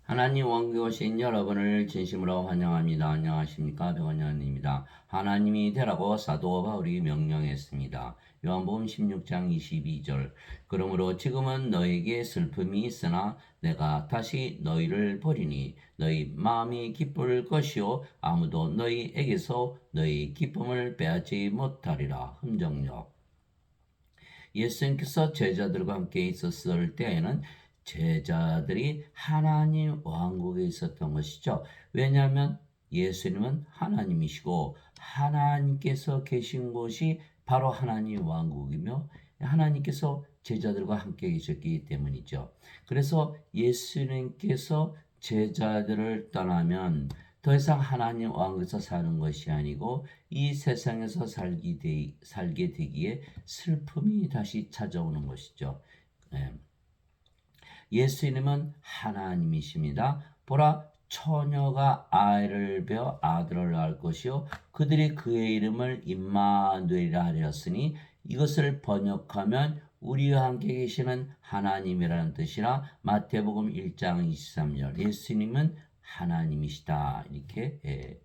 하나님 원교 오신 여러분을 진심으로 환영합니다. 안녕하십니까? 백원현입니다. 하나님이 되라고 사도 바울이 명령했습니다. 요한복음 16장 22절. 그러므로 지금은 너에게 슬픔이 있으나 내가 다시 너희를 보리니 너희 마음이 기쁠 것이요 아무도 너희에게서 너희 기쁨을 빼앗지 못하리라. 흠정역. 예수님께서 제자들과 함께 있었을 때에는 제자들이 하나님 왕국에 있었던 것이죠. 왜냐하면 예수님은 하나님이시고 하나님께서 계신 곳이 바로 하나님 왕국이며 하나님께서 제자들과 함께 계셨기 때문이죠. 그래서 예수님께서 제자들을 떠나면 더 이상 하나님 왕국에서 사는 것이 아니고 이 세상에서 살게 되기에 슬픔이 다시 찾아오는 것이죠. 예. 예수님은 하나님이십니다. 보라, 처녀가 아이를 베어 아들을 낳을 것이요 그들이 그의 이름을 임마누엘이라 하렸으니 이것을 번역하면 우리와 함께 계시는 하나님이라는 뜻이라. 마태복음 1장 23절. 예수님은 하나님이시다. 이렇게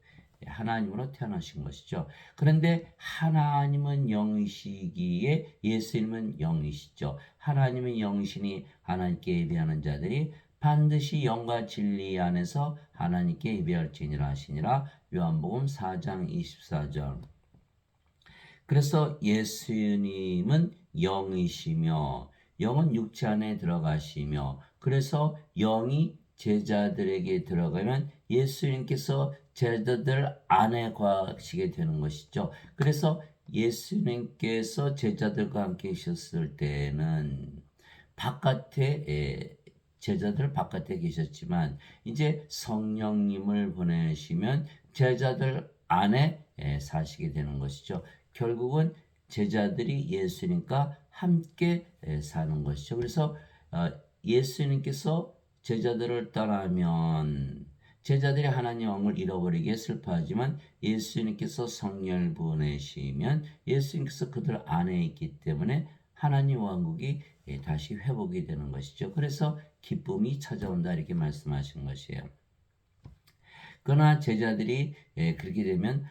하나님으로 태어나신 것이죠. 그런데 하나님은 영이시기에 예수님은 영이시죠. 하나님은 영이시니 하나님께 예배하는 자들이 반드시 영과 진리 안에서 하나님께 예배할지니라 하시니라. 요한복음 4장 24절. 그래서 예수님은 영이시며 영은 육체 안에 들어가시며 그래서 영이 제자들에게 들어가면 예수님께서 제자들 안에 거하시게 되는 것이죠. 그래서 예수님께서 제자들과 함께 계셨을 때는 바깥에 제자들 바깥에 계셨지만 이제 성령님을 보내시면 제자들 안에 사시게 되는 것이죠. 결국은 제자들이 예수님과 함께 사는 것이죠. 그래서 예수님께서 제자들을 떠나면 제자들이 하나님 왕을 잃어버리기에 슬퍼하지만 예수님께서 성령을 보내시면 예수님께서 그들 안에 있기 때문에 하나님 왕국이 다시 회복이 되는 것이죠. 그래서 기쁨이 찾아온다 이렇게 말씀하신 것이에요. 그러나 제자들이 그렇게 되면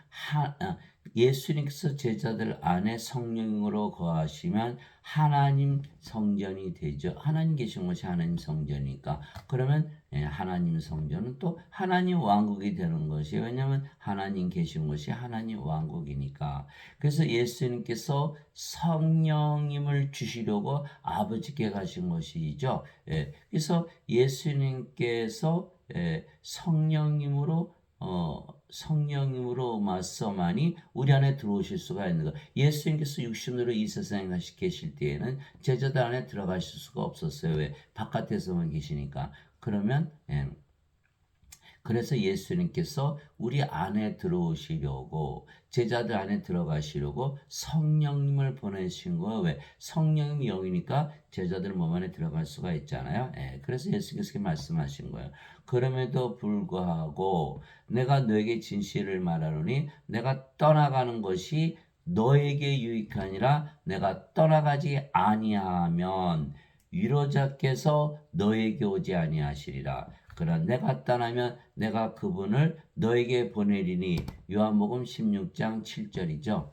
예수님께서 제자들 안에 성령으로 거하시면 하나님 성전이 되죠. 하나님 계신 곳이 하나님 성전이니까. 그러면 하나님 성전은 또 하나님 왕국이 되는 것이에요. 왜냐하면 하나님 계신 곳이 하나님 왕국이니까. 그래서 예수님께서 성령님을 주시려고 아버지께 가신 것이죠. 그래서 예수님께서 성령님으로 맞서만이 우리 안에 들어오실 수가 있는 것. 예수님께서 육신으로 이 세상에 계실 때에는 제자들 안에 들어가실 수가 없었어요. 왜? 바깥에서만 계시니까. 그러면 그래서 예수님께서 우리 안에 들어오시려고 제자들 안에 들어가시려고 성령님을 보내신 거예요. 왜? 성령님이 영이니까 제자들 몸 안에 들어갈 수가 있잖아요. 그래서 예수님께서 말씀하신 거예요. 그럼에도 불구하고 내가 너에게 진실을 말하노니 내가 떠나가는 것이 너에게 유익하니라. 내가 떠나가지 아니하면 위로자께서 너에게 오지 아니하시리라. 그러나 내가 떠나면 내가 그분을 너에게 보내리니. 요한복음 16장 7절이죠.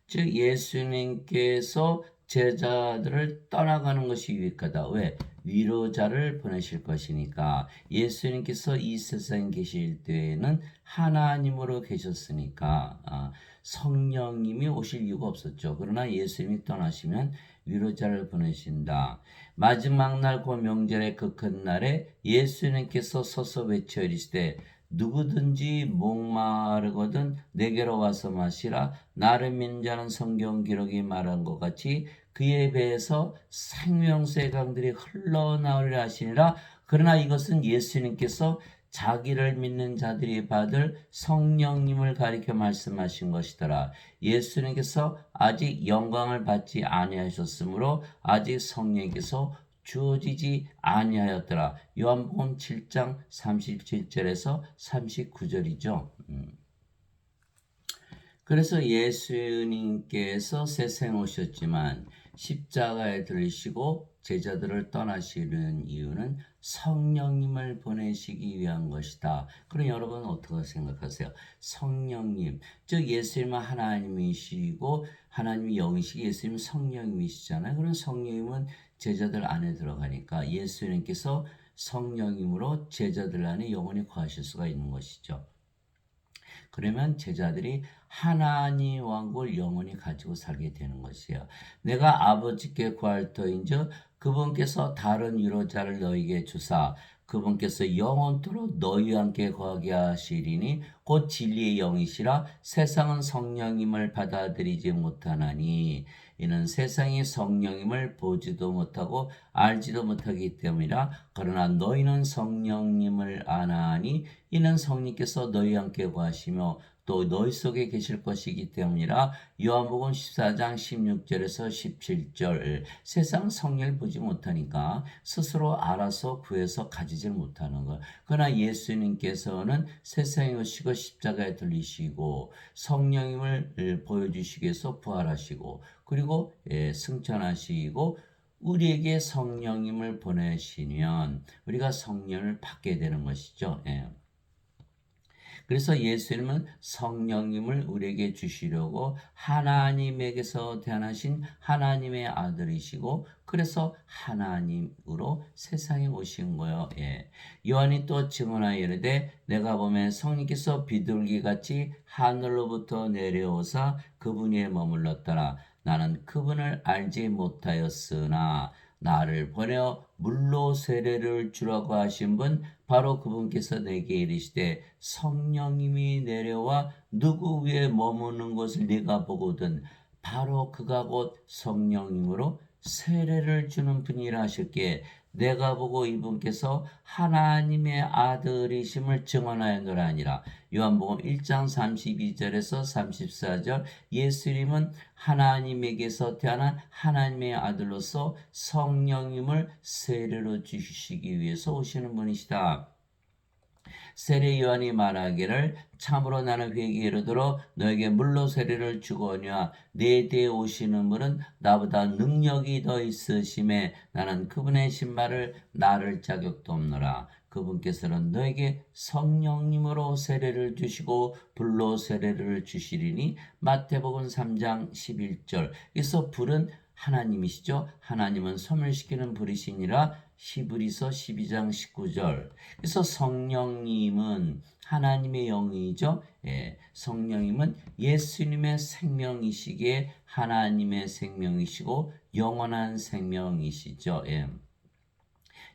즉 예수님께서 제자들을 떠나가는 것이 유익하다. 왜? 위로자를 보내실 것이니까. 예수님께서 이 세상에 계실 때에는 하나님으로 계셨으니까 성령님이 오실 이유가 없었죠. 그러나 예수님이 떠나시면 위로자를 보내신다. 마지막 날 그 명절의 그 큰 날에 예수님께서 서서 외쳐 이르시되 누구든지 목마르거든 내게로 와서 마시라. 나를 믿는 자는 성경 기록이 말한 것 같이 그의 배에서 생명수의 강들이 흘러나오리라 하시니라. 그러나 이것은 예수님께서 자기를 믿는 자들이 받을 성령님을 가리켜 말씀하신 것이더라. 예수님께서 아직 영광을 받지 아니하셨으므로 아직 성령께서 주어지지 아니하였더라. 요한복음 7장 37절에서 39절이죠. 그래서 예수님께서 세상에 오셨지만 십자가에 들리시고 제자들을 떠나시는 이유는 성령님을 보내시기 위한 것이다. 그럼 여러분 어떻게 생각하세요? 성령님, 즉 예수님은 하나님이시고 하나님이 영이시고 예수님은 성령님이시잖아요. 그럼 성령님은 제자들 안에 들어가니까 예수님께서 성령님으로 제자들 안에 영원히 거하실 수가 있는 것이죠. 그러면 제자들이 하나님 왕국을 영원히 가지고 살게 되는 것이에요. 내가 아버지께 구할 터인즉 그분께서 다른 위로자를 너희에게 주사 그분께서 영원토록 너희와 함께 거하게 하시리니 곧 진리의 영이시라 세상은 성령님을 받아들이지 못하나니 이는 세상이 성령님을 보지도 못하고 알지도 못하기 때문이라 그러나 너희는 성령님을 아나니 이는 성령께서 너희와 함께 거하시며 또 너희 속에 계실 것이기 때문이라. 요한복음 14장 16절에서 17절. 세상 성령을 보지 못하니까 스스로 알아서 구해서 가지질 못하는 것. 그러나 예수님께서는 세상에 오시고 십자가에 들리시고 성령님을 보여주시기 위해서 부활하시고 그리고 승천하시고 우리에게 성령님을 보내시면 우리가 성령을 받게 되는 것이죠. 그래서 예수님은 성령님을 우리에게 주시려고 하나님에게서 태어나신 하나님의 아들이시고 그래서 하나님으로 세상에 오신 거예요. 요한이 또 증언하여 이르되 내가 보면 성령께서 비둘기같이 하늘로부터 내려오사 그분 위에 머물렀더라. 나는 그분을 알지 못하였으나 나를 보내어 물로 세례를 주라고 하신 분 바로 그분께서 내게 이르시되 성령님이 내려와 누구 위에 머무는 것을 네가 보거든 바로 그가 곧 성령님으로 세례를 주는 분이라 하셨기에 내가 보고 이분께서 하나님의 아들이심을 증언하였노라 하니라. 요한복음 1장 32절에서 34절. 예수님은 하나님에게서 태어난 하나님의 아들로서 성령님을 세례로 주시기 위해서 오시는 분이시다. 세례 요한이 말하기를 참으로 나는 회개에 이르도록 너에게 물로 세례를 주거니와 내 뒤에 오시는 분은 나보다 능력이 더 있으심에 나는 그분의 신발을 나를 자격도 없노라. 그분께서는 너에게 성령님으로 세례를 주시고 불로 세례를 주시리니. 마태복음 3장 11절. 그래서 불은 하나님이시죠. 하나님은 소멸시키는 불이시니라. 히브리서 12장 19절. 그래서 성령님은 하나님의 영이죠. 성령님은 예수님의 생명이시기에 하나님의 생명이시고 영원한 생명이시죠.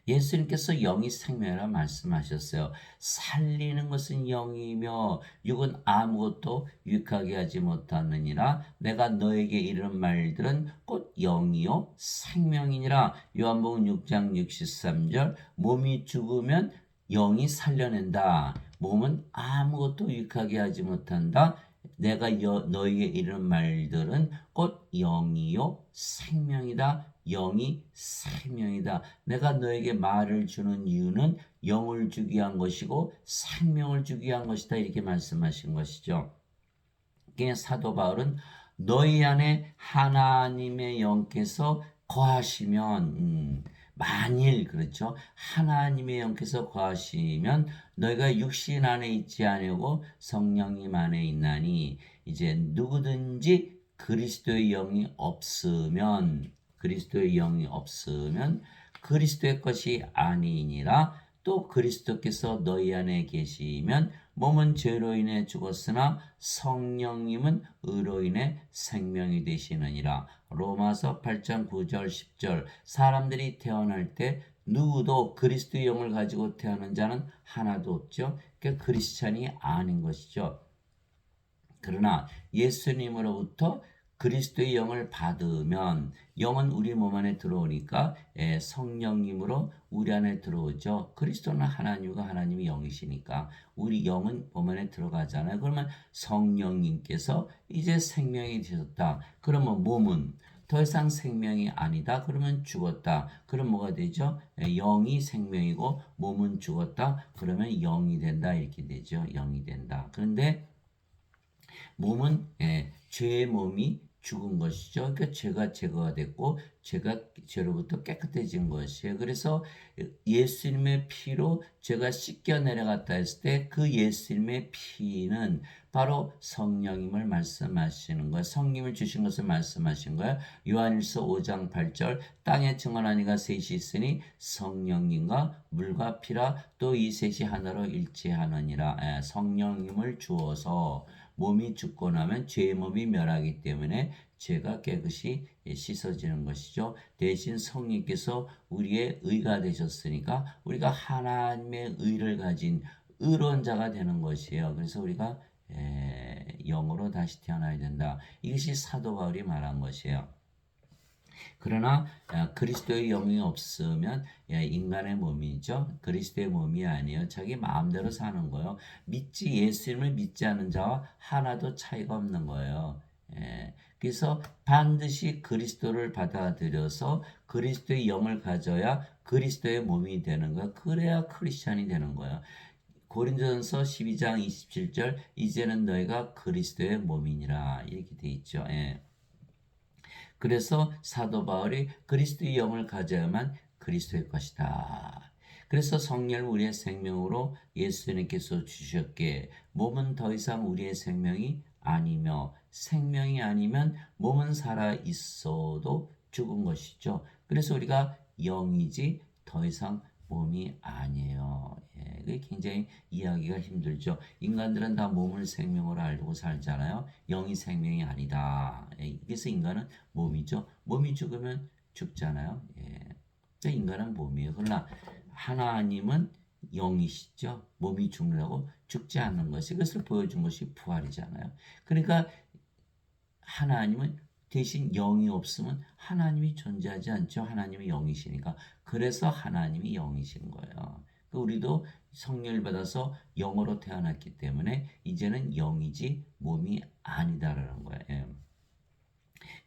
예수님께서 영이 생명이라 말씀하셨어요. 살리는 것은 영이며 육은 아무것도 유익하게 하지 못하느니라. 내가 너에게 이르는 말들은 곧 영이요 생명이니라. 요한복음 6장 63절. 몸이 죽으면 영이 살려낸다. 몸은 아무것도 유익하게 하지 못한다. 내가 너에게 이르는 말들은 곧 영이요 생명이다. 영이 생명이다. 내가 너에게 말을 주는 이유는 영을 주기 위한 것이고 생명을 주기 위한 것이다. 이렇게 말씀하신 것이죠. 사도 바울은 너희 안에 하나님의 영께서 거하시면 만일 그렇죠. 하나님의 영께서 거하시면 너희가 육신 안에 있지 아니하고 성령님 안에 있나니 이제 누구든지 그리스도의 영이 없으면 그리스도의 것이 아니니라. 또 그리스도께서 너희 안에 계시면 몸은 죄로 인해 죽었으나 성령님은 의로 인해 생명이 되시느니라. 로마서 8장 9절 10절. 사람들이 태어날 때 누구도 그리스도의 영을 가지고 태어난 자는 하나도 없죠. 그러니까 크리스찬이 아닌 것이죠. 그러나 예수님으로부터 그리스도의 영을 받으면 영은 우리 몸 안에 들어오니까 성령님으로 우리 안에 들어오죠. 그리스도는 하나님과 하나님이 영이시니까 우리 영은 몸 안에 들어가잖아요. 그러면 성령님께서 이제 생명이 되셨다. 그러면 몸은 더 이상 생명이 아니다. 그러면 죽었다. 그럼 뭐가 되죠? 영이 생명이고 몸은 죽었다. 그러면 영이 된다. 이렇게 되죠. 영이 된다. 그런데 몸은 죄의 몸이 죽은 것이죠. 그러니까 죄가 제거가 됐고 죄가 죄로부터 깨끗해진 것이에요. 그래서 예수님의 피로 죄가 씻겨 내려갔다 했을 때 그 예수님의 피는 바로 성령님을 말씀하시는 거예요. 성령을 주신 것을 말씀하신 거예요. 요한일서 5장 8절 땅에 증언한 이가 셋이 있으니 성령님과 물과 피라 또 이 셋이 하나로 일치하느니라. 성령님을 주어서 몸이 죽고 나면 죄의 몸이 멸하기 때문에 죄가 깨끗이 씻어지는 것이죠. 대신 성령께서 우리의 의가 되셨으니까 우리가 하나님의 의를 가진 의로운 자가 되는 것이에요. 그래서 우리가 영으로 다시 태어나야 된다. 이것이 사도 바울이 말한 것이에요. 그러나 그리스도의 영이 없으면 인간의 몸이죠. 그리스도의 몸이 아니에요. 자기 마음대로 사는 거예요. 예수님을 믿지 않는 자와 하나도 차이가 없는 거예요. 그래서 반드시 그리스도를 받아들여서 그리스도의 영을 가져야 그리스도의 몸이 되는 거예요. 그래야 크리스찬이 되는 거예요. 고린도전서 12장 27절 이제는 너희가 그리스도의 몸이니라 이렇게 돼 있죠. 그래서 사도 바울이 그리스도의 영을 가져야만 그리스도의 것이다. 그래서 성령을 우리의 생명으로 예수님께서 주셨기에 몸은 더 이상 우리의 생명이 아니며 생명이 아니면 몸은 살아 있어도 죽은 것이죠. 그래서 우리가 영이지 더 이상 몸이 아니에요. 그게 굉장히 이해하기가 힘들죠. 인간들은 다 몸을 생명으로 알고 살잖아요. 영이 생명이 아니다. 그래서 인간은 몸이죠. 몸이 죽으면 죽잖아요. 그러니까 인간은 몸이에요. 그러나 하나님은 영이시죠. 몸이 죽느라고 죽지 않는 것이 그것을 보여준 것이 부활이잖아요. 그러니까 하나님은 대신 영이 없으면 하나님이 존재하지 않죠. 하나님이 영이시니까. 그래서 하나님이 영이신 거예요. 우리도 성령을 받아서 영으로 태어났기 때문에 이제는 영이지 몸이 아니다라는 거예요.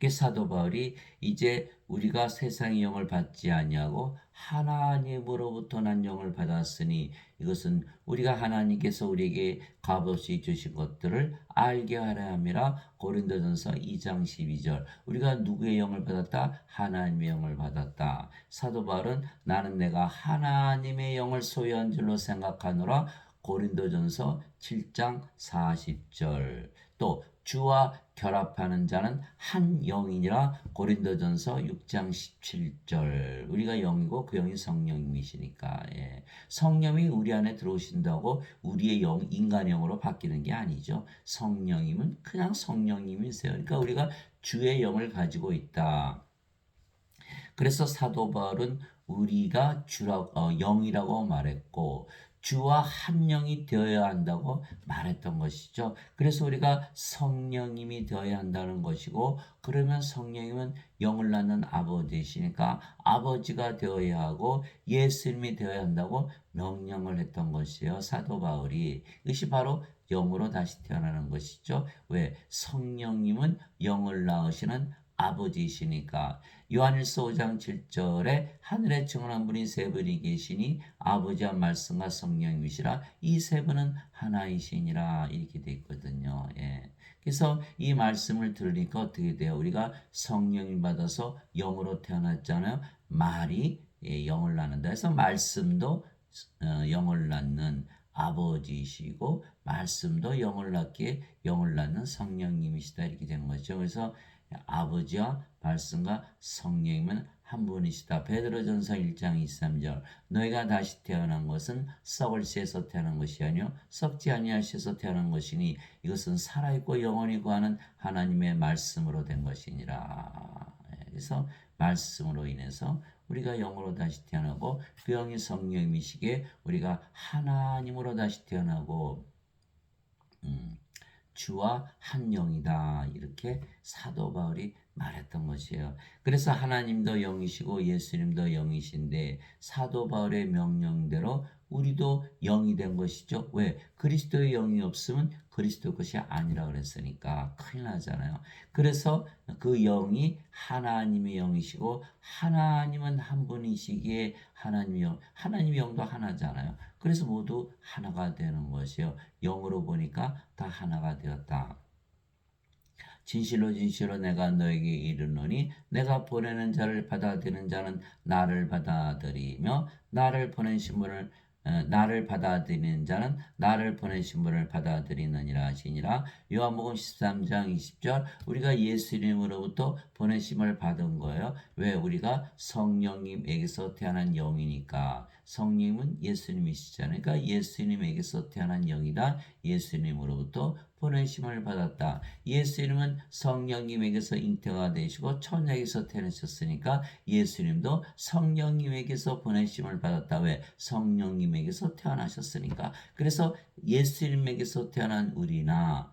사도 바울이 이제 우리가 세상의 영을 받지 아니하고 하나님으로부터 난 영을 받았으니 이것은 우리가 하나님께서 우리에게 값없이 주신 것들을 알게 하려 함이라. 고린도전서 2장 12절 우리가 누구의 영을 받았다? 하나님의 영을 받았다. 사도 바울은 나는 내가 하나님의 영을 소유한 줄로 생각하노라. 고린도전서 7장 40절 또 주와 결합하는 자는 한 영이니라. 고린도전서 6장 17절 우리가 영이고 그 영이 성령님이시니까 성령이 우리 안에 들어오신다고 우리의 영 인간의 영으로 바뀌는 게 아니죠. 성령님은 그냥 성령님이세요. 그러니까 우리가 주의 영을 가지고 있다. 그래서 사도 바울은 우리가 영이라고 말했고 주와 한 영이 되어야 한다고 말했던 것이죠. 그래서 우리가 성령님이 되어야 한다는 것이고 그러면 성령님은 영을 낳는 아버지시니까 아버지가 되어야 하고 예수님이 되어야 한다고 명령을 했던 것이에요. 사도 바울이. 이것이 바로 영으로 다시 태어나는 것이죠. 왜? 성령님은 영을 낳으시는 아버지이시니까. 요한일서 5장 7절에 하늘에 증언한 분이 세 분이 계시니 아버지와 말씀과 성령이시라. 이 세 분은 하나이시니라 이렇게 돼 있거든요. 그래서 이 말씀을 들으니까 어떻게 돼요? 우리가 성령을 받아서 영으로 태어났잖아요. 말이 영을 낳는다 해서 말씀도 영을 낳는 아버지이시고 말씀도 영을 낳기에 영을 낳는 성령님이시다 이렇게 되는 거죠. 그래서 아버지와 말씀과 성령님은 한 분이시다. 베드로전서 1장 23절 너희가 다시 태어난 것은 썩을 씨에서 태어난 것이 아니요 썩지 아니할 씨에서 태어난 것이니 이것은 살아있고 영원히 거하는 하나님의 말씀으로 된 것이니라. 그래서 말씀으로 인해서 우리가 영으로 다시 태어나고 그 영이 성령이시기에 우리가 하나님으로 다시 태어나고 주와 한 영이다 이렇게 사도 바울이 말했던 것이에요. 그래서 하나님도 영이시고 예수님도 영이신데 사도 바울의 명령대로 우리도 영이 된 것이죠. 왜? 그리스도의 영이 없으면 그리스도 것이 아니라 그랬으니까 큰일 나잖아요. 그래서 그 영이 하나님의 영이시고 하나님은 한 분이시기에 하나님의 영도 하나잖아요. 그래서 모두 하나가 되는 것이요. 영으로 보니까 다 하나가 되었다. 진실로 진실로 내가 너에게 이르노니 내가 보내는 자를 받아들이는 자는 나를 받아들이며 나를 받아들이는 자는 나를 보내신 분을 받아들이느니라 하시니라. 요한복음 13장 20절. 우리가 예수님으로부터 보내심을 받은 거예요. 왜? 우리가 성령님에게서 태어난 영이니까. 성령님은 예수님이시잖아요. 그러니까 예수님에게서 태어난 영이다. 예수님으로부터 보내심을 받았다. 예수님은 성령님에게서 잉태가 되시고 처녀에게서 태어나셨으니까 예수님도 성령님에게서 보내심을 받았다. 왜? 성령님에게서 태어나셨으니까. 그래서 예수님에게서 태어난 우리나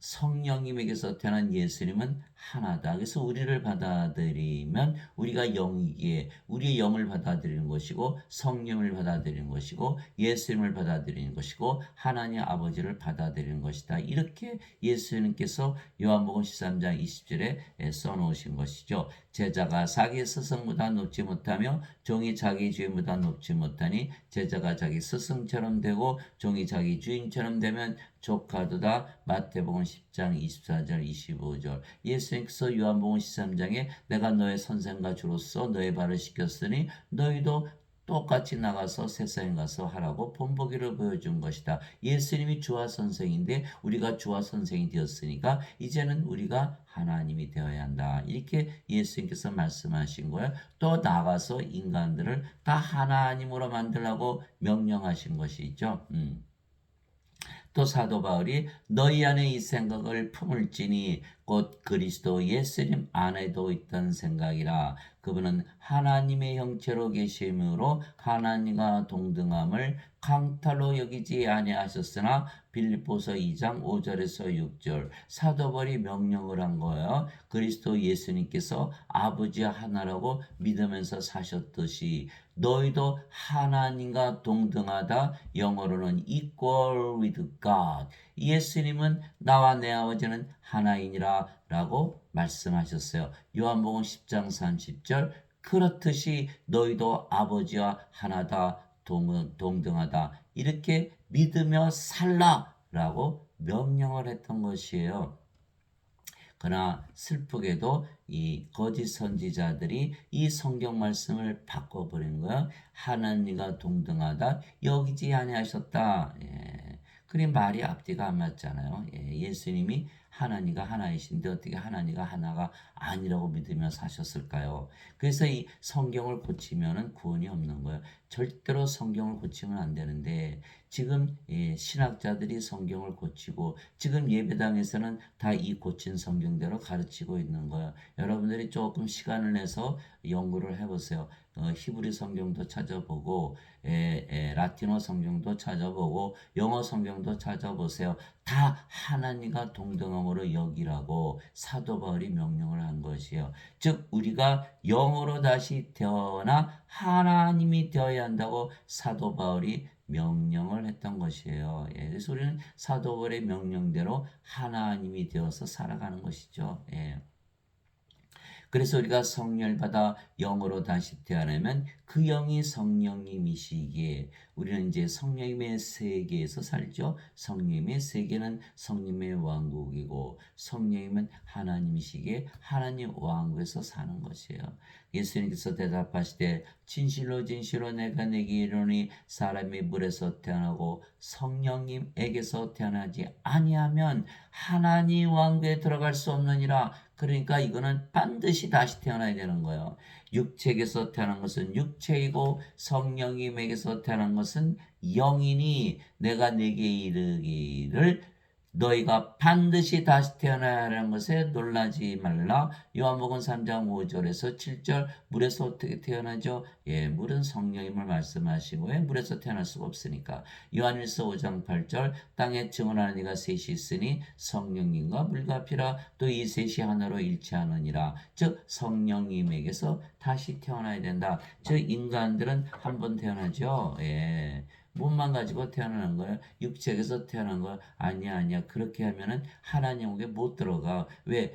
성령님에게서 태어난 예수님은 하나다. 그래서 우리를 받아들이면 우리가 영이기에 우리의 영을 받아들이는 것이고 성령을 받아들이는 것이고 예수님을 받아들이는 것이고 하나님 아버지를 받아들이는 것이다. 이렇게 예수님께서 요한복음 13장 20절에 써놓으신 것이죠. 제자가 자기 스승보다 높지 못하며 종이 자기 주인보다 높지 못하니 제자가 자기 스승처럼 되고 종이 자기 주인처럼 되면 조카도다. 마태복음 10장 24절 25절. 예수님께서 요한복음 13장에 내가 너의 선생과 주로서 너의 발을 씻겼으니 너희도 똑같이 나가서 세상에 가서 하라고 본보기를 보여준 것이다. 예수님이 주와 선생인데 우리가 주와 선생이 되었으니까 이제는 우리가 하나님이 되어야 한다. 이렇게 예수님께서 말씀하신 거예요. 또 나가서 인간들을 다 하나님으로 만들라고 명령하신 것이 있죠. 또 사도 바울이 너희 안에 이 생각을 품을지니 곧 그리스도 예수님 안에도 있던 생각이라. 그분은 하나님의 형체로 계심으로 하나님과 동등함을 강탈로 여기지 아니하셨으나 빌립보서 2장 5절에서 6절 사도 바울이 명령을 한 거예요. 그리스도 예수님께서 아버지 하나라고 믿으면서 사셨듯이 너희도 하나님과 동등하다. 영어로는 equal with God. 예수님은 나와 내 아버지는 하나이니라 라고 말씀하셨어요. 요한복음 10장 30절 그렇듯이 너희도 아버지와 하나다. 동등하다. 이렇게 믿으며 살라라고 명령을 했던 것이에요. 그러나 슬프게도 이 거짓 선지자들이 이 성경 말씀을 바꿔버린 거야. 하나님과 동등하다 여기지 아니하셨다. 그리 말이 앞뒤가 안 맞잖아요. 예수님이 하나님과 하나이신데 어떻게 하나님과 하나가 아니라고 믿으며 사셨을까요? 그래서 이 성경을 고치면은 구원이 없는 거예요. 절대로 성경을 고치면 안 되는데 지금 신학자들이 성경을 고치고 지금 예배당에서는 다 이 고친 성경대로 가르치고 있는 거예요. 여러분들이 조금 시간을 내서 연구를 해보세요. 히브리 성경도 찾아보고 라틴어 성경도 찾아보고 영어 성경도 찾아보세요. 다 하나님과 동등함으로 여기라고 사도 바울이 명령을 한 것이에요. 즉 우리가 영으로 다시 태어나 하나님이 되어야 한다고 사도 바울이 명령을 했던 것이에요. 그래서 우리는 사도 바울의 명령대로 하나님이 되어서 살아가는 것이죠. 그래서 우리가 성령을 받아 영으로 다시 태어나면 그 영이 성령님이시기에 우리는 이제 성령님의 세계에서 살죠. 성령님의 세계는 성령님의 왕국이고 성령님은 하나님이시기에 하나님 왕국에서 사는 것이에요. 예수님께서 대답하시되 진실로 진실로 내가 내게 이르노니 사람이 물에서 태어나고 성령님에게서 태어나지 아니하면 하나님 왕국에 들어갈 수 없느니라. 그러니까 이거는 반드시 다시 태어나야 되는 거예요. 육체에게서 태어난 것은 육체이고 성령님에게서 태어난 것은 영이니 내가 내게 이르기를 너희가 반드시 다시 태어나야 하는 것에 놀라지 말라. 요한복음 3장 5절에서 7절 물에서 어떻게 태어나죠? 물은 성령님을 말씀하시고 물에서 태어날 수가 없으니까. 요한일서 5장 8절 땅에 증언하는 이가 셋이 있으니 성령님과 물과 피라 또 이 셋이 하나로 일치하느니라. 즉 성령님에게서 다시 태어나야 된다. 즉 인간들은 한 번 태어나죠. 몸만 가지고 태어나는 거예요. 육체에서 태어난 거 아니야. 그렇게 하면은 하나님에게 못 들어가. 왜?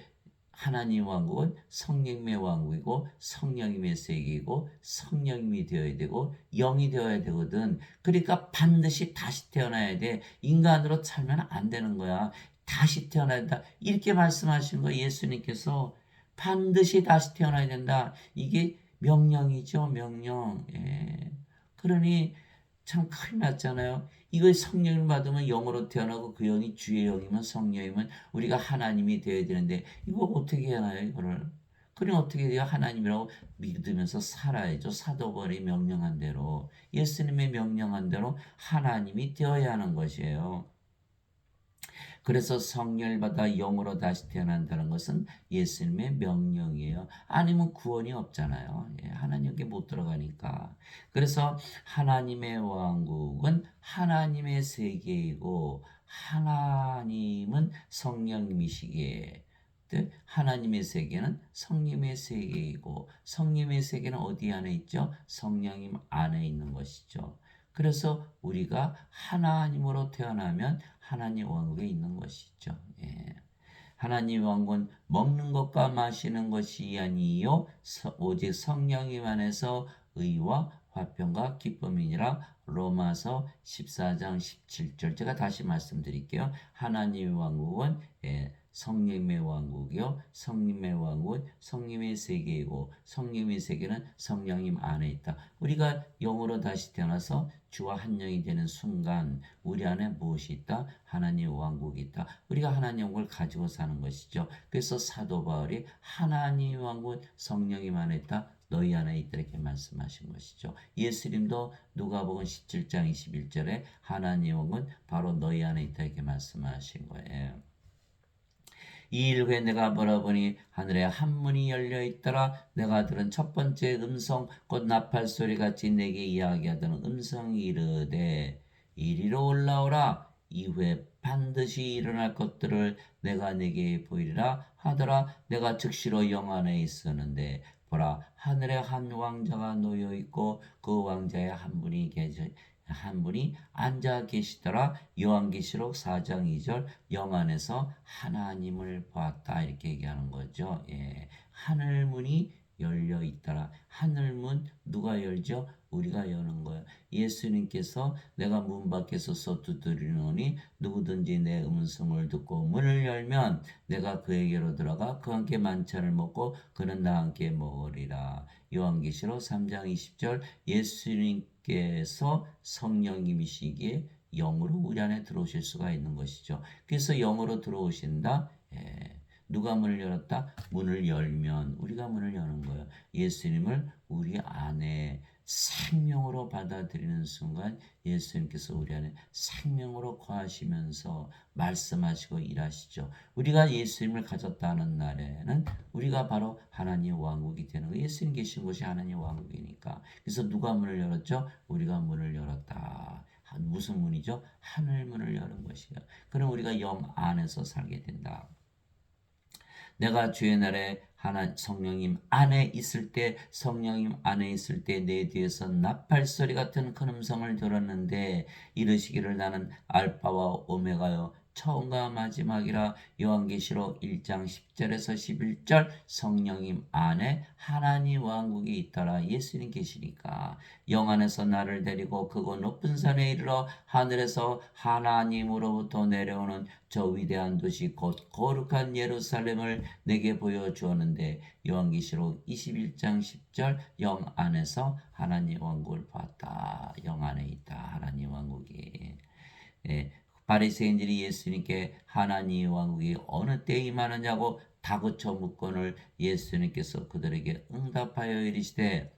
하나님 왕국은 성령님의 왕국이고 성령님의 세계이고 성령님이 되어야 되고 영이 되어야 되거든. 그러니까 반드시 다시 태어나야 돼. 인간으로 살면 안 되는 거야. 다시 태어나야 된다. 이렇게 말씀하신 거 예수님께서 반드시 다시 태어나야 된다. 이게 명령이죠, 명령. 예. 그러니 참 큰일 났잖아요. 이거 성령을 받으면 영으로 태어나고 그 영이 주의 영이면 성령이면 우리가 하나님이 되어야 되는데 이거 어떻게 하나요, 이거를? 그럼 어떻게 돼요? 하나님이라고 믿으면서 살아야죠. 사도 바울이 명령한 대로, 예수님의 명령한 대로 하나님이 되어야 하는 것이에요. 그래서 성령을 받아 영으로 다시 태어난다는 것은 예수님의 명령이에요. 아니면 구원이 없잖아요. 예, 하나님께 못 들어가니까. 그래서 하나님의 왕국은 하나님의 세계이고 하나님은 성령님이시기에 하나님의 세계는 성령의 세계이고 성령의 세계는 어디 안에 있죠? 성령님 안에 있는 것이죠. 그래서 우리가 하나님으로 태어나면 하나님 왕국에 있는 것이죠. 예. 하나님 왕국은 먹는 것과 마시는 것이 아니요 오직 성령님 안에서 의와 화평과 기쁨이니라. 로마서 14장 17절. 제가 다시 말씀드릴게요. 하나님의 왕국은 성령의 왕국이요 성님의 왕국은 성님의 세계이고 성님의 세계는 성령님 안에 있다. 우리가 영으로 다시 태어나서 주와 한 영이 되는 순간 우리 안에 무엇이 있다? 하나님의 왕국이 있다. 우리가 하나님의 왕국을 가지고 사는 것이죠. 그래서 사도 바울이 하나님의 왕국은 성령님 안에 있다. 너희 안에 있다 이렇게 말씀하신 것이죠. 예수님도 누가복음 17장 21절에 하나님의 왕국은 바로 너희 안에 있다 이렇게 말씀하신 거예요. 이 일 후에 내가 바라보니 하늘에 한 문이 열려 있더라. 내가 들은 첫 번째 음성 곧 나팔 소리같이 내게 이야기하던 음성이 이르되 이리로 올라오라. 이후에 반드시 일어날 것들을 내가 내게 보이리라 하더라. 내가 즉시로 영 안에 있었는데 보라 하늘에 한 왕자가 놓여 있고 그 왕자에 한 분이 앉아 계시더라. 요한계시록 4장 2절 영 안에서 하나님을 보았다 이렇게 얘기하는 거죠. 예. 하늘문이 열려 있더라. 하늘문 누가 열죠? 우리가 여는 거예요. 예수님께서 내가 문 밖에 서서 두드리노니 누구든지 내 음성을 듣고 문을 열면 내가 그에게로 들어가 그와 함께 만찬을 먹고 그는 나와 함께 먹으리라. 요한계시록 3장 20절 예수님께서 성령님이시기에 영으로 우리 안에 들어오실 수가 있는 것이죠. 그래서 영으로 들어오신다. 누가 문을 열었다? 문을 열면 우리가 문을 여는 거예요. 예수님을 우리 안에 생명으로 받아들이는 순간 예수님께서 우리 안에 생명으로 거하시면서 말씀하시고 일하시죠. 우리가 예수님을 가졌다는 날에는 우리가 바로 하나님의 왕국이 되는 거예요. 예수님 계신 곳이 하나님의 왕국이니까. 그래서 누가 문을 열었죠? 우리가 문을 열었다. 무슨 문이죠? 하늘 문을 여는 것이에요. 그럼 우리가 영 안에서 살게 된다. 내가 주의 날에 성령님 안에 있을 때 내 뒤에서 나팔 소리 같은 큰 음성을 들었는데 이르시기를 나는 알파와 오메가요 처음과 마지막이라. 요한계시록 1장 10절에서 11절 성령님 안에 하나님 왕국이 있더라. 예수님 계시니까 영 안에서 나를 데리고 그곳 높은 산에 이르러 하늘에서 하나님으로부터 내려오는 저 위대한 도시 곧 거룩한 예루살렘을 내게 보여주었는데 요한계시록 21장 10절 영 안에서 하나님 왕국을 봤다. 영 안에 있다. 하나님 왕국이. 예, 바리새인들이 예수님께 하나님 왕국이 어느 때에 임하느냐고 다그쳐 묻거늘 예수님께서 그들에게 응답하여 이르시되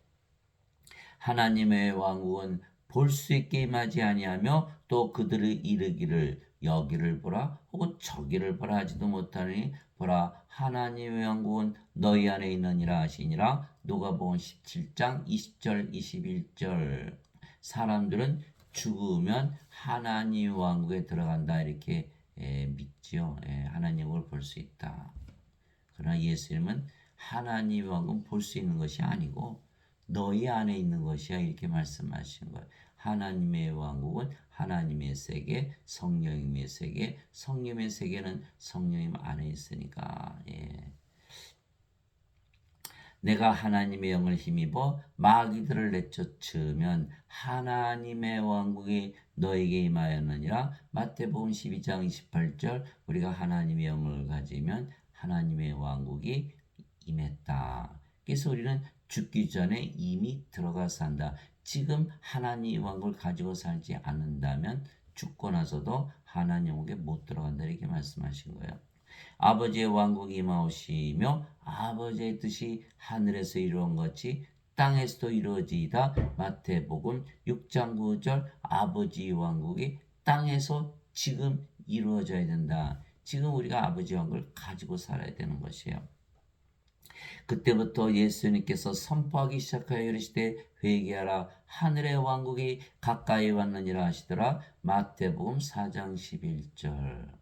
하나님의 왕국은 볼 수 있게 임하지 아니하며 또 그들의 이르기를 여기를 보라 혹은 저기를 보라 하지도 못하니 보라 하나님의 왕국은 너희 안에 있느니라 하시니라. 누가복음 17장 20절 21절 사람들은 죽으면 하나님 왕국에 들어간다 이렇게 믿지요. 하나님을 볼 수 있다. 그러나 예수님은 하나님 왕국은 볼 수 있는 것이 아니고 너희 안에 있는 것이야 이렇게 말씀하신 거예요. 하나님의 왕국은 하나님의 세계, 성령님의 세계, 성령의 세계는 성령님 안에 있으니까. 내가 하나님의 영을 힘입어 마귀들을 내쫓으면 하나님의 왕국이 너에게 임하였느니라. 마태복음 12장 28절. 우리가 하나님의 영을 가지면 하나님의 왕국이 임했다. 그래서 우리는 죽기 전에 이미 들어가 산다. 지금 하나님 왕국을 가지고 살지 않는다면 죽고 나서도 하나님 왕국에 못 들어간다 이렇게 말씀하신 거예요. 아버지의 왕국이 임하오시며 아버지의 뜻이 하늘에서 이루어진 것이 땅에서도 이루어지이다. 마태복음 6장 9절. 아버지 왕국이 땅에서 지금 이루어져야 된다. 지금 우리가 아버지 왕국을 가지고 살아야 되는 것이에요. 그때부터 예수님께서 선포하기 시작하여 이르시되 회개하라 하늘의 왕국이 가까이 왔느니라 하시더라. 마태복음 4장 11절.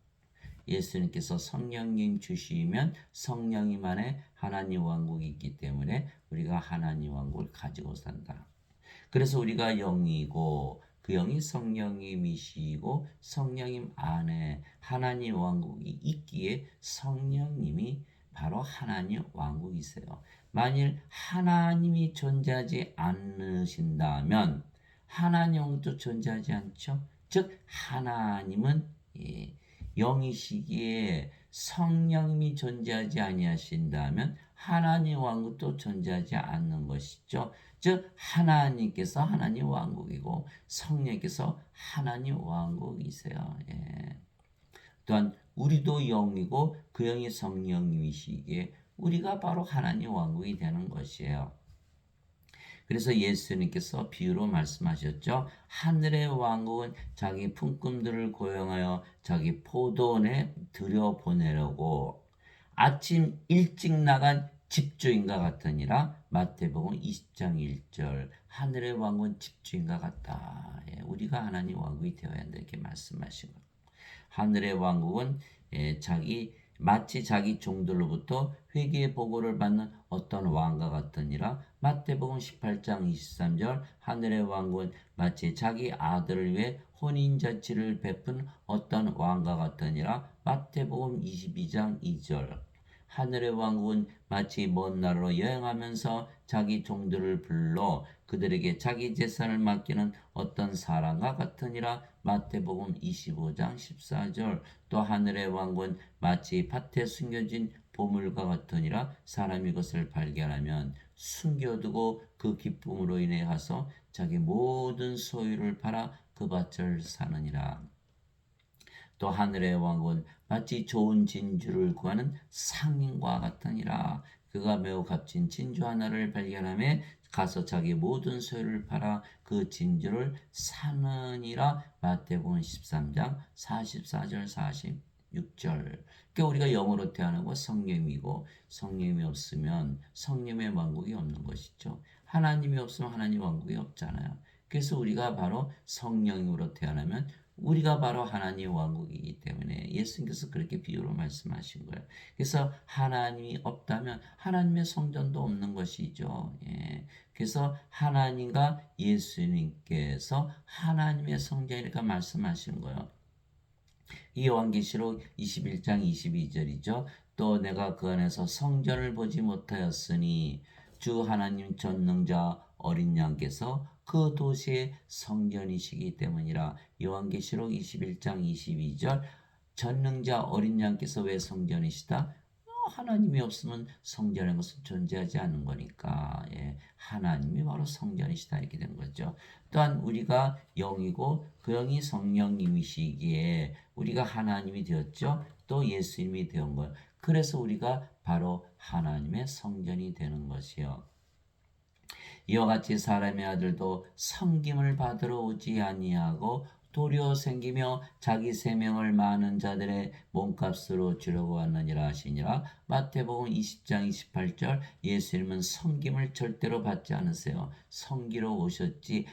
예수님께서 성령님 주시면 성령님 안에 하나님 왕국이 있기 때문에 우리가 하나님 왕국을 가지고 산다. 그래서 우리가 영이고 그 영이 성령님이시고 성령님 안에 하나님 왕국이 있기에 성령님이 바로 하나님 왕국이세요. 만일 하나님이 존재하지 않으신다면 하나님 왕국도 존재하지 않죠. 즉 하나님은 영이시기에 성령님이 존재하지 아니하신다면 하나님 왕국도 존재하지 않는 것이죠. 즉 하나님께서 하나님 왕국이고 성령께서 하나님 왕국이세요. 또한 우리도 영이고 그 영이 성령님이시기에 우리가 바로 하나님 왕국이 되는 것이에요. 그래서 예수님께서 비유로 말씀하셨죠. 하늘의 왕국은 자기 품꾼들을 고용하여 자기 포도원에 들여보내려고 아침 일찍 나간 집주인과 같으니라. 마태복음 20장 1절. 하늘의 왕국은 집주인과 같다. 우리가 하나님 왕국이 되어야 한다 이렇게 말씀하신 거예요. 하늘의 왕국은 마치 자기 종들로부터 회개의 보고를 받는 어떤 왕과 같으니라. 마태복음 18장 23절. 하늘의 왕국은 마치 자기 아들을 위해 혼인잔치를 베푼 어떤 왕과 같으니라. 마태복음 22장 2절. 하늘의 왕국은 마치 먼 나라로 여행하면서 자기 종들을 불러 그들에게 자기 재산을 맡기는 어떤 사람과 같으니라. 마태복음 25장 14절. 또 하늘의 왕국은 마치 밭에 숨겨진 보물과 같으니라. 사람이 그것을 발견하면 숨겨두고 그 기쁨으로 인해 가서 자기 모든 소유를 팔아 그 밭을 사느니라. 또 하늘의 왕국은 마치 좋은 진주를 구하는 상인과 같으니라. 그가 매우 값진 진주 하나를 발견하며 가서 자기 모든 소유를 팔아 그 진주를 사느니라. 마태복음 13장 44절 46절. 그러니까 우리가 영으로 태어나고 성령이고 성령이 없으면 성령의 왕국이 없는 것이죠. 하나님이 없으면 하나님 왕국이 없잖아요. 그래서 우리가 바로 성령으로 태어나면 우리가 바로 하나님의 왕국이기 때문에 예수님께서 그렇게 비유로 말씀하신 거예요. 그래서 하나님이 없다면 하나님의 성전도 없는 것이죠. 그래서 하나님과 예수님께서 하나님의 성전이니까 말씀하시는 거예요. 이 요한계시록 21장 22절이죠. 또 내가 그 안에서 성전을 보지 못하였으니 주 하나님 전능자 어린 양께서 그 도시의 성전이시기 때문이라. 요한계시록 21장 22절. 전능자 어린 양께서 왜 성전이시다? 하나님이 없으면 성전의 것은 존재하지 않는 거니까 하나님이 바로 성전이시다 이렇게 된 거죠. 또한 우리가 영이고 그 영이 성령님이시기에 우리가 하나님이 되었죠. 또 예수님이 되은 거예요. 그래서 우리가 바로 하나님의 성전이 되는 것이요. 이와 같이 사람의 아들도 섬김을 받으러 오지 아니하고 도리어 생기며 자기 생명을 많은 자들의 몸값으로 주려고 왔느니라 하시니라. 마태복음 20장 28절. 예수님은 섬김을 절대로 받지 않으세요. 섬기러 오셨지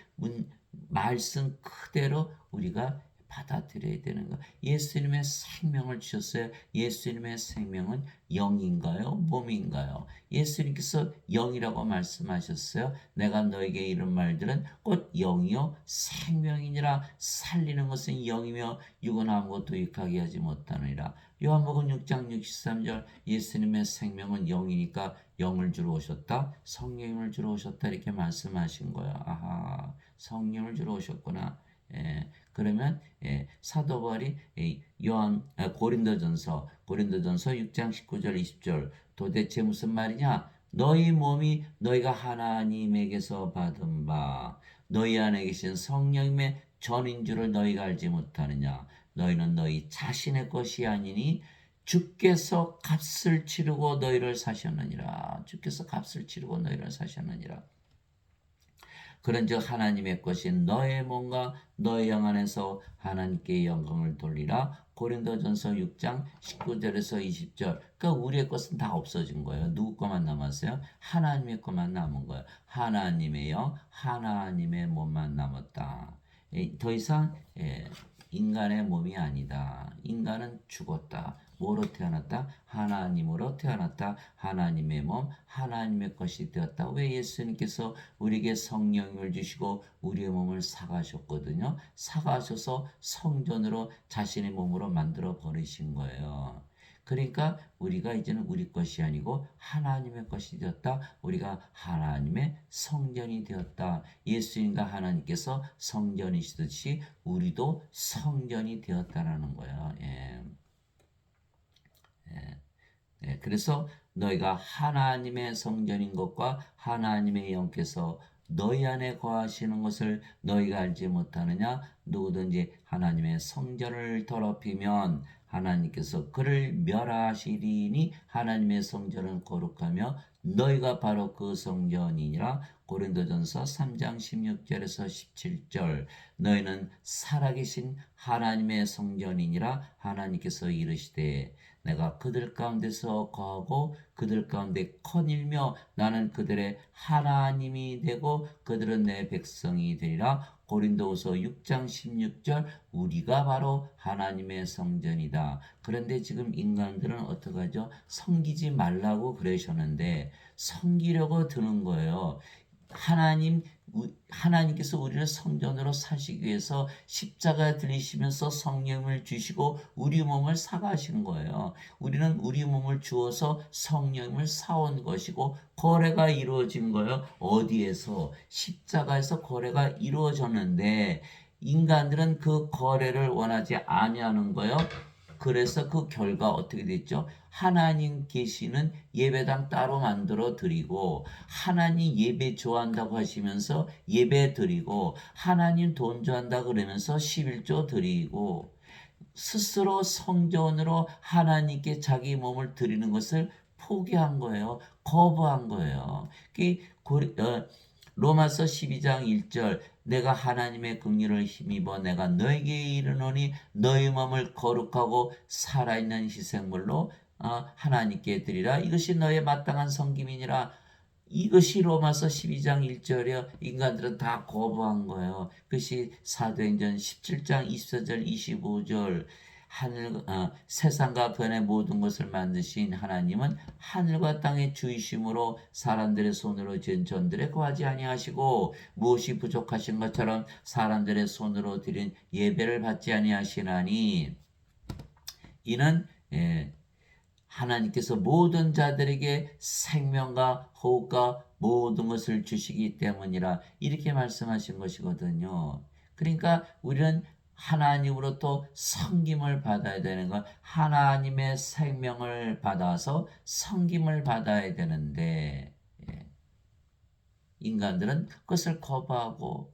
말씀 그대로 우리가 받아들여야 되는 거. 예수님의 생명을 주셨어요. 예수님의 생명은 영인가요? 몸인가요? 예수님께서 영이라고 말씀하셨어요. 내가 너에게 이런 말들은 곧 영이요 생명이니라. 살리는 것은 영이며 육은 아무것도 유익하게 하지 못하느니라. 요한복음 6장 63절 예수님의 생명은 영이니까 영을 주러 오셨다. 성령을 주러 오셨다. 이렇게 말씀하신 거야. 아하, 성령을 주러 오셨구나. 그러면 사도 바울이 고린도전서 6장 19절 20절 도대체 무슨 말이냐? 너희 몸이 너희가 하나님에게서 받은 바 너희 안에 계신 성령님의 전인 줄을 너희가 알지 못하느냐? 너희는 너희 자신의 것이 아니니 주께서 값을 치르고 너희를 사셨느니라. 주께서 값을 치르고 너희를 사셨느니라. 그런즉 하나님의 것인 너의 몸과 너의 영 안에서 하나님께 영광을 돌리라. 고린도전서 6장 19절에서 20절. 그러니까 우리의 것은 다 없어진 거예요. 누구 것만 남았어요? 하나님의 것만 남은 거예요. 하나님의 영, 하나님의 몸만 남았다. 더 이상 인간의 몸이 아니다. 인간은 죽었다. 뭐로 태어났다? 하나님으로 태어났다. 하나님의 몸, 하나님의 것이 되었다. 왜 예수님께서 우리에게 성령을 주시고 우리의 몸을 사가셨거든요. 사가셔서 성전으로 자신의 몸으로 만들어 버리신 거예요. 그러니까 우리가 이제는 우리 것이 아니고 하나님의 것이 되었다. 우리가 하나님의 성전이 되었다. 예수님과 하나님께서 성전이시듯이 우리도 성전이 되었다라는 거예요. 그래서 너희가 하나님의 성전인 것과 하나님의 영께서 너희 안에 거하시는 것을 너희가 알지 못하느냐? 누구든지 하나님의 성전을 더럽히면 하나님께서 그를 멸하시리니 하나님의 성전은 거룩하며 너희가 바로 그 성전이니라. 고린도전서 3장 16절에서 17절 너희는 살아계신 하나님의 성전이니라. 하나님께서 이르시되 내가 그들 가운데서 거하고 그들 가운데 커닐며 나는 그들의 하나님이 되고 그들은 내 백성이 되리라. 고린도후서 6장 16절 우리가 바로 하나님의 성전이다. 그런데 지금 인간들은 어떡하죠? 섬기지 말라고 그러셨는데 섬기려고 드는 거예요. 하나님께서 우리를 성전으로 사시기 위해서 십자가 들리시면서 성령을 주시고 우리 몸을 사가신 거예요. 우리는 우리 몸을 주어서 성령을 사온 것이고 거래가 이루어진 거예요. 어디에서? 십자가에서 거래가 이루어졌는데 인간들은 그 거래를 원하지 아니하는 거예요. 그래서 그 결과 어떻게 됐죠? 하나님 계시는 예배당 따로 만들어 드리고 하나님 예배 좋아한다고 하시면서 예배 드리고 하나님 돈 좋아한다 그러면서 11조 드리고 스스로 성전으로 하나님께 자기 몸을 드리는 것을 포기한 거예요. 거부한 거예요. 로마서 12장 1절 내가 하나님의 긍휼을 힘입어 내가 너에게 이르노니 너희 몸을 거룩하고 살아있는 희생물로 하나님께 드리라. 이것이 너의 마땅한 섬김이니라. 이것이 로마서 12장 1절이요. 인간들은 다 거부한 거예요. 그것이 사도행전 17장 24절 25절 세상과 그 안의 모든 것을 만드신 하나님은 하늘과 땅의 주이심으로 사람들의 손으로 지은 전들에 거하지 아니하시고 무엇이 부족하신 것처럼 사람들의 손으로 드린 예배를 받지 아니하시나니 이는 하나님께서 모든 자들에게 생명과 호흡과 모든 것을 주시기 때문이라 이렇게 말씀하신 것이거든요. 그러니까 우리는 하나님으로부터 섬김을 받아야 되는 것, 하나님의 생명을 받아서 섬김을 받아야 되는데 인간들은 그것을 거부하고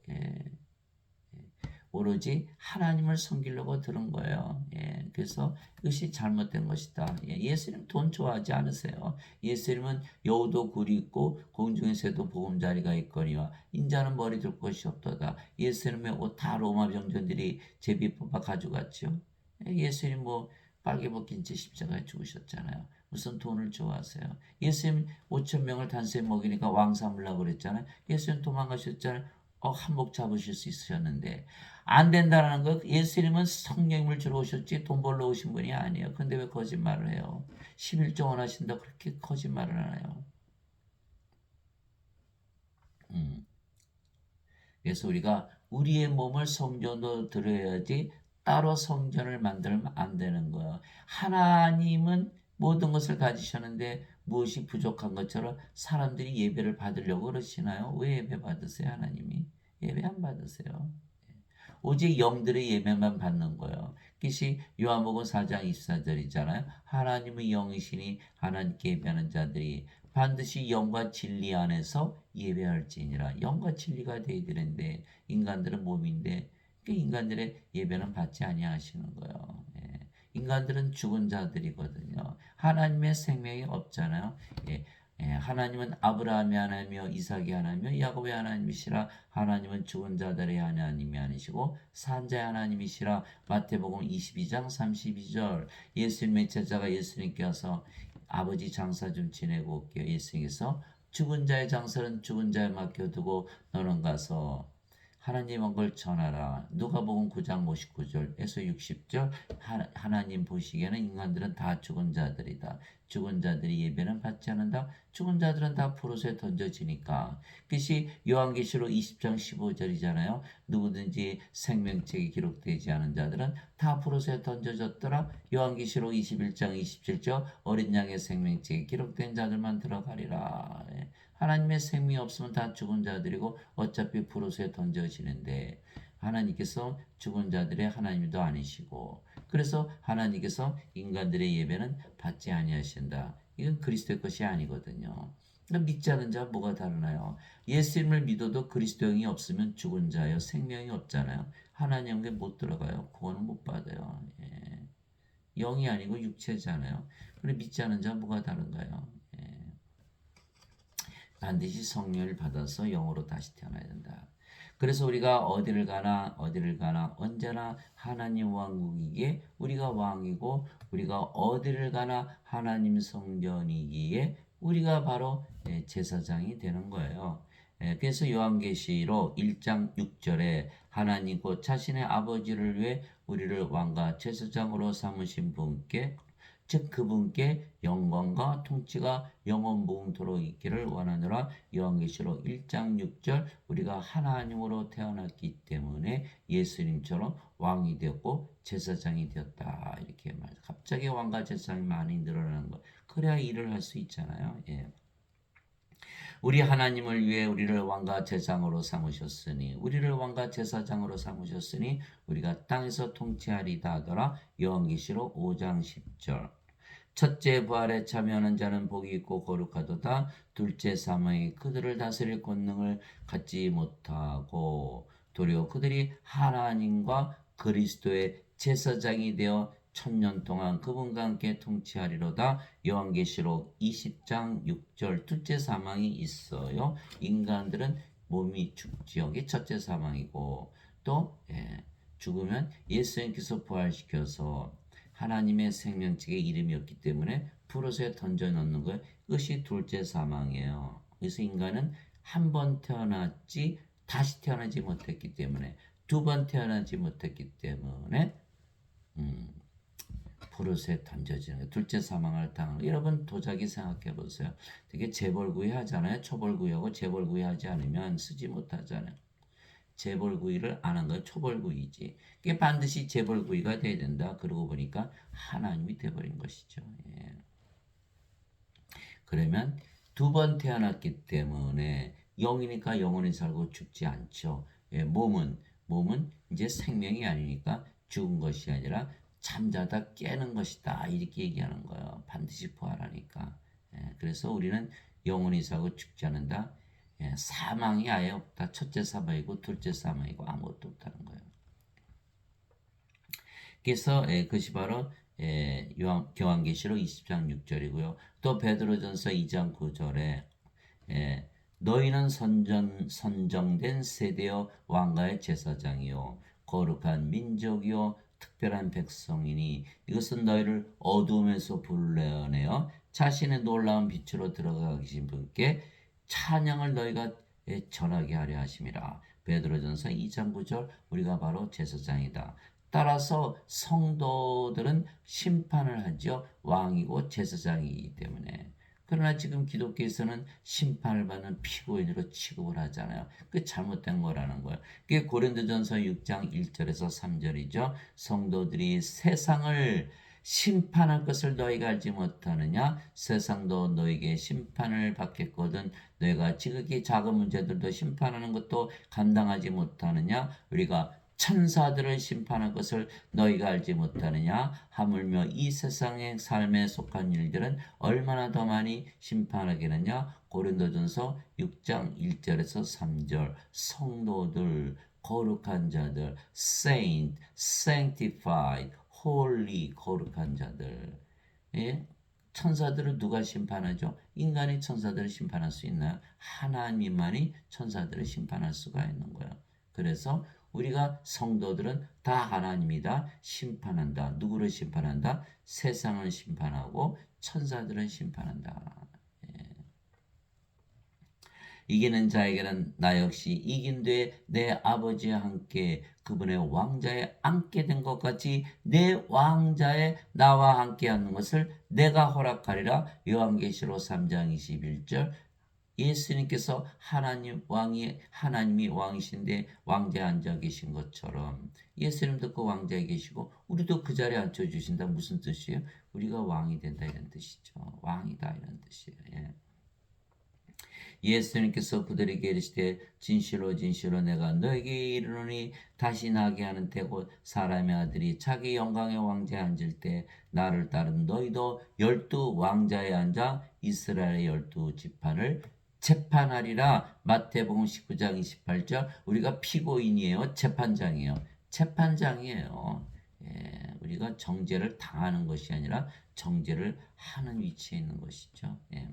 오로지 하나님을 섬기려고 들은 거예요. 그래서 그것이 잘못된 것이다. 예수님 돈 좋아하지 않으세요. 예수님은 여우도 굴이 있고 공중의 새도 보금자리가 있거니와 인자는 머리 둘 곳이 없도다. 예수님의 옷 다 로마 병전들이 제비 뽑아 가져갔죠. 예수님 빨개 벗긴 채 십자가에 죽으셨잖아요. 무슨 돈을 좋아하세요? 예수님 5천 명을 단숨에 먹이니까 왕 삼으려고 그랬잖아요. 예수님 도망가셨잖아요. 한몫 잡으실 수 있으셨는데 안 된다라는 거. 예수님은 성령님을 주러 오셨지 돈 벌러 오신 분이 아니에요. 근데 왜 거짓말을 해요? 11조 원하신다 그렇게 거짓말을 하나요? 음. 그래서 우리가 우리의 몸을 성전으로 드려야지 따로 성전을 만들면 안 되는 거예요. 하나님은 모든 것을 가지셨는데 무엇이 부족한 것처럼 사람들이 예배를 받으려고 그러시나요? 왜 예배 받으세요, 하나님이? 예배 안 받으세요. 오직 영들의 예배만 받는 거예요. 그것이 요한복음 4장 24절이잖아요. 하나님의 영이시니 하나님께 예배하는 자들이 반드시 영과 진리 안에서 예배할지니라. 영과 진리가 되어야 되는데 인간들은 몸인데 그 인간들의 예배는 받지 아니하시는 거예요. 예. 인간들은 죽은 자들이거든요. 하나님의 생명이 없잖아요. 예. 예, 하나님은 아브라함의 하나님이요 이삭의 하나님이요 야곱의 하나님이시라. 하나님은 죽은 자들의 하나님이 아니시고 산자의 하나님이시라. 마태복음 22장 32절. 예수님의 제자가 예수님께 와서 아버지 장사 좀 지내고 올게요. 예수님께서 죽은 자의 장사는 죽은 자에 맡겨두고 너는 가서 하나님한 걸 전하라. 누가복음 9장 59절에서 60절. 하나님 보시기에는 인간들은 다 죽은 자들이다. 죽은 자들이 예배는 받지 않는다. 죽은 자들은 다 포로소에 던져지니까. 그것이 요한계시록 20장 15절이잖아요. 누구든지 생명책에 기록되지 않은 자들은 다 포로소에 던져졌더라. 요한계시록 21장 27절. 어린 양의 생명책에 기록된 자들만 들어가리라. 하나님의 생명이 없으면 다 죽은 자들이고 어차피 포로소에 던져지는데 하나님께서 죽은 자들의 하나님도 아니시고 그래서 하나님께서 인간들의 예배는 받지 아니하신다. 이건 그리스도의 것이 아니거든요. 믿지 않은 자와 뭐가 다르나요? 예수님을 믿어도 그리스도영이 없으면 죽은 자요. 생명이 없잖아요. 하나님께 못 들어가요. 구원은 못 받아요. 예. 영이 아니고 육체잖아요. 그런데 믿지 않은 자와 뭐가 다른가요? 예. 반드시 성령을 받아서 영으로 다시 태어나야 된다. 그래서 우리가 어디를 가나 언제나 하나님 왕국이기에 우리가 왕이고 우리가 어디를 가나 하나님 성전이기에 우리가 바로 제사장이 되는 거예요. 그래서 요한계시록 1장 6절에 하나님 곧 자신의 아버지를 위해 우리를 왕과 제사장으로 삼으신 분께 즉 그분께 영광과 통치가 영원무궁토록 있기를 원하노라. 요한계시록 1장 6절. 우리가 하나님으로 태어났기 때문에 예수님처럼 왕이 되었고 제사장이 되었다. 이렇게 말해요. 갑자기 왕과 제사장이 많이 늘어나는 거. 그래야 일을 할 수 있잖아요. 예. 우리 하나님을 위해 우리를 왕과 제사장으로 삼으셨으니 우리를 왕과 제사장으로 삼으셨으니 우리가 땅에서 통치하리다 하더라. 요한계시록 5장 10절. 첫째 부활에 참여하는 자는 복이 있고 거룩하도다. 둘째 사망이 그들을 다스릴 권능을 갖지 못하고 도리어 그들이 하나님과 그리스도의 제사장이 되어 천년 동안 그분과 함께 통치하리로다. 요한계시록 20장 6절. 둘째 사망이 있어요. 인간들은 몸이 죽지요. 이게 첫째 사망이고 또 죽으면 예수님께서 부활시켜서 하나님의 생명책에 이름이 없기 때문에 풀어서 던져 넣는 거예요. 그것이 둘째 사망이에요. 그래서 인간은 한 번 태어났지 다시 태어나지 못했기 때문에 두 번 태어나지 못했기 때문에 푸르스에 던져지는 거예요. 둘째 사망을 당하는 거예요. 여러분 도자기 생각해 보세요. 되게 재벌구이 하잖아요. 초벌구이하고 재벌구이 하지 않으면 쓰지 못하잖아요. 재벌구이를 안 한 건 초벌구이지. 이게 반드시 재벌구이가 돼야 된다. 그러고 보니까 하나님이 돼버린 것이죠. 예. 그러면 두 번 태어났기 때문에 영이니까 영원히 살고 죽지 않죠. 예, 몸은 이제 생명이 아니니까 죽은 것이 아니라 잠자다 깨는 것이다. 이렇게 얘기하는 거예요. 반드시 부활하니까. 예, 그래서 우리는 영원히 살고 죽지 않는다. 예, 사망이 아예 없다. 첫째 사망이고 둘째 사망이고 아무것도 없다는 거예요. 그래서 그것이 바로 요한계시록 20장 6절이고요. 또 베드로전서 2장 9절에 너희는 선정된 세대여 왕가의 제사장이요 거룩한 민족이요 특별한 백성이니 이것은 너희를 어두움에서 불러내어 자신의 놀라운 빛으로 들어가 계신 분께 찬양을 너희가 전하게 하려 하심이라. 베드로전서 2장 9절 우리가 바로 제사장이다. 따라서 성도들은 심판을 하죠. 왕이고 제사장이기 때문에. 그러나 지금 기독교에서는 심판을 받는 피고인으로 취급을 하잖아요. 그게 잘못된 거라는 거예요. 그게 고린도전서 6장 1절에서 3절이죠. 성도들이 세상을 심판할 것을 너희가 알지 못하느냐? 세상도 너희에게 심판을 받겠거든 너희가 지극히 작은 문제들도 심판하는 것도 감당하지 못하느냐? 우리가 천사들을 심판할 것을 너희가 알지 못하느냐? 하물며 이 세상의 삶에 속한 일들은 얼마나 더 많이 심판하겠느냐? 고린도전서 6장 1절에서 3절 성도들, 거룩한 자들, saint, sanctified, holy, 거룩한 자들. 예? 천사들을 누가 심판하죠? 인간이 천사들을 심판할 수 있나요? 하나님만이 천사들을 심판할 수가 있는 거예요. 그래서 우리가 성도들은 다 하나님이다. 심판한다. 누구를 심판한다? 세상을 심판하고 천사들을 심판한다. 이기는 자에게는 나 역시 이긴 뒤에 내 아버지와 함께 그분의 왕자에 앉게 된 것 같이 내 왕자에 나와 함께 앉는 것을 내가 허락하리라. 요한계시록 3장 21절. 예수님께서 하나님이 왕이신데 왕자에 앉아 계신 것처럼 예수님도 그 왕자에 계시고 우리도 그 자리에 앉혀 주신다. 무슨 뜻이에요? 우리가 왕이 된다 이런 뜻이죠. 왕이다 이런 뜻이에요. 예. 예수님께서 그들에게 이르시되 진실로 진실로 내가 너에게 이르노니 다시 나게 하는 때곧 사람의 아들이 자기 영광의 왕자에 앉을 때 나를 따른 너희도 12 왕자에 앉아 이스라엘의 12 지파를 재판하리라. 마태복음 19장 28절. 우리가 피고인이에요? 재판장이에요? 재판장이에요. 예, 우리가 정죄를 당하는 것이 아니라 정죄를 하는 위치에 있는 것이죠. 예.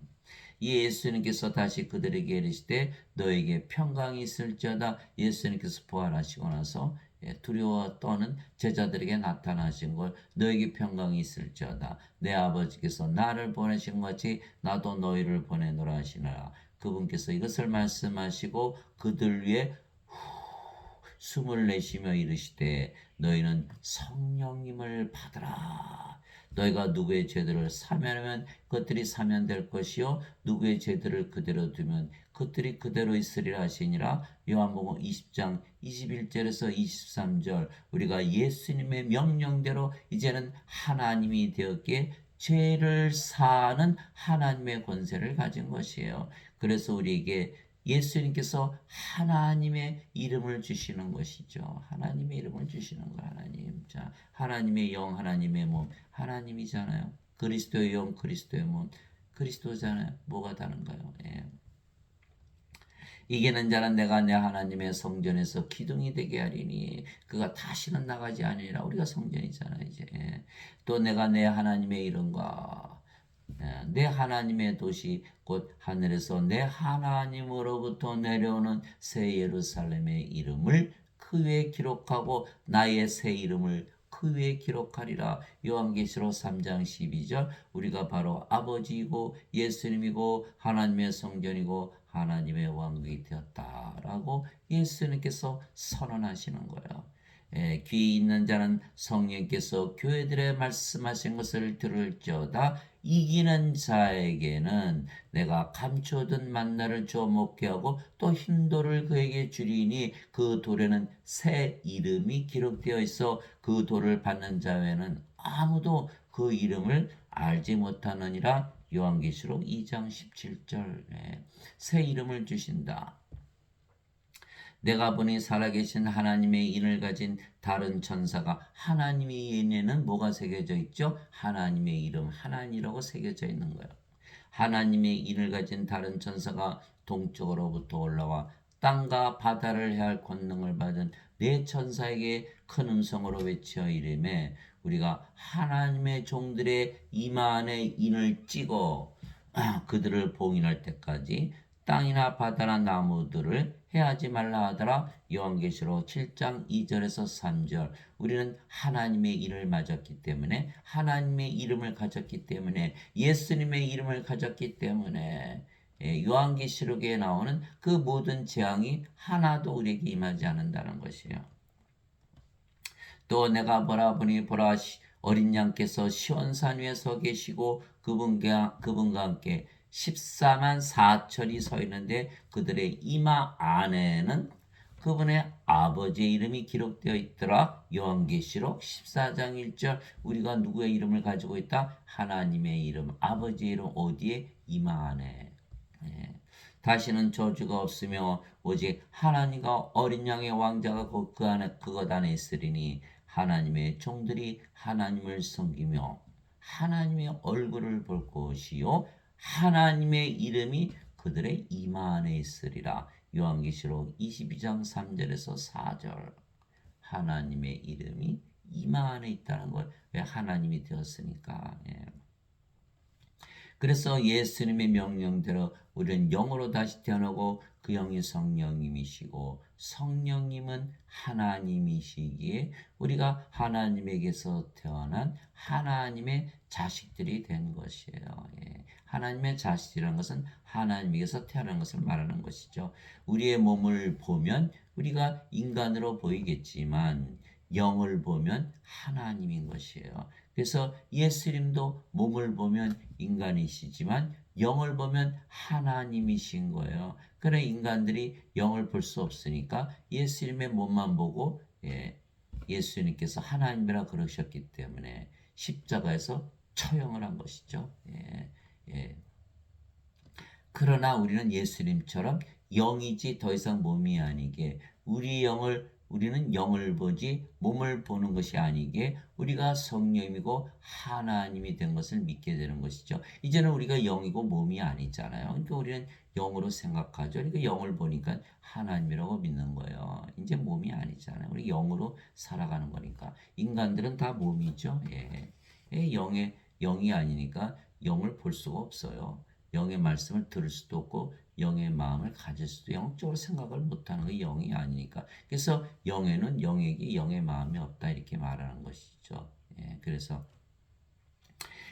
예수님께서 다시 그들에게 이르시되 너에게 평강이 있을지어다. 예수님께서 부활하시고 나서 두려워 떠는 제자들에게 나타나신 걸 너에게 평강이 있을지어다. 내 아버지께서 나를 보내신 것 같이 나도 너희를 보내노라 하시니라. 그분께서 이것을 말씀하시고 그들 위에 숨을 내쉬며 이르시되 너희는 성령님을 받으라. 너희가 누구의 죄들을 사면하면 그것들이 사면될 것이요 누구의 죄들을 그대로 두면 그것들이 그대로 있으리라 하시니라. 요한복음 20장 21절에서 23절. 우리가 예수님의 명령대로 이제는 하나님이 되었기에 죄를 사하는 하나님의 권세를 가진 것이에요. 그래서 우리에게 예수님께서 하나님의 이름을 주시는 것이죠. 하나님의 이름을 주시는 거 하나님. 자, 하나님의 영, 하나님의 몸, 하나님이잖아요. 그리스도의 영, 그리스도의 몸, 그리스도잖아요. 뭐가 다른가요? 예. 이기는 자는 내가 내 하나님의 성전에서 기둥이 되게 하리니 그가 다시는 나가지 아니라 우리가 성전이잖아요. 이제 또 내가 내 하나님의 이름과 내 하나님의 도시 곧 하늘에서 내 하나님으로부터 내려오는 새 예루살렘의 이름을 그 위에 기록하고 나의 새 이름을 그 위에 기록하리라. 요한계시록 3장 12절. 우리가 바로 아버지이고 예수님이고 하나님의 성전이고 하나님의 왕국이 되었다라고 예수님께서 선언하시는 거예요. 귀 있는 자는 성령께서 교회들의 말씀하신 것을 들을지어다. 이기는 자에게는 내가 감추어둔 만나를 주어 먹게 하고 또 흰돌을 그에게 주리니 그 돌에는 새 이름이 기록되어 있어 그 돌을 받는 자에는 아무도 그 이름을 알지 못하느니라. 요한계시록 2장 17절. 새 이름을 주신다. 내가 보니 살아계신 하나님의 인을 가진 다른 천사가 하나님의 인에는 뭐가 새겨져 있죠? 하나님의 이름 하나님이라고 새겨져 있는 거예요. 하나님의 인을 가진 다른 천사가 동쪽으로부터 올라와 땅과 바다를 해할 권능을 받은 네 천사에게 큰 음성으로 외쳐 이르매 우리가 하나님의 종들의 이마 안에 인을 찍어 그들을 봉인할 때까지 땅이나 바다나 나무들을 해하지 말라 하더라. 요한계시록 7장 2절에서 3절. 우리는 하나님의 이름을 맞았기 때문에 하나님의 이름을 가졌기 때문에 예수님의 이름을 가졌기 때문에 요한계시록에 나오는 그 모든 재앙이 하나도 우리에게 임하지 않는다는 것이에요. 또 내가 보니 어린 양께서 시온산 위에 서 계시고 그분과 함께 14만 4천이 서 있는데 그들의 이마 안에는 그분의 아버지의 이름이 기록되어 있더라. 요한계시록 14장 1절. 우리가 누구의 이름을 가지고 있다? 하나님의 이름, 아버지의 이름. 어디에? 이마 안에. 예. 다시는 저주가 없으며 오직 하나님과 어린 양의 왕자가 그것 안에 있으리니 하나님의 종들이 하나님을 섬기며 하나님의 얼굴을 볼 것이요 하나님의 이름이 그들의 이마 안에 있으리라. 요한계시록 22장 3절에서 4절. 하나님의 이름이 이마 안에 있다는 걸 왜 하나님이 되었으니까. 예. 그래서 예수님의 명령대로 우리는 영으로 다시 태어나고 그 영이 성령님이시고 성령님은 하나님이시기에 우리가 하나님에게서 태어난 하나님의 자식들이 된 것이에요. 예. 하나님의 자식이라는 것은 하나님에게서 태어난 것을 말하는 것이죠. 우리의 몸을 보면 우리가 인간으로 보이겠지만 영을 보면 하나님인 것이에요. 그래서 예수님도 몸을 보면 인간이시지만 영을 보면 하나님이신 거예요. 그러나 인간들이 영을 볼 수 없으니까 예수님의 몸만 보고 예수님께서 하나님이라 그러셨기 때문에 십자가에서 처형을 한 것이죠. 예. 그러나 우리는 예수님처럼 영이지 더 이상 몸이 아니게 우리는 영을 보지 몸을 보는 것이 아니게 우리가 성령이고 하나님이 된 것을 믿게 되는 것이죠. 이제는 우리가 영이고 몸이 아니잖아요. 그러니까 우리는 영으로 생각하죠. 그러니까 영을 보니까 하나님이라고 믿는 거예요. 이제 몸이 아니잖아요. 우리 영으로 살아가는 거니까. 인간들은 다 몸이죠. 영이 아니니까 영을 볼 수가 없어요. 영의 말씀을 들을 수도 없고 영의 마음을 가질 수도 영적으로 생각을 못하는 게 영이 아니니까. 그래서 영에는 영에게 영의 마음이 없다 이렇게 말하는 것이죠. 그래서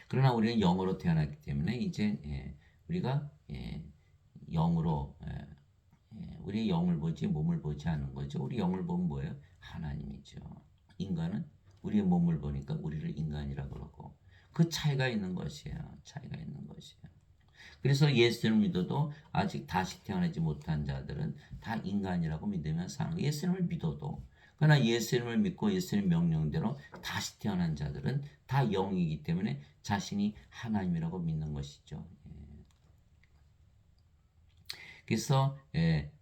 그러나 우리는 영으로 태어났기 때문에 이제 우리가 영으로 우리의 영을 보지 몸을 보지 않는 거죠. 우리 영을 보면 뭐예요? 하나님이죠. 인간은 우리의 몸을 보니까 우리를 인간이라 그러고 그 차이가 있는 것이에요. 차이가 있는 것이에요. 그래서 예수님을 믿어도 아직 다시 태어나지 못한 자들은 다 인간이라고 믿으면서 사는 거예요. 예수님을 믿어도. 그러나 예수님을 믿고 예수님 명령대로 다시 태어난 자들은 다 영이기 때문에 자신이 하나님이라고 믿는 것이죠. 그래서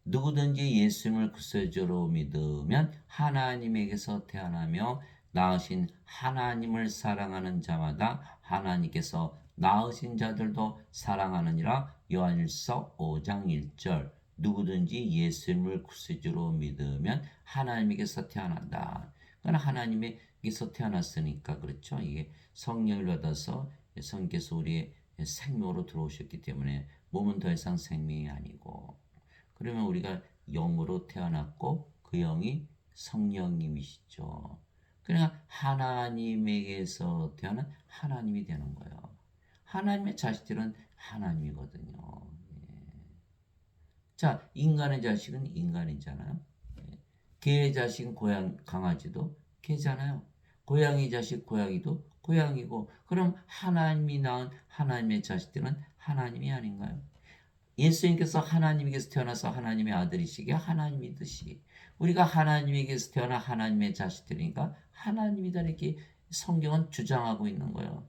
누구든지 예수님을 구세주로 믿으면 하나님에게서 태어나며 낳으신 하나님을 사랑하는 자마다 하나님께서 낳으신 자들도 사랑하느니라. 요한일서 5장 1절. 누구든지 예수님을 구세주로 믿으면 하나님에게서 태어난다. 그러나 하나님에게서 태어났으니까 그렇죠. 이게 성령을 받아서 성령께서 우리의 생명으로 들어오셨기 때문에 몸은 더 이상 생명이 아니고 그러면 우리가 영으로 태어났고 그 영이 성령님이시죠. 그러니까 하나님에게서 태어난 하나님이 되는 거예요. 하나님의 자식들은 하나님이거든요. 자, 인간의 자식은 인간이잖아요. 개의 자식은 강아지도 개잖아요. 고양이 자식 고양이도 고양이고 그럼 하나님이 낳은 하나님의 자식들은 하나님이 아닌가요? 예수님께서 하나님에게서 태어나서 하나님의 아들이시기에 하나님이듯이 우리가 하나님에게서 태어나 하나님의 자식들이니까 하나님이다 이렇게 성경은 주장하고 있는 거예요.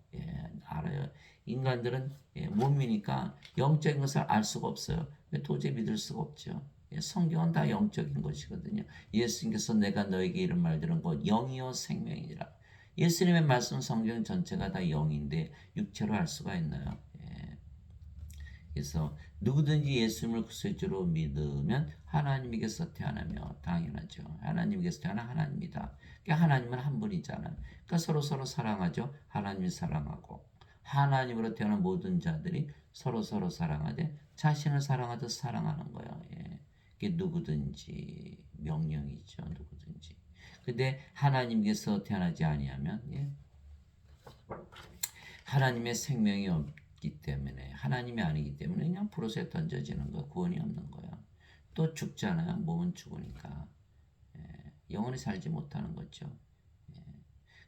알아요. 인간들은 몸이니까 영적인 것을 알 수가 없어요. 도저히 믿을 수가 없죠. 성경은 다 영적인 것이거든요. 예수님께서 내가 너에게 이런 말들은 곧 영이요 생명이라. 예수님의 말씀 성경 전체가 다 영인데 육체로 알 수가 있나요? 그래서 누구든지 예수님을 구세주로 믿으면 하나님에게서 태어나며 당연하죠. 하나님에게서 태어난 하나님이다. 그러니까 하나님은 한 분이잖아요. 그러니까 서로 사랑하죠. 하나님이 사랑하고 하나님으로 태어난 모든 자들이 서로 사랑하되 자신을 사랑하듯 사랑하는 거예요. 그게 누구든지 명령이죠. 누구든지. 근데 하나님께서 태어나지 아니하면 하나님의 생명이 없기 때문에 하나님이 아니기 때문에 그냥 불옷에 던져지는 거 구원이 없는 거야. 또 죽잖아요. 몸은 죽으니까. 영원히 살지 못하는 거죠.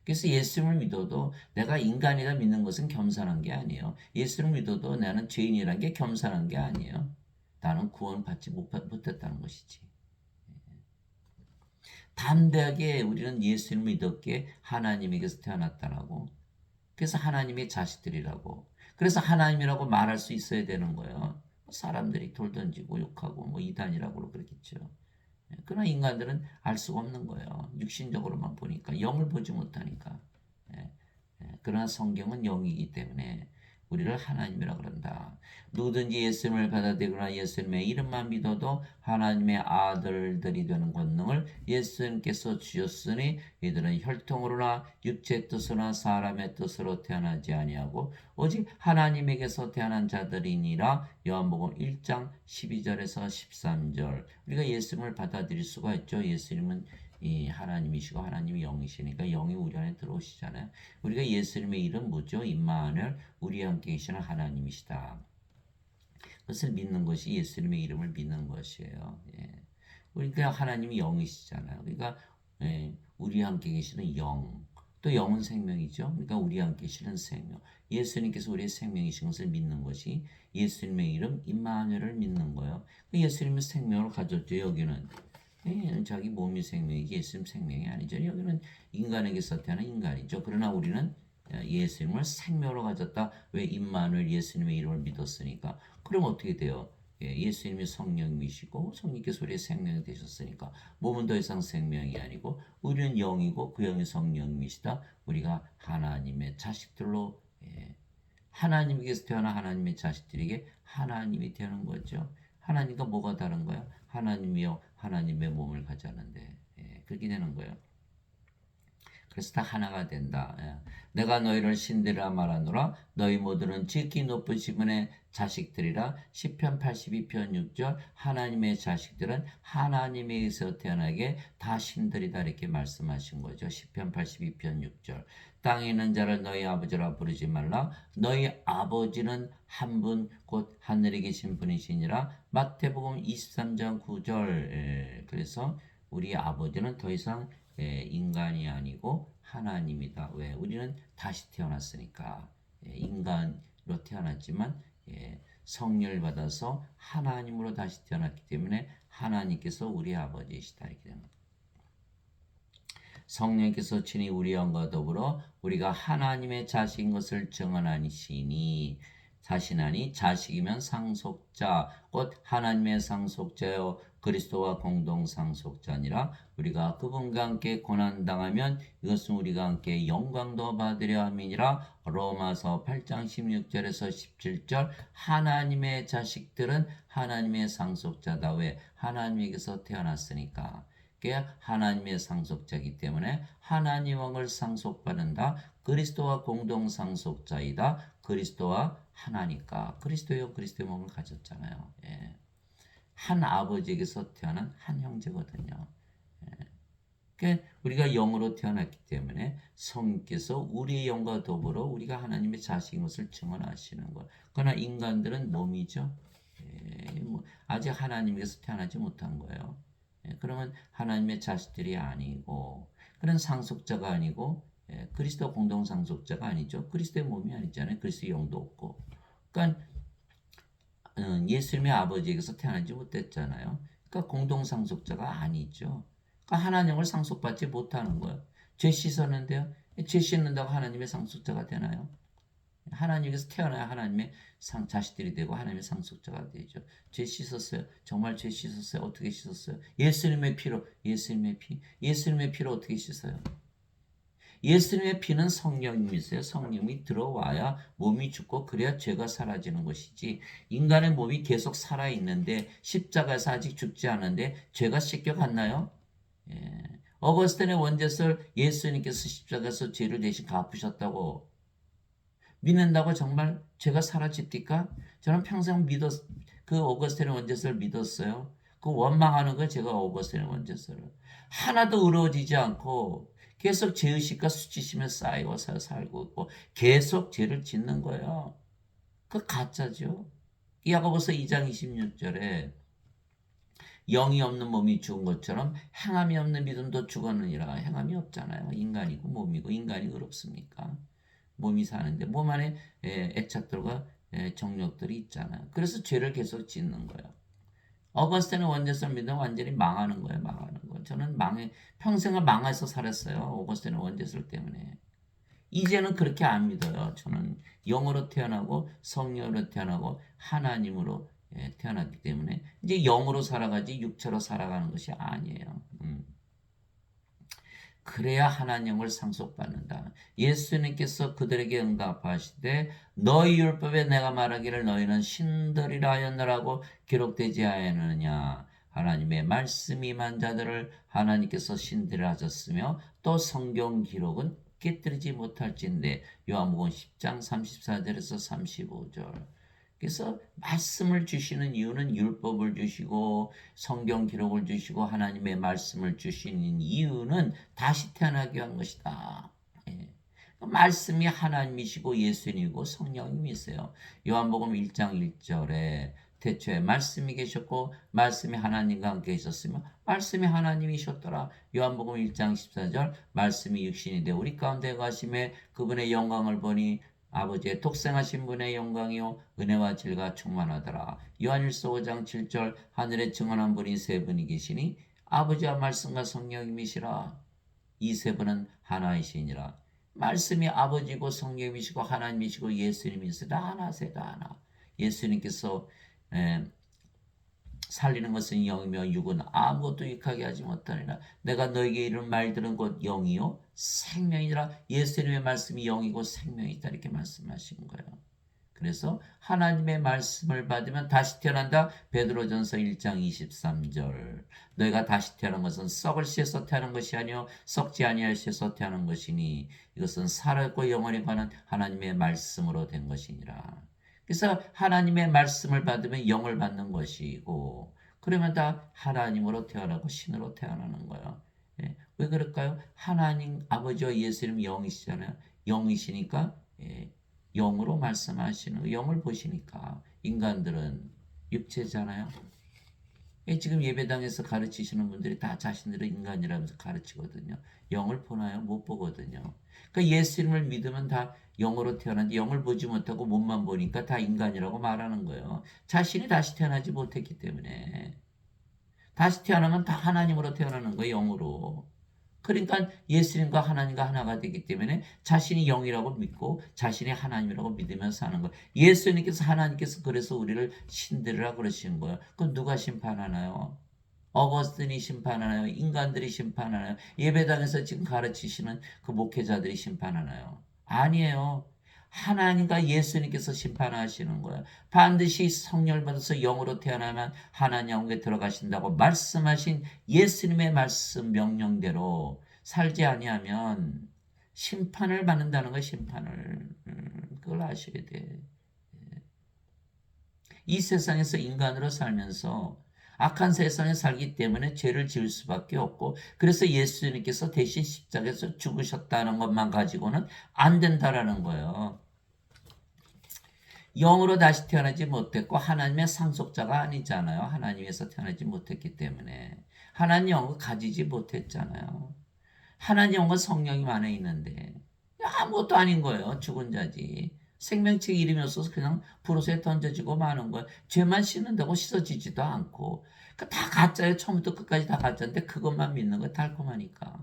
그래서 예수를 믿어도 내가 인간이라 믿는 것은 겸손한 게 아니에요. 예수를 믿어도 나는 죄인이라는 게 겸손한 게 아니에요. 나는 구원받지 못했다는 것이지. 담대하게 우리는 예수를 믿었기에 하나님에게서 태어났다라고. 그래서 하나님의 자식들이라고. 그래서 하나님이라고 말할 수 있어야 되는 거예요. 사람들이 돌 던지고 욕하고 뭐 이단이라고 그러겠죠. 그러나 인간들은 알 수가 없는 거예요. 육신적으로만 보니까 영을 보지 못하니까. 그러나 성경은 영이기 때문에 우리를 하나님이라 그런다. 누구든지 예수님을 받아들이거나 예수님의 이름만 믿어도 하나님의 아들들이 되는 권능을 예수님께서 주셨으니 이들은 혈통으로나 육체의 뜻으로나 사람의 뜻으로 태어나지 아니하고 오직 하나님에게서 태어난 자들이니라. 요한복음 1장 12절에서 13절. 우리가 예수님을 받아들일 수가 있죠. 예수님은 이 하나님이시고 하나님이 영이시니까 영이 우리 안에 들어오시잖아요. 우리가 예수님의 이름 뭐죠? 임마누엘, 우리와 함께 계시는 하나님이시다. 그것을 믿는 것이 예수님의 이름을 믿는 것이에요. 그러니까 하나님이 영이시잖아요. 그러니까 우리와 함께 계시는 영. 또 영은 생명이죠. 그러니까 우리와 함께 계시는 생명. 예수님께서 우리의 생명이신 것을 믿는 것이 예수님의 이름 임마누엘을 믿는 거예요. 예수님은 생명을 가졌죠. 여기는 자기 몸이 생명이지 예수님 생명이 아니죠. 여기는 인간에게서 태어난 인간이죠. 그러나 우리는 예수님을 생명으로 가졌다. 왜? 임마누엘 예수님의 이름을 믿었으니까. 그럼 어떻게 돼요? 예수님이 성령이시고 성령께서 우리의 생명이 되셨으니까 몸은 더 이상 생명이 아니고 우리는 영이고 그 영이 성령이시다. 우리가 하나님의 자식들로 하나님께서 태어난 하나님의 자식들에게 하나님이 되는 거죠. 하나님과 뭐가 다른 거야? 하나님이요 하나님의 몸을 가졌는데 그렇게 되는 거예요. 그래서 다 하나가 된다. 내가 너희를 신들이라 말하노라. 너희 모두는 지극히 높으신 분의 자식들이라. 시편 82편 6절. 하나님의 자식들은 하나님에게서 태어나게 다 신들이다 이렇게 말씀하신 거죠. 시편 82편 6절. 땅에 있는 자를 너희 아버지라 부르지 말라. 너희 아버지는 한 분 곧 하늘에 계신 분이시니라. 마태복음 23장 9절. 그래서 우리 아버지는 더 이상 인간이 아니고 하나님이다. 왜? 우리는 다시 태어났으니까. 인간으로 태어났지만 성령을 받아서 하나님으로 다시 태어났기 때문에 하나님께서 우리 아버지이시다. 이렇게 되는 거예요. 성령께서 친히 우리 영과 더불어 우리가 하나님의 자식인 것을 증언하시니 자신하니 자식이면 상속자 곧 하나님의 상속자요 그리스도와 공동 상속자니라. 우리가 그분과 함께 고난당하면 이것은 우리가 함께 영광도 받으려 함이니라. 로마서 8장 16절에서 17절. 하나님의 자식들은 하나님의 상속자다. 왜? 하나님에게서 태어났으니까. 하나님의 상속자이기 때문에 하나님 왕을 상속받는다. 그리스도와 공동 상속자이다. 그리스도와 하나니까 그리스도요 그리스도의 몸을 가졌잖아요. 한 아버지에게서 태어난 한 형제거든요. 그러니까 우리가 영으로 태어났기 때문에 성께서 우리의 영과 더불어 우리가 하나님의 자식인 것을 증언하시는 것. 그러나 인간들은 몸이죠. 아직 하나님에게서 태어나지 못한 거예요. 그러면 하나님의 자식들이 아니고 그런 상속자가 아니고 그리스도 공동 상속자가 아니죠. 그리스도의 몸이 아니잖아요. 그리스도의 영도 없고. 그러니까 예수님의 아버지에게서 태어나지 못했잖아요. 그러니까 공동 상속자가 아니죠. 그러니까 하나님을 상속받지 못하는 거예요. 죄 씻었는데요. 죄 씻는다고 하나님의 상속자가 되나요? 하나님께서 태어나야 하나님의 자식들이 되고 하나님의 상속자가 되죠. 죄 씻었어요. 정말 죄 씻었어요. 어떻게 씻었어요? 예수님의 피로. 예수님의 피로 어떻게 씻어요? 예수님의 피는 성령님이세요. 성령이 들어와야 몸이 죽고 그래야 죄가 사라지는 것이지 인간의 몸이 계속 살아있는데 십자가에서 아직 죽지 않은데 죄가 씻겨갔나요? 어거스틴의 원죄설 예수님께서 십자가에서 죄를 대신 갚으셨다고 믿는다고 정말 죄가 사라집니까? 저는 평생 그 어거스틴의 원죄설을 믿었어요. 그 원망하는 거 제가 어거스틴의 원죄설을 하나도 의로워지지 않고 계속 죄의식과 수치심에 쌓이고 살고 있고 계속 죄를 짓는 거예요. 그 가짜죠. 야고보서 2장 26절에 영이 없는 몸이 죽은 것처럼 행함이 없는 믿음도 죽었느니라. 행함이 없잖아요. 인간이고 몸이고 인간이 의롭습니까? 몸이 사는데 몸 안에 애착들과 정욕들이 있잖아요. 그래서 죄를 계속 짓는 거예요. 어거스틴의 원죄성 믿으면 완전히 망하는 거예요. 망하는 거. 저는 평생을 망해서 살았어요. 어거스틴의 원죄성 때문에. 이제는 그렇게 안 믿어요. 저는 영으로 태어나고 성령으로 태어나고 하나님으로 태어났기 때문에 이제 영으로 살아가지 육체로 살아가는 것이 아니에요. 그래야 하나님을 상속받는다. 예수님께서 그들에게 응답하시되 너희 율법에 내가 말하기를 너희는 신들이라 하였느라고 기록되지 아니하느냐. 하나님의 말씀이 임한 자들을 하나님께서 신들이라 하셨으며 또 성경 기록은 깨뜨리지 못할진대. 요한복음 10장 34절에서 35절. 그래서 말씀을 주시는 이유는 율법을 주시고 성경 기록을 주시고 하나님의 말씀을 주시는 이유는 다시 태어나게 한 것이다. 말씀이 하나님이시고 예수님이고 성령님이세요. 요한복음 1장 1절에 태초에 말씀이 계셨고 말씀이 하나님과 함께 있었으며 말씀이 하나님이셨더라. 요한복음 1장 14절 말씀이 육신이 되어 우리 가운데 가심에 그분의 영광을 보니 아버지의 독생하신 분의 영광이요 은혜와 질과 충만하더라. 요한일서 5장 7절 하늘에 증언한 분이 세 분이 계시니 아버지와 말씀과 성령님이시라. 이 세 분은 하나이시니라. 말씀이 아버지고 성령이시고 하나님이시고 예수님이시다. 하나세다 하나. 예수님께서 살리는 것은 영이며 육은 아무것도 유익하게 하지 못하니라. 내가 너에게 이런 말들은 곧 영이요 생명이라. 예수님의 말씀이 영이고 생명이다 이렇게 말씀하신 거예요. 그래서 하나님의 말씀을 받으면 다시 태어난다. 베드로전서 1장 23절 너희가 다시 태어난 것은 썩을 씨에서 태어난 것이 아니요 썩지 아니할 씨에서 태어난 것이니 이것은 살았고 영원히 가는 하나님의 말씀으로 된 것이니라. 그래서 하나님의 말씀을 받으면 영을 받는 것이고 그러면 다 하나님으로 태어나고 신으로 태어나는 거예요. 왜 그럴까요? 하나님 아버지와 예수님 영이시잖아요. 영이시니까 영으로 말씀하시는 영을 보시니까 인간들은 육체잖아요. 지금 예배당에서 가르치시는 분들이 다 자신들을 인간이라면서 가르치거든요. 영을 보나요? 못 보거든요. 그러니까 예수님을 믿으면 다 영으로 태어났는데 영을 보지 못하고 몸만 보니까 다 인간이라고 말하는 거예요. 자신이 다시 태어나지 못했기 때문에. 다시 태어나면 다 하나님으로 태어나는 거예요. 영으로. 그러니까 예수님과 하나님과 하나가 되기 때문에 자신이 영이라고 믿고 자신이 하나님이라고 믿으면서 사는 거예요. 예수님께서 하나님께서 그래서 우리를 신들이라 그러시는 거예요. 그럼 누가 심판하나요? 어거스틴이 심판하나요? 인간들이 심판하나요? 예배당에서 지금 가르치시는 그 목회자들이 심판하나요? 아니에요. 하나님과 예수님께서 심판하시는 거예요. 반드시 성령을 받아서 영으로 태어나면 하나님 영에 들어가신다고 말씀하신 예수님의 말씀 명령대로 살지 아니하면 심판을 받는다는 거예요. 심판을. 그걸 아셔야 돼. 이 세상에서 인간으로 살면서 악한 세상에 살기 때문에 죄를 지을 수밖에 없고 그래서 예수님께서 대신 십자가에서 죽으셨다는 것만 가지고는 안 된다라는 거예요. 영으로 다시 태어나지 못했고 하나님의 상속자가 아니잖아요. 하나님에서 태어나지 못했기 때문에 하나님 영을 가지지 못했잖아요. 하나님 영은 성령님 안에 있는데 아무것도 아닌 거예요. 죽은 자지. 생명책 이름이 없어서 그냥 불옷에 던져지고 마는 거예요. 죄만 씻는다고 씻어지지도 않고 다 가짜예요. 처음부터 끝까지 다 가짜인데 그것만 믿는 거 달콤하니까.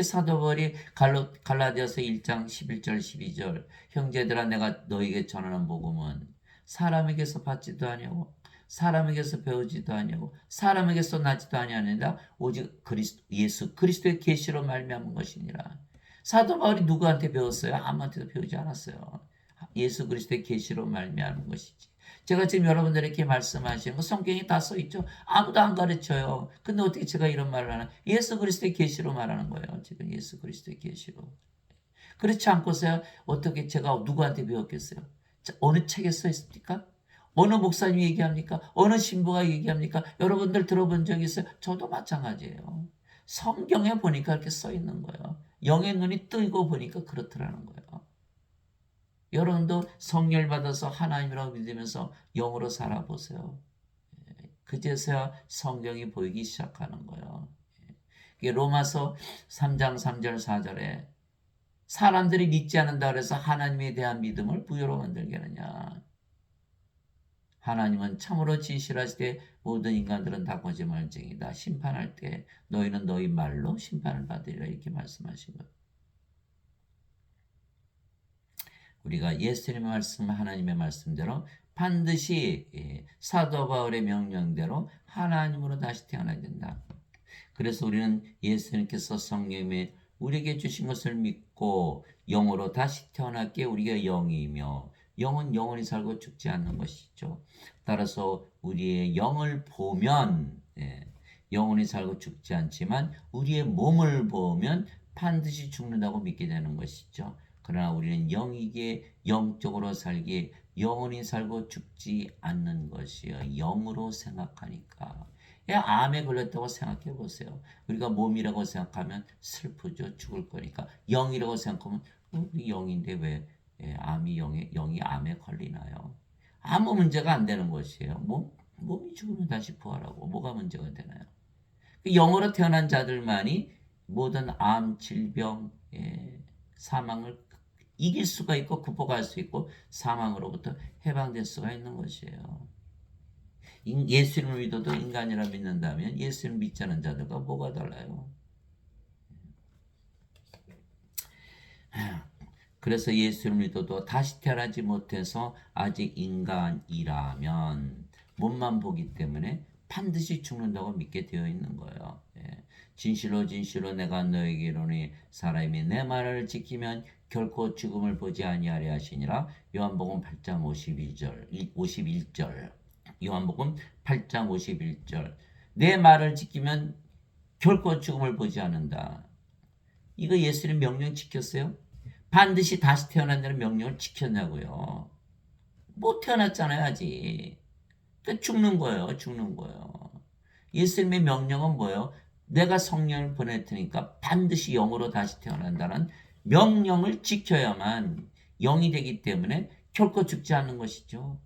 사도 바울이 갈라디아서 1장 11절 12절 형제들아 내가 너에게 전하는 복음은 사람에게서 받지도 아니하고 사람에게서 배우지도 아니하고 사람에게서 나지도 아니하는다 오직 예수 그리스도의 계시로 말미암은 것이니라. 사도 바울이 누구한테 배웠어요? 아무한테도 배우지 않았어요. 예수 그리스도의 계시로 말미암은 것이지. 제가 지금 여러분들에게 말씀하시는 거 성경에 다 써있죠. 아무도 안 가르쳐요. 근데 어떻게 제가 이런 말을 하나? 예수 그리스도의 계시로 말하는 거예요. 지금 예수 그리스도의 계시로. 그렇지 않고서야 어떻게 제가 누구한테 배웠겠어요? 어느 책에 써 있습니까? 어느 목사님이 얘기합니까? 어느 신부가 얘기합니까? 여러분들 들어본 적 있어요? 저도 마찬가지예요. 성경에 보니까 이렇게 써 있는 거예요. 영의 눈이 뜨고 보니까 그렇더라는 거예요. 여러분도 성령을 받아서 하나님이라고 믿으면서 영으로 살아보세요. 그제서야 성경이 보이기 시작하는 거예요. 이게 로마서 3장 3절 4절에 사람들이 믿지 않는다 그래서 하나님에 대한 믿음을 부여로 만들겠느냐. 하나님은 참으로 진실하시되 모든 인간들은 다 거짓말쟁이다. 심판할 때 너희는 너희 말로 심판을 받으리라 이렇게 말씀하신 거예요. 우리가 예수님의 말씀, 하나님의 말씀대로 반드시 사도 바울의 명령대로 하나님으로 다시 태어나야 된다. 그래서 우리는 예수님께서 성령님이 우리에게 주신 것을 믿고 영으로 다시 태어났기에 우리가 영이며 영은 영원히 살고 죽지 않는 것이죠. 따라서 우리의 영을 보면 영원히 살고 죽지 않지만 우리의 몸을 보면 반드시 죽는다고 믿게 되는 것이죠. 그러나 우리는 영이기에 영적으로 살기에 영원히 살고 죽지 않는 것이요. 영으로 생각하니까. 암에 걸렸다고 생각해 보세요. 우리가 몸이라고 생각하면 슬프죠. 죽을 거니까. 영이라고 생각하면 우리 영인데 왜 영이 암에 걸리나요? 아무 문제가 안 되는 것이에요. 몸이 죽으면 다시 부활하고 뭐가 문제가 되나요? 영으로 태어난 자들만이 모든 암, 질병, 사망을 이길 수가 있고 극복할 수 있고 사망으로부터 해방될 수가 있는 것이에요. 예수님을 믿어도 인간이라 믿는다면 예수님을 믿지 않은 자들과 뭐가 달라요? 그래서 예수님을 믿어도 다시 태어나지 못해서 아직 인간이라면 몸만 보기 때문에 반드시 죽는다고 믿게 되어 있는 거예요. 진실로 진실로 내가 너에게 이르노니 사람이 내 말을 지키면 결코 죽음을 보지 아니하리 하시니라. 요한복음 8장 51절 요한복음 8장 51절 내 말을 지키면 결코 죽음을 보지 않는다. 이거 예수님 명령 지켰어요? 반드시 다시 태어난다는 명령을 지켰냐고요. 못 태어났잖아요 아직. 그러니까 죽는 거예요. 죽는 거예요. 예수님의 명령은 뭐예요? 내가 성령을 보낼 테니까 반드시 영으로 다시 태어난다는 명령을 지켜야만 영이 되기 때문에 결코 죽지 않는 것이죠.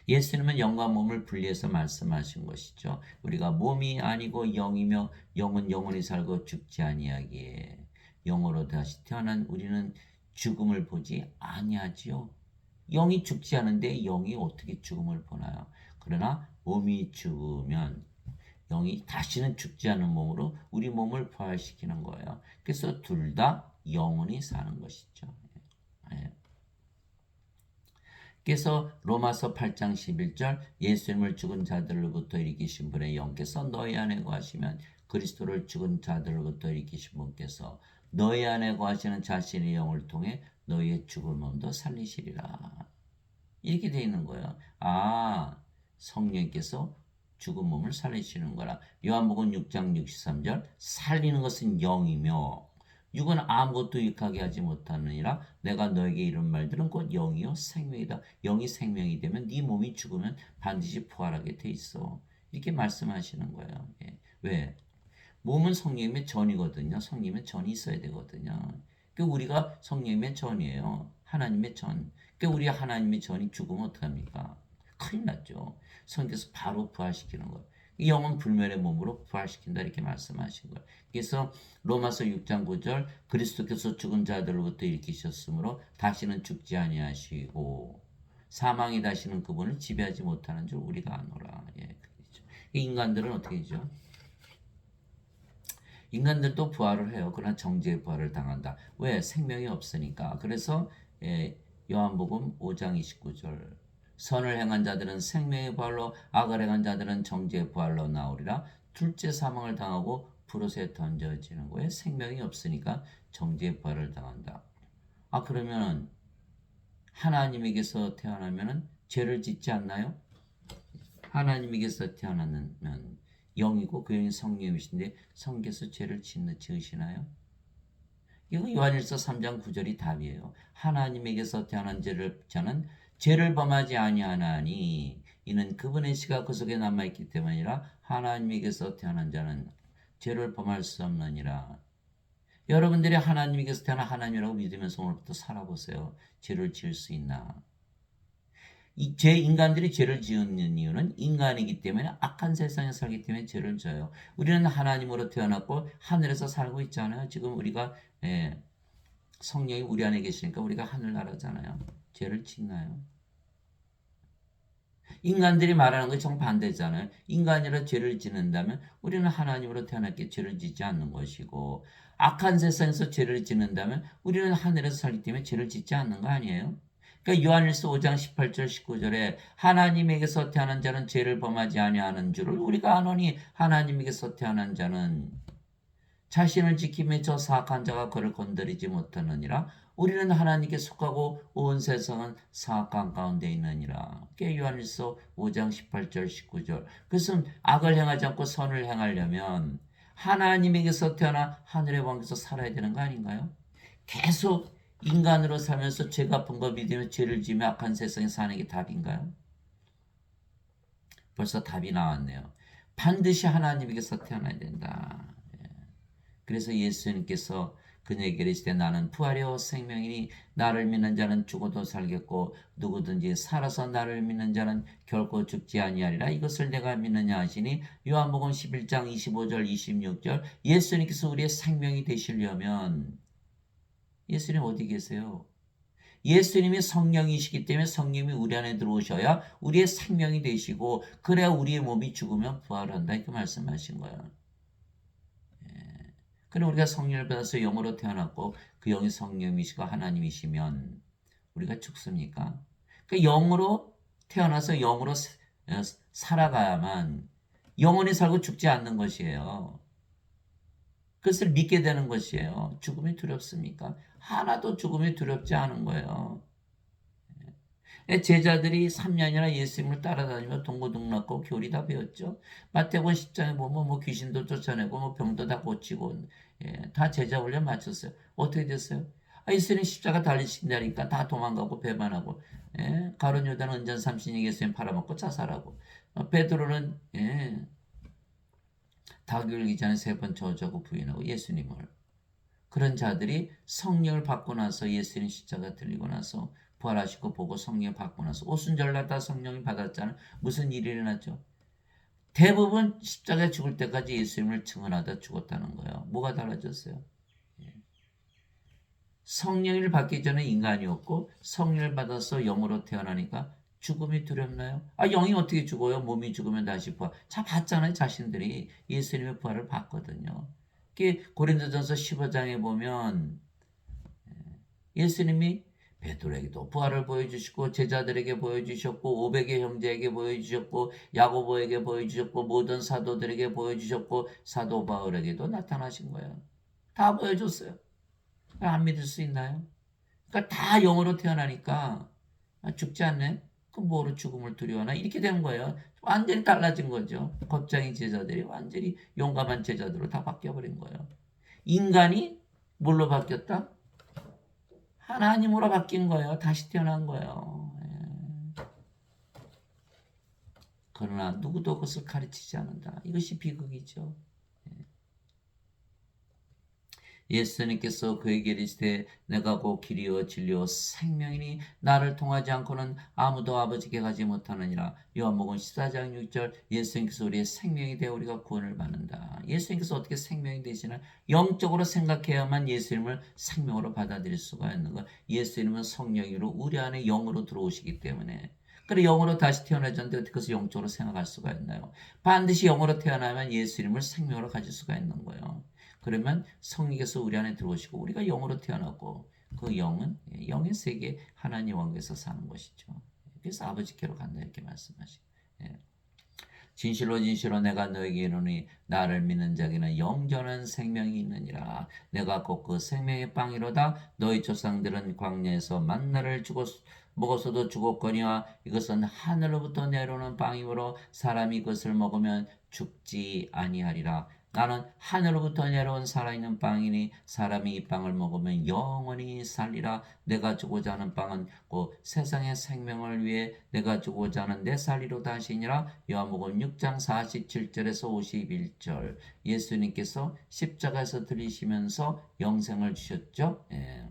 예수님은 영과 몸을 분리해서 말씀하신 것이죠. 우리가 몸이 아니고 영이며 영은 영원히 살고 죽지 아니하기에 영으로 다시 태어난 우리는 죽음을 보지 아니하지요. 영이 죽지 않은데 영이 어떻게 죽음을 보나요? 그러나 몸이 죽으면 영이 다시는 죽지 않은 몸으로 우리 몸을 부활시키는 거예요. 그래서 둘 다 영원히 사는 것이죠. 그래서 로마서 8장 11절 예수님을 죽은 자들로부터 일으키신 분의 영께서 너희 안에 거하시면 그리스도를 죽은 자들로부터 일으키신 분께서 너희 안에 거하시는 자신의 영을 통해 너희의 죽은 몸도 살리시리라. 이렇게 되어 있는 거예요. 성령께서 죽은 몸을 살리시는 거라. 요한복음 6장 63절 살리는 것은 영이며 육은 아무것도 유익하게 하지 못하느니라. 내가 너에게 이런 말들은 곧 영이요 생명이다. 영이 생명이 되면 네 몸이 죽으면 반드시 부활하게 돼 있어. 이렇게 말씀하시는 거예요. 왜? 몸은 성령님의 전이거든요. 성령님의 전이 있어야 되거든요. 우리가 성령님의 전이에요. 하나님의 전. 우리 하나님의 전이 죽으면 어떡합니까? 큰일 났죠. 성령께서 바로 부활시키는 거예요. 이 영은 불멸의 몸으로 부활시킨다 이렇게 말씀하신 거예요. 그래서 로마서 6장 9절 그리스도께서 죽은 자들로부터 일으키셨으므로 다시는 죽지 아니하시고 사망이 다시는 그분을 지배하지 못하는 줄 우리가 아노라. 그렇죠. 인간들은 어떻게 되죠? 인간들도 부활을 해요. 그러나 정죄의 부활을 당한다. 왜? 생명이 없으니까. 그래서 요한복음 5장 29절 선을 행한 자들은 생명의 부활로 악을 행한 자들은 정죄의 부활로 나오리라. 둘째 사망을 당하고 불옷에 던져지는 거예요. 생명이 없으니까 정죄의 부활을 당한다. 그러면 하나님에게서 태어나면 죄를 짓지 않나요? 하나님에게서 태어나면 영이고 그 영이 성령이신데 성께서 죄를 지으시나요? 이거 요한일서 3장 9절이 답이에요. 하나님에게서 태어난 자는 죄를 범하지 아니하나니 이는 그분의 씨가 그 속에 남아있기 때문이라. 하나님에게서 태어난 자는 죄를 범할 수 없느니라. 여러분들이 하나님에게서 태어난 하나님이라고 믿으면서 오늘부터 살아보세요. 죄를 지을 수 있나? 인간들이 죄를 지은 이유는 인간이기 때문에 악한 세상에 살기 때문에 죄를 져요. 우리는 하나님으로 태어났고 하늘에서 살고 있잖아요. 지금 우리가 성령이 우리 안에 계시니까 우리가 하늘나라잖아요. 죄를 짓나요? 인간들이 말하는 것이 정반대잖아요. 인간이라 죄를 짓는다면 우리는 하나님으로 태어났기에 죄를 짓지 않는 것이고, 악한 세상에서 죄를 짓는다면 우리는 하늘에서 살기 때문에 죄를 짓지 않는 거 아니에요? 그러니까 요한일서 5장 18절 19절에 하나님에게서 태어난 자는 죄를 범하지 아니하는 줄을 우리가 아노니 하나님에게서 태어난 자는 자신을 지키며 저 사악한 자가 그를 건드리지 못하느니라. 우리는 하나님께 속하고 온 세상은 사악한 가운데 있느니라. 요한일서 5장 18절 19절. 그것은 악을 행하지 않고 선을 행하려면 하나님에게서 태어나 하늘의 왕에서 살아야 되는 거 아닌가요? 계속 인간으로 살면서 죄 갚은 거 믿으며 죄를 지며 악한 세상에 사는 게 답인가요? 벌써 답이 나왔네요. 반드시 하나님에게서 태어나야 된다. 그래서 예수님께서 그녀에게 이르시되 나는 부활이요 생명이니 나를 믿는 자는 죽어도 살겠고 누구든지 살아서 나를 믿는 자는 결코 죽지 아니하리라. 이것을 내가 믿느냐 하시니 요한복음 11장 25절 26절. 예수님께서 우리의 생명이 되시려면 예수님 어디 계세요? 예수님이 성령이시기 때문에 성령이 우리 안에 들어오셔야 우리의 생명이 되시고 그래야 우리의 몸이 죽으면 부활한다 이렇게 말씀하신 거예요. 그럼 우리가 성령을 받아서 영으로 태어났고 그 영이 성령이시고 하나님이시면 우리가 죽습니까? 그 영으로 태어나서 영으로 살아가야만 영원히 살고 죽지 않는 것이에요. 그것을 믿게 되는 것이에요. 죽음이 두렵습니까? 하나도 죽음이 두렵지 않은 거예요. 제자들이 3년이나 예수님을 따라다니며 동고동락하고 교리 다 배웠죠. 마태복음 10장에 보면 뭐 귀신도 쫓아내고 뭐 병도 다 고치고 다 제자 훈련 마쳤어요. 어떻게 됐어요? 예수님 십자가 달리신다니까 다 도망가고 배반하고 가룟 유다는 은전 삼신이 예수님 팔아먹고 자살하고 베드로는 닭 울기 전에 3번 저주하고 부인하고 예수님을. 그런 자들이 성령을 받고 나서 예수님 십자가 들리고 나서 부활하시고 보고 성령 받고 나서 오순절날 다 성령이 받았잖아요. 무슨 일이 일어났죠? 대부분 십자가에 죽을 때까지 예수님을 증언하다 죽었다는 거예요. 뭐가 달라졌어요? 성령을 받기 전에 인간이었고 성령을 받아서 영으로 태어나니까 죽음이 두렵나요? 영이 어떻게 죽어요? 몸이 죽으면 다시 부활. 자 봤잖아요. 자신들이 예수님의 부활을 봤거든요. 고린도전서 15장에 보면 예수님이 베드로에게도 부활을 보여주시고 제자들에게 보여주셨고 500의 형제에게 보여주셨고 야고보에게 보여주셨고 모든 사도들에게 보여주셨고 사도 바울에게도 나타나신 거예요. 다 보여줬어요. 안 믿을 수 있나요? 그러니까 다 영으로 태어나니까 죽지 않네? 그럼 뭐로 죽음을 두려워하나? 이렇게 된 거예요. 완전히 달라진 거죠. 겁쟁이 제자들이 완전히 용감한 제자들로 다 바뀌어버린 거예요. 인간이 뭘로 바뀌었다? 하나님으로 바뀐 거예요. 다시 태어난 거예요. 그러나 누구도 그것을 가르치지 않는다. 이것이 비극이죠. 예수님께서 그에게 이르시되 내가 곧 길이요 진리요 생명이니 나를 통하지 않고는 아무도 아버지께 가지 못하느니라. 요한복음 14장 6절. 예수님께서 우리의 생명이 되어 우리가 구원을 받는다. 예수님께서 어떻게 생명이 되시나? 영적으로 생각해야만 예수님을 생명으로 받아들일 수가 있는 거. 예수님은 성령으로 우리 안에 영으로 들어오시기 때문에. 그래 영으로 다시 태어나졌는데 어떻게 그것을 영적으로 생각할 수가 있나요? 반드시 영으로 태어나면 예수님을 생명으로 가질 수가 있는 거예요. 그러면 성령께서 우리 안에 들어오시고 우리가 영으로 태어났고 그 영은 영의 세계 하나님 왕국에서 사는 것이죠. 그래서 아버지께로 간다 이렇게 말씀하시고 진실로 진실로 내가 너에게 이르노니 나를 믿는 자에게는 영전한 생명이 있느니라. 내가 곧 그 생명의 빵이로다. 너희 조상들은 광야에서 만나를 먹었어도 죽었거니와 이것은 하늘로부터 내려오는 빵이므로 사람이 그것을 먹으면 죽지 아니하리라. 나는 하늘로부터 내려온 살아있는 빵이니 사람이 이 빵을 먹으면 영원히 살리라. 내가 주고자 하는 빵은 곧 세상의 생명을 위해 내가 주고자 하는 내 살리로다 하시니라. 요한복음 6장 47절에서 51절. 예수님께서 십자가에서 들리시면서 영생을 주셨죠. 예.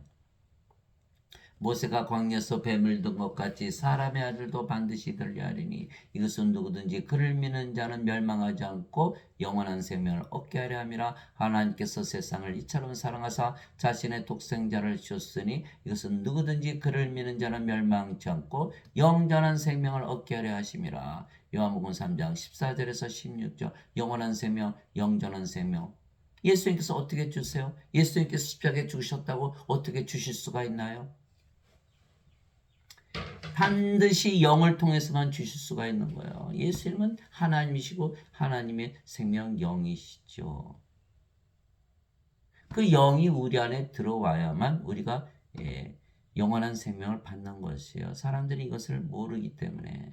모세가 광야에서 뱀을 든 것 같이 사람의 아들도 반드시 들려하리니 이것은 누구든지 그를 믿는 자는 멸망하지 않고 영원한 생명을 얻게 하려 함이라. 하나님께서 세상을 이처럼 사랑하사 자신의 독생자를 주셨으니 이것은 누구든지 그를 믿는 자는 멸망치 않고 영원한 생명을 얻게 하려 하심이라. 요한복음 3장 14절에서 16절. 영원한 생명, 영전한 생명. 예수님께서 어떻게 주세요? 예수님께서 십자가에 죽으셨다고 어떻게 주실 수가 있나요? 반드시 영을 통해서만 주실 수가 있는 거예요. 예수님은 하나님이시고 하나님의 생명 영이시죠. 그 영이 우리 안에 들어와야만 우리가 영원한 생명을 받는 것이에요. 사람들이 이것을 모르기 때문에.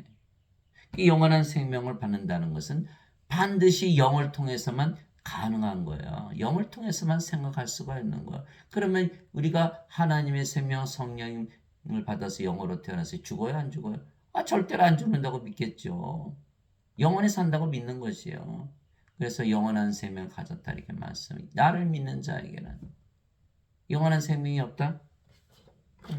이 영원한 생명을 받는다는 것은 반드시 영을 통해서만 가능한 거예요. 영을 통해서만 생각할 수가 있는 거예요. 그러면 우리가 하나님의 생명 성령을 받아서 영으로 태어나서 죽어요, 안 죽어요? 절대로 안 죽는다고 믿겠죠. 영원히 산다고 믿는 것이에요. 그래서 영원한 생명 가졌다 이렇게 말씀합니다. 나를 믿는 자에게는 영원한 생명이 없다?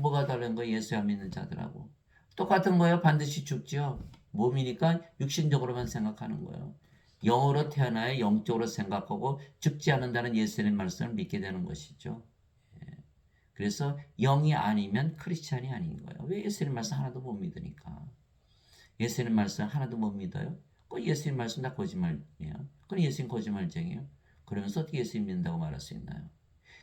뭐가 다른 거예요? 예수 안 믿는 자들하고 똑같은 거예요. 반드시 죽죠. 몸이니까 육신적으로만 생각하는 거예요. 영으로 태어나야 영적으로 생각하고 죽지 않는다는 예수님의 말씀을 믿게 되는 것이죠. 그래서 영이 아니면 크리스찬이 아닌 거예요. 왜? 예수님 말씀 하나도 못 믿으니까. 예수님 말씀 하나도 못 믿어요? 그 예수님 말씀 다 거짓말이에요. 그럼 예수님 거짓말쟁이에요. 그러면서 어떻게 예수님 믿는다고 말할 수 있나요?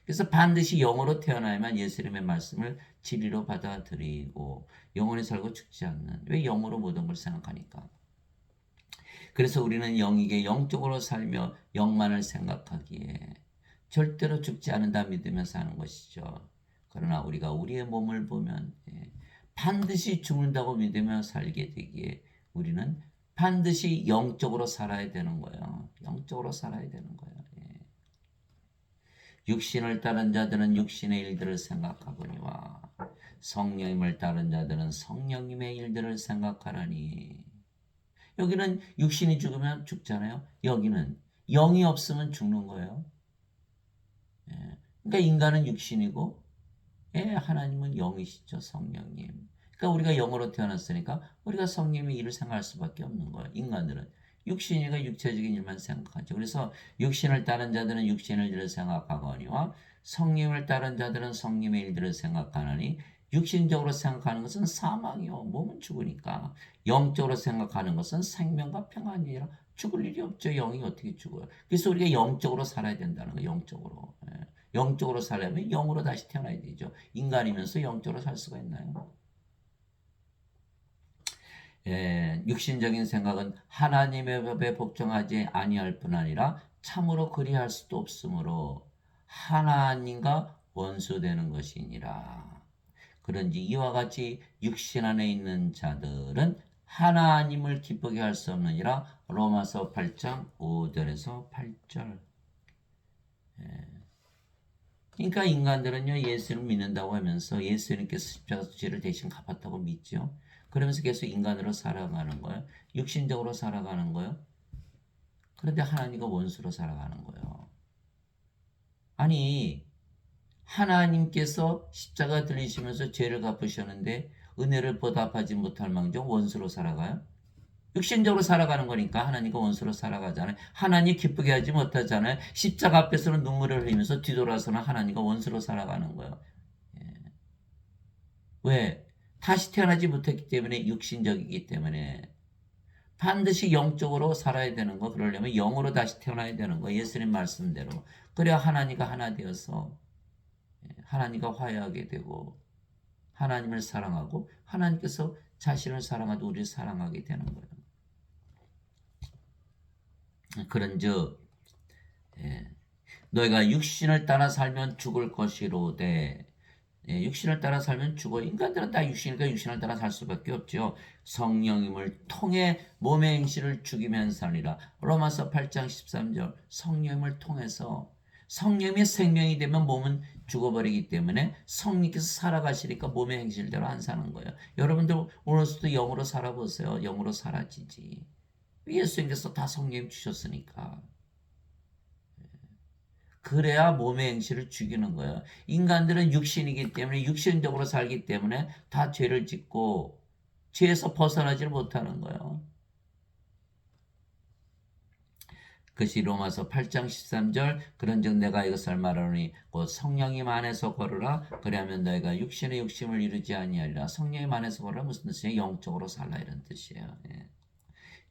그래서 반드시 영으로 태어나야만 예수님의 말씀을 진리로 받아들이고 영원히 살고 죽지 않는. 왜? 영으로 모든 걸 생각하니까. 그래서 우리는 영이게 영적으로 살며 영만을 생각하기에 절대로 죽지 않는다 믿으며 사는 것이죠. 그러나 우리가 우리의 몸을 보면 반드시 죽는다고 믿으며 살게 되기에 우리는 반드시 영적으로 살아야 되는 거예요. 영적으로 살아야 되는 거예요. 육신을 따른 자들은 육신의 일들을 생각하거니와 성령님을 따른 자들은 성령님의 일들을 생각하라니. 여기는 육신이 죽으면 죽잖아요. 여기는 영이 없으면 죽는 거예요. 그러니까 인간은 육신이고 하나님은 영이시죠. 성령님. 그러니까 우리가 영으로 태어났으니까 우리가 성령의 일을 생각할 수밖에 없는 거예요. 인간들은. 육신이가 육체적인 일만 생각하죠. 그래서 육신을 따른 자들은 육신의 일들을 생각하거니와 성령을 따른 자들은 성령의 일들을 생각하느니 육신적으로 생각하는 것은 사망이요. 몸은 죽으니까. 영적으로 생각하는 것은 생명과 평안이라 죽을 일이 없죠. 영이 어떻게 죽어요. 그래서 우리가 영적으로 살아야 된다는 거예요. 영적으로. 영적으로 살려면 영으로 다시 태어나야 되죠. 인간이면서 영적으로 살 수가 있나요? 육신적인 생각은 하나님의 법에 복종하지 아니할 뿐 아니라 참으로 그리할 수도 없으므로 하나님과 원수되는 것이니라. 그런지 이와 같이 육신 안에 있는 자들은 하나님을 기쁘게 할 수 없느니라. 로마서 8장 5절에서 8절. 그러니까 인간들은요, 예수를 믿는다고 하면서 예수님께서 십자가 죄를 대신 갚았다고 믿죠. 그러면서 계속 인간으로 살아가는 거예요. 육신적으로 살아가는 거예요. 그런데 하나님과 원수로 살아가는 거예요. 아니, 하나님께서 십자가 들리시면서 죄를 갚으셨는데 은혜를 보답하지 못할 망정 원수로 살아가요? 육신적으로 살아가는 거니까 하나님과 원수로 살아가잖아요. 하나님 기쁘게 하지 못하잖아요. 십자가 앞에서는 눈물을 흘리면서 뒤돌아서는 하나님과 원수로 살아가는 거예요. 왜? 다시 태어나지 못했기 때문에 육신적이기 때문에 반드시 영적으로 살아야 되는 거. 그러려면 영으로 다시 태어나야 되는 거. 예수님 말씀대로. 그래야 하나님과 하나 되어서 하나님과 화해하게 되고 하나님을 사랑하고 하나님께서 자신을 사랑하도 우리를 사랑하게 되는 거예요. 그런즉 너희가 육신을 따라 살면 죽을 것이로되 예, 육신을 따라 살면 죽어. 인간들은 다 육신이니까 육신을 따라 살 수밖에 없죠. 성령님을 통해 몸의 행실을 죽이면 살리라. 로마서 8장 13절. 성령님을 통해서 성령님의 생명이 되면 몸은 죽어버리기 때문에 성령께서 살아가시니까 몸의 행실대로 안 사는 거예요. 여러분들 오늘부터 영으로 살아보세요. 영으로 사라지지. 예수님께서 다 성령 주셨으니까. 그래야 몸의 행실을 죽이는 거예요. 인간들은 육신이기 때문에 육신적으로 살기 때문에 다 죄를 짓고 죄에서 벗어나질 못하는 거예요. 그것이 로마서 8장 13절. 그런즉 내가 이것을 말하노니 곧 성령님 안에서 걸으라. 그리하면 너희가 육신의 욕심을 이루지 아니하리라. 성령님 안에서 걸으라 무슨 뜻이에요? 영적으로 살라 이런 뜻이에요. 예.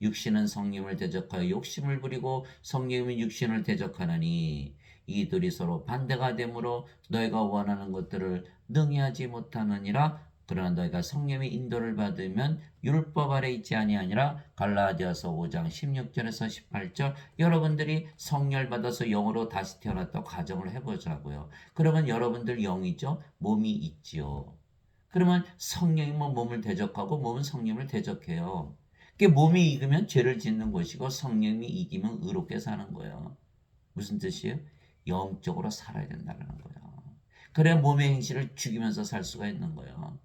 육신은 성령을 대적하여 욕심을 부리고 성령은 육신을 대적하느니 이들이 서로 반대가 되므로 너희가 원하는 것들을 능히하지 못하느니라. 그러나 너희가 성령의 인도를 받으면 율법 아래 있지 아니하니라. 갈라디아서 5장 16절에서 18절. 여러분들이 성령을 받아서 영으로 다시 태어났다고 가정을 해보자고요. 그러면 여러분들 영이죠? 몸이 있지요. 그러면 성령이면 몸을 대적하고 몸은 성령을 대적해요. 몸이 익으면 죄를 짓는 것이고 성령이 이기면 의롭게 사는 거예요. 무슨 뜻이에요? 영적으로 살아야 된다는 거예요. 그래야 몸의 행실을 죽이면서 살 수가 있는 거예요.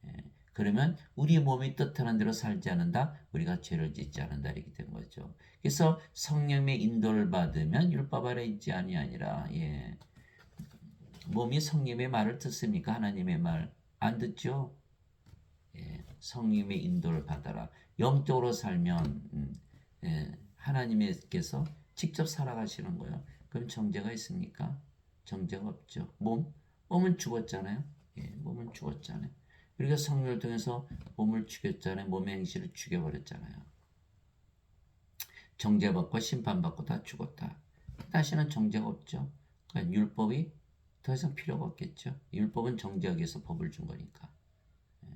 예. 그러면 우리 몸이 뜻하는 대로 살지 않는다. 우리가 죄를 짓지 않는다 이렇게 된 거죠. 그래서 성령의 인도를 받으면 율법 아래 있지 아니하니라. 예. 몸이 성령의 말을 듣습니까? 하나님의 말 안 듣죠? 예. 성령의 인도를 받아라. 영적으로 살면 예. 하나님께서 직접 살아가시는 거예요. 그럼 정죄가 있습니까? 정죄가 없죠. 몸은 죽었잖아요. 예, 몸은 죽었잖아요. 우리가 성령을 통해서 몸을 죽였잖아요. 몸의 행실을 죽여버렸잖아요. 정죄받고 심판받고 다 죽었다. 다시는 정죄가 없죠. 그러니까 율법이 더 이상 필요가 없겠죠. 율법은 정죄하기 위해서 법을 준 거니까. 예.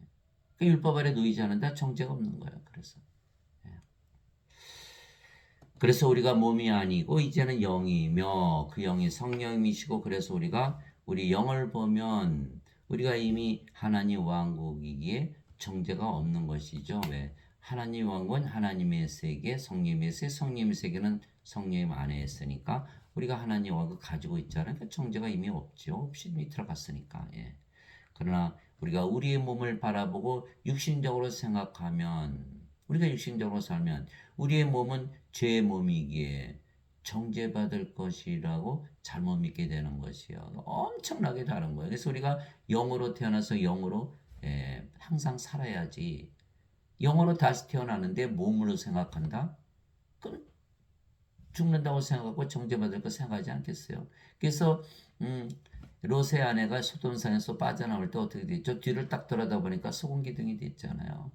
그 율법 아래 놓이지 않는다. 정죄가 없는 거예요. 그래서 우리가 몸이 아니고 이제는 영이며 그 영이 성령이시고 그래서 우리가 우리 영을 보면 우리가 이미 하나님 왕국이기에 정죄가 없는 것이죠. 왜? 하나님 왕국은 하나님의 세계, 성령의 세계, 성령의 세계는 성령 안에 있으니까 우리가 하나님 왕국 가지고 있잖아요. 그러니까 정죄가 이미 없죠. 없이 이미 들어갔으니까. 예. 그러나 우리가 우리의 몸을 바라보고 육신적으로 생각하면 우리가 육신적으로 살면 우리의 몸은 죄의 몸이기에 정죄받을 것이라고 잘못 믿게 되는 것이요. 엄청나게 다른 거예요. 그래서 우리가 영으로 태어나서 영으로 항상 살아야지. 영으로 다시 태어나는데 몸으로 생각한다? 그럼 죽는다고 생각하고 정죄받을 거 생각하지 않겠어요? 그래서 롯의 아내가 소돔산에서 빠져나올 때 어떻게 됐죠? 뒤를 딱 돌아다 보니까 소금 기둥이 됐잖아요.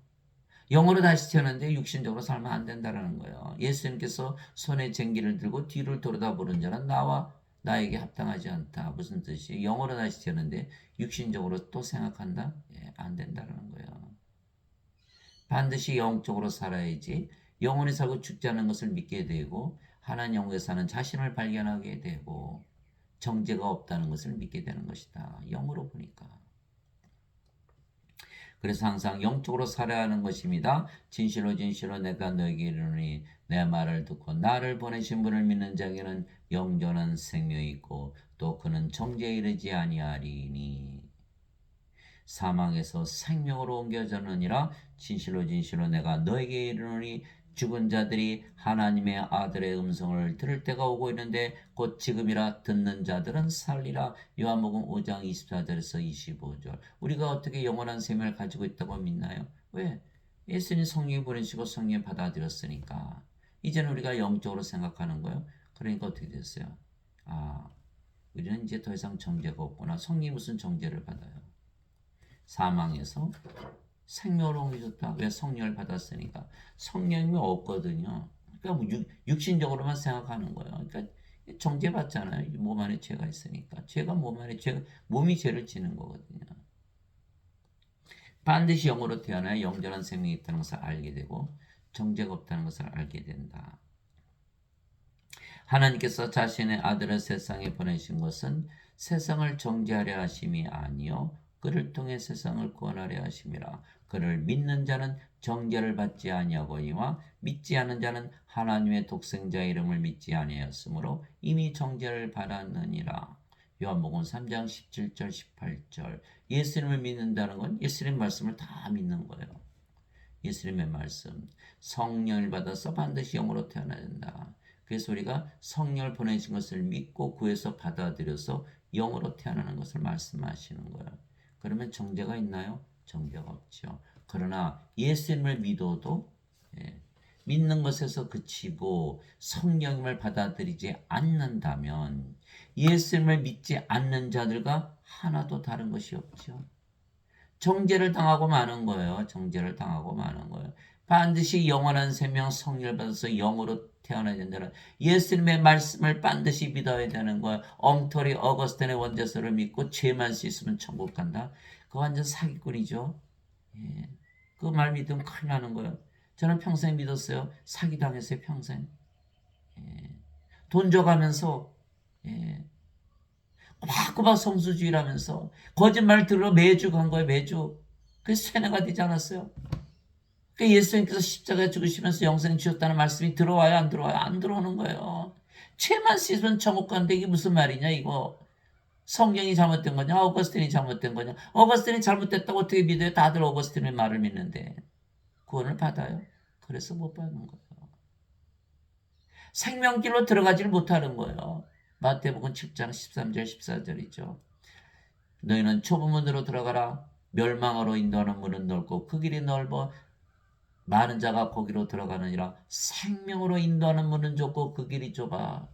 영으로 다시 태어났는데 육신적으로 살면 안 된다는 거예요. 예수님께서 손에 쟁기를 들고 뒤를 돌아다 보는 자는 나와 나에게 합당하지 않다. 무슨 뜻이에요? 영으로 다시 태어났는데 육신적으로 또 생각한다? 예, 안 된다는 거예요. 반드시 영적으로 살아야지 영원히 살고 죽지 않는 것을 믿게 되고 하나님 영에 사는 자신을 발견하게 되고 정죄가 없다는 것을 믿게 되는 것이다. 영으로 보니까. 그래서 항상 영적으로 살아야 하는 것입니다. 진실로 진실로 내가 너에게 이르노니 내 말을 듣고 나를 보내신 분을 믿는 자에게는 영존한 생명이 있고 또 그는 정죄에 이르지 아니하리니 사망에서 생명으로 옮겨졌느니라. 진실로 진실로 내가 너에게 이르노니 죽은 자들이 하나님의 아들의 음성을 들을 때가 오고 있는데 곧 지금이라 듣는 자들은 살리라. 요한복음 5장 24절에서 25절. 우리가 어떻게 영원한 생명을 가지고 있다고 믿나요? 왜? 예수님 성령이 보내시고 성령 받아들였으니까. 이제는 우리가 영적으로 생각하는 거예요. 그러니까 어떻게 됐어요? 우리는 이제 더 이상 정죄가 없구나. 성령이 무슨 정죄를 받아요? 사망에서 생명으로 옮겨졌다. 왜? 성령을 받았으니까. 성령이 없거든요. 그러니까 뭐 육신적으로만 생각하는 거예요. 그러니까 정죄받잖아요. 몸 안에 죄가 있으니까. 죄가 몸 안에 몸이 죄를 지는 거거든요. 반드시 영으로 태어나야 영전한 생명이 있다는 것을 알게 되고 정죄가 없다는 것을 알게 된다. 하나님께서 자신의 아들을 세상에 보내신 것은 세상을 정죄하려 하심이 아니요 그를 통해 세상을 구원하려 하심이라. 그를 믿는 자는 정죄를 받지 아니하거니와 믿지 않는 자는 하나님의 독생자 이름을 믿지 아니하였으므로 이미 정죄를 받았느니라. 요한복음 3장 17절 18절. 예수님을 믿는다는 건 예수님 말씀을 다 믿는 거예요. 예수님의 말씀. 성령을 받아서 반드시 영으로 태어나야 된다. 그래서 우리가 성령을 보내신 것을 믿고 구해서 받아들여서 영으로 태어나는 것을 말씀하시는 거예요. 그러면 정죄가 있나요? 정죄가 없죠. 그러나 예수님을 믿어도 믿는 것에서 그치고 성령님을 받아들이지 않는다면 예수님을 믿지 않는 자들과 하나도 다른 것이 없죠. 정죄를 당하고 마는 거예요. 정죄를 당하고 마는 거예요. 반드시 영원한 생명 성령을 받아서 영으로 태어나야 된다는 예수님의 말씀을 반드시 믿어야 되는 거예요. 엉터리 어거스틴의 원죄서를 믿고 죄만 씻으면 천국 간다. 그거 완전 사기꾼이죠. 예. 그 말 믿으면 큰일 나는 거예요. 저는 평생 믿었어요. 사기당했어요. 평생. 예. 돈 줘가면서 예. 꼬박꼬박 성수주의라면서 거짓말 들어 매주 간 거예요. 매주. 그래서 세뇌가 되지 않았어요. 그러니까 예수님께서 십자가에 죽으시면서 영생 주셨다는 말씀이 들어와요? 안 들어와요? 안 들어오는 거예요. 죄만 씻으면 천국 간다. 이게 무슨 말이냐 이거. 성경이 잘못된 거냐? 어거스틴이 잘못된 거냐? 어거스틴이 잘못됐다고 어떻게 믿어요? 다들 어거스틴의 말을 믿는데. 구원을 받아요. 그래서 못 받는 거예요. 생명길로 들어가지를 못하는 거예요. 마태복음 7장 13절 14절이죠. 너희는 좁은 문으로 들어가라. 멸망으로 인도하는 문은 넓고 그 길이 넓어 많은 자가 거기로 들어가느니라. 생명으로 인도하는 문은 좁고 그 길이 좁아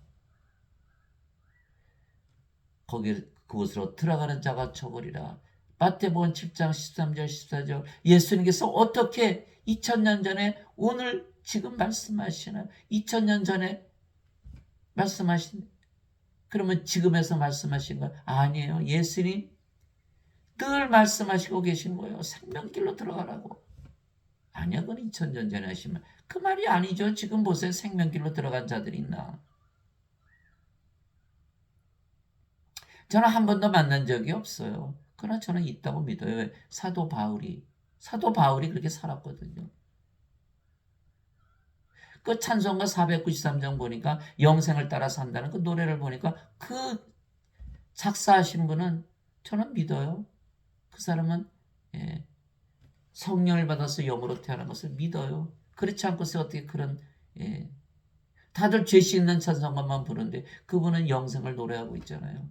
그곳으로 들어가는 자가 적으리라. 마태복음 7장 13절 14절. 예수님께서 어떻게 2000년 전에 오늘 지금 말씀하시는 2000년 전에 말씀하신 그러면 지금에서 말씀하신 거 아니에요. 예수님 늘 말씀하시고 계신 거예요. 생명길로 들어가라고. 아니야, 그건 2000년 전에 하신 말. 그 말이 아니죠. 지금 보세요. 생명길로 들어간 자들이 있나. 저는 한 번도 만난 적이 없어요. 그러나 저는 있다고 믿어요. 왜? 사도 바울이 그렇게 살았거든요. 그 찬송가 493장 보니까 영생을 따라 산다는 그 노래를 보니까 그 작사하신 분은 저는 믿어요. 그 사람은 성령을 받아서 영으로 태어난 것을 믿어요. 그렇지 않고서 어떻게 그런 다들 죄 씻는 찬송가만 부르는데 그분은 영생을 노래하고 있잖아요.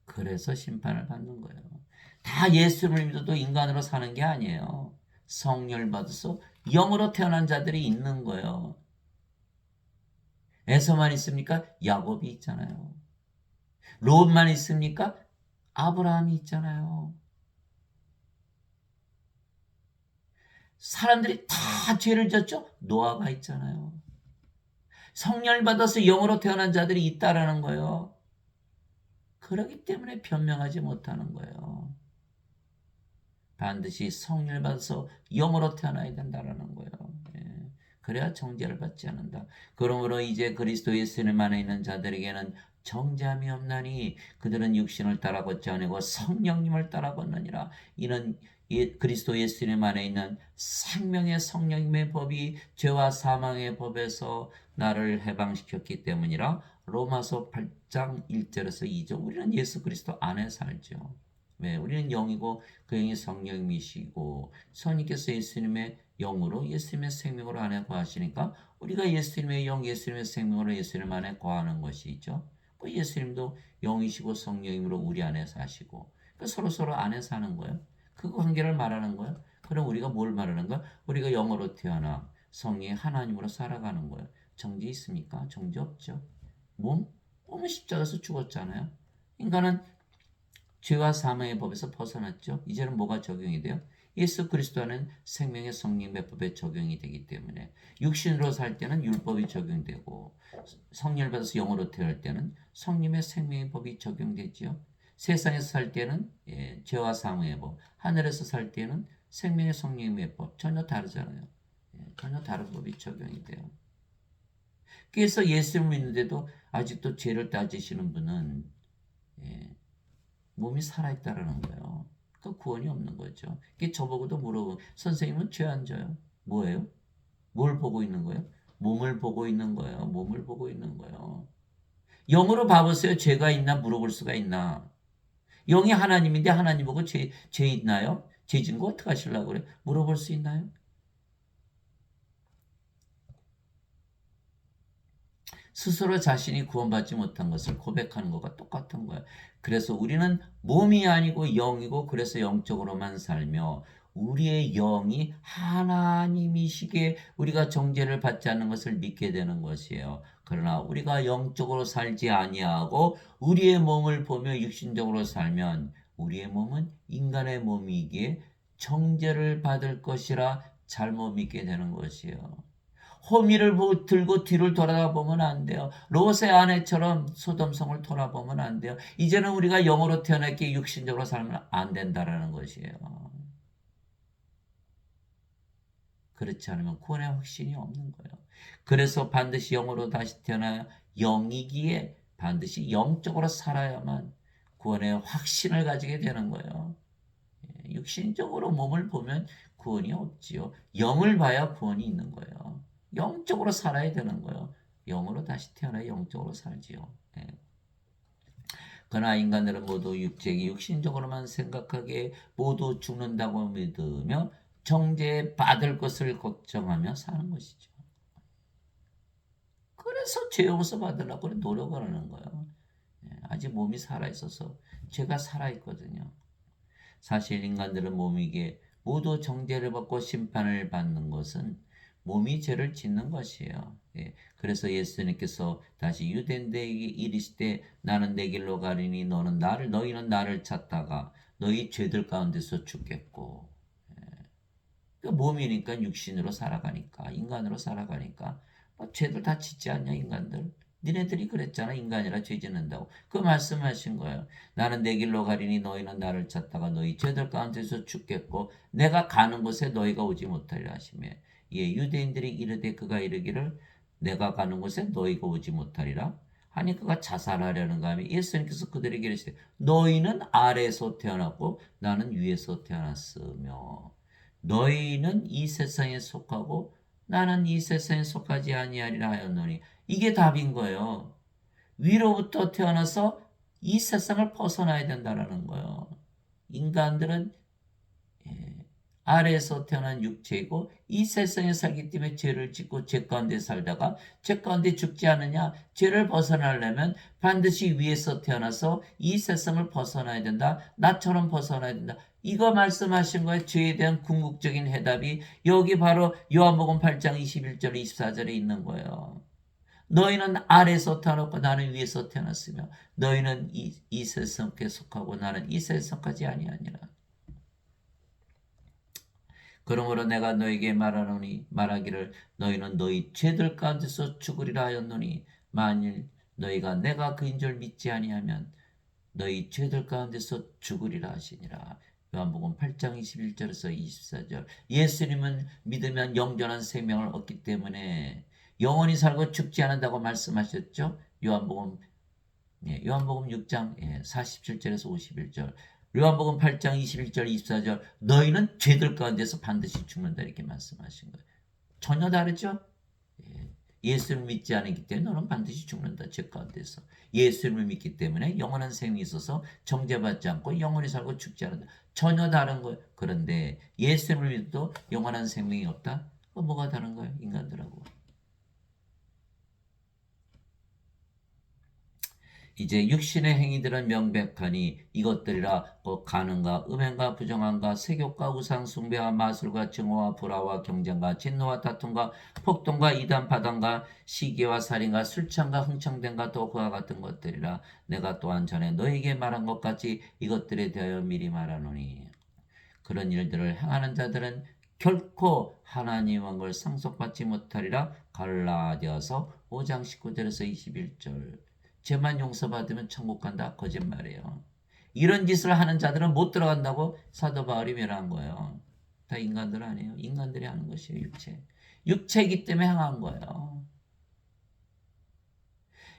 그래서 심판을 받는 거예요. 다 예수를 믿어도 인간으로 사는 게 아니에요. 성령을 받아서 영으로 태어난 자들이 있는 거예요. 에서만 있습니까? 야곱이 있잖아요. 롯만 있습니까? 아브라함이 있잖아요. 사람들이 다 죄를 졌죠? 노아가 있잖아요. 성령을 받아서 영으로 태어난 자들이 있다라는 거예요. 그렇기 때문에 변명하지 못하는 거예요. 반드시 성령을 받아서 영으로 태어나야 된다라는 거예요. 그래야 정죄를 받지 않는다. 그러므로 이제 그리스도 예수님 안에 있는 자들에게는 정죄함이 없나니 그들은 육신을 따라 걷지 아니고 성령님을 따라 걷느니라. 이는 그리스도 예수님 안에 있는 생명의 성령님의 법이 죄와 사망의 법에서 나를 해방시켰기 때문이라. 로마서 8장 1절에서 2절. 우리는 예수 그리스도 안에 살죠. 왜? 우리는 영이고 그 영이 성령이시고 성령께서 예수님의 영으로 예수님의 생명으로 안에 거하시니까 우리가 예수님의 영, 예수님의 생명으로 예수님 안에 거하는 것이죠. 그 예수님도 영이시고 성령이므로 우리 안에 사시고 그러니까 서로 안에 사는 거예요. 그 관계를 말하는 거예요. 그럼 우리가 뭘 말하는 거야? 우리가 영으로 태어나 성령의 하나님으로 살아가는 거예요. 정죄 있습니까? 정죄 없죠. 몸은 십자가에서 죽었잖아요. 인간은 죄와 사망의 법에서 벗어났죠. 이제는 뭐가 적용이 돼요? 예수 그리스도 안은 생명의 성령의 법에 적용이 되기 때문에 육신으로 살 때는 율법이 적용되고 성령을 받아서 영으로 태어날 때는 성령의 생명의 법이 적용되지요. 세상에서 살 때는 죄와 사망의 법, 하늘에서 살 때는 생명의 성령의 법 전혀 다르잖아요. 전혀 다른 법이 적용이 돼요. 그래서 예수를 믿는데도 아직도 죄를 따지시는 분은 몸이 살아있다라는 거예요. 그 구원이 없는 거죠. 그게 저보고도 물어보고 선생님은 죄 안 져요? 뭐예요? 뭘 보고 있는 거예요? 몸을 보고 있는 거예요. 몸을 보고 있는 거예요. 영으로 봐보세요. 죄가 있나 물어볼 수가 있나? 영이 하나님인데 하나님 보고 죄 있나요? 죄 진 거 어떻게 하시려고 그래? 물어볼 수 있나요? 스스로 자신이 구원받지 못한 것을 고백하는 것과 똑같은 거예요. 그래서 우리는 몸이 아니고 영이고 그래서 영적으로만 살며 우리의 영이 하나님이시기에 우리가 정죄를 받지 않는 것을 믿게 되는 것이에요. 그러나 우리가 영적으로 살지 아니하고 우리의 몸을 보며 육신적으로 살면 우리의 몸은 인간의 몸이기에 정죄를 받을 것이라 잘못 믿게 되는 것이에요. 호미를 들고 뒤를 돌아보면 안 돼요. 롯의 아내처럼 소돔성을 돌아보면 안 돼요. 이제는 우리가 영으로 태어났기에 육신적으로 살면 안 된다라는 것이에요. 그렇지 않으면 구원의 확신이 없는 거예요. 그래서 반드시 영으로 다시 태어나야 영이기에 반드시 영적으로 살아야만 구원의 확신을 가지게 되는 거예요. 육신적으로 몸을 보면 구원이 없지요. 영을 봐야 구원이 있는 거예요. 영적으로 살아야 되는 거예요. 영으로 다시 태어나 영적으로 살지요. 네. 그러나 인간들은 모두 육신적으로만 생각하기에 모두 죽는다고 믿으며 정죄 받을 것을 걱정하며 사는 것이죠. 그래서 죄 용서 받으려고 노력을 하는 거예요. 아직 몸이 살아있어서 죄가 살아있거든요. 사실 인간들은 몸이기에 모두 정죄를 받고 심판을 받는 것은 몸이 죄를 짓는 것이에요. 그래서 예수님께서 다시 유대인들에게 이르시되 나는 내 길로 가리니 너희는 나를 찾다가 너희 죄들 가운데서 죽겠고. 그러니까 몸이니까 육신으로 살아가니까 인간으로 살아가니까 죄들 다 짓지 않냐 인간들. 니네들이 그랬잖아. 인간이라 죄 짓는다고. 그 말씀하신 거예요. 나는 내 길로 가리니 너희는 나를 찾다가 너희 죄들 가운데서 죽겠고 내가 가는 곳에 너희가 오지 못하리라 하시며 유대인들이 이르되 그가 이르기를 내가 가는 곳에 너희가 오지 못하리라 하니 그가 자살하려는가 하며 예수님께서 그들에게 이르시되 너희는 아래에서 태어났고 나는 위에서 태어났으며 너희는 이 세상에 속하고 나는 이 세상에 속하지 아니하리라 하였노니 이게 답인 거예요. 위로부터 태어나서 이 세상을 벗어나야 된다라는 거예요. 인간들은 아래에서 태어난 육체이고 이 세상에 살기 때문에 죄를 짓고 죄 가운데 살다가 죄 가운데 죽지 않느냐? 죄를 벗어나려면 반드시 위에서 태어나서 이 세상을 벗어나야 된다. 나처럼 벗어나야 된다. 이거 말씀하신 거예요. 죄에 대한 궁극적인 해답이 여기 바로 요한복음 8장 21절 24절에 있는 거예요. 너희는 아래에서 태어났고 나는 위에서 태어났으며 너희는 이 세상에 속하고 나는 이 세상까지 아니하니라. 그러므로 내가 너에게 말하기를 너희는 너희 죄들 가운데서 죽으리라 하였노니 만일 너희가 내가 그인 줄 믿지 아니하면 너희 죄들 가운데서 죽으리라 하시니라. 요한복음 8장 21절에서 24절. 예수님은 믿으면 영원한 생명을 얻기 때문에 영원히 살고 죽지 않는다고 말씀하셨죠. 요한복음 6장 47절에서 51절. 요한복음 8장 21절 24절 너희는 죄들 가운데서 반드시 죽는다 이렇게 말씀하신 거예요. 전혀 다르죠? 예수를 믿지 않기 때문에 너는 반드시 죽는다. 죄 가운데서. 예수를 믿기 때문에 영원한 생명이 있어서 정죄받지 않고 영원히 살고 죽지 않는다. 전혀 다른 거예요. 그런데 예수를 믿어도 영원한 생명이 없다? 뭐가 다른 거예요? 인간들하고. 이제 육신의 행위들은 명백하니 이것들이라 간음과 음행과 부정함과 세욕과 우상숭배와 마술과 증오와 불화와 경쟁과 진노와 다툼과 폭동과 이단 파단과 시기와 살인과 술창과 흥청됨과 또 그와 같은 것들이라. 내가 또한 전에 너에게 말한 것 같이 이것들에 대하여 미리 말하노니 그런 일들을 행하는 자들은 결코 하나님 왕국을 상속받지 못하리라. 갈라디아서 5장 19절에서 21절. 죄만 용서받으면 천국 간다. 거짓말이에요. 이런 짓을 하는 자들은 못 들어간다고 사도 바울이 멸한 거예요. 다 인간들 아니에요. 인간들이 하는 것이에요. 육체이기 때문에 행한 거예요.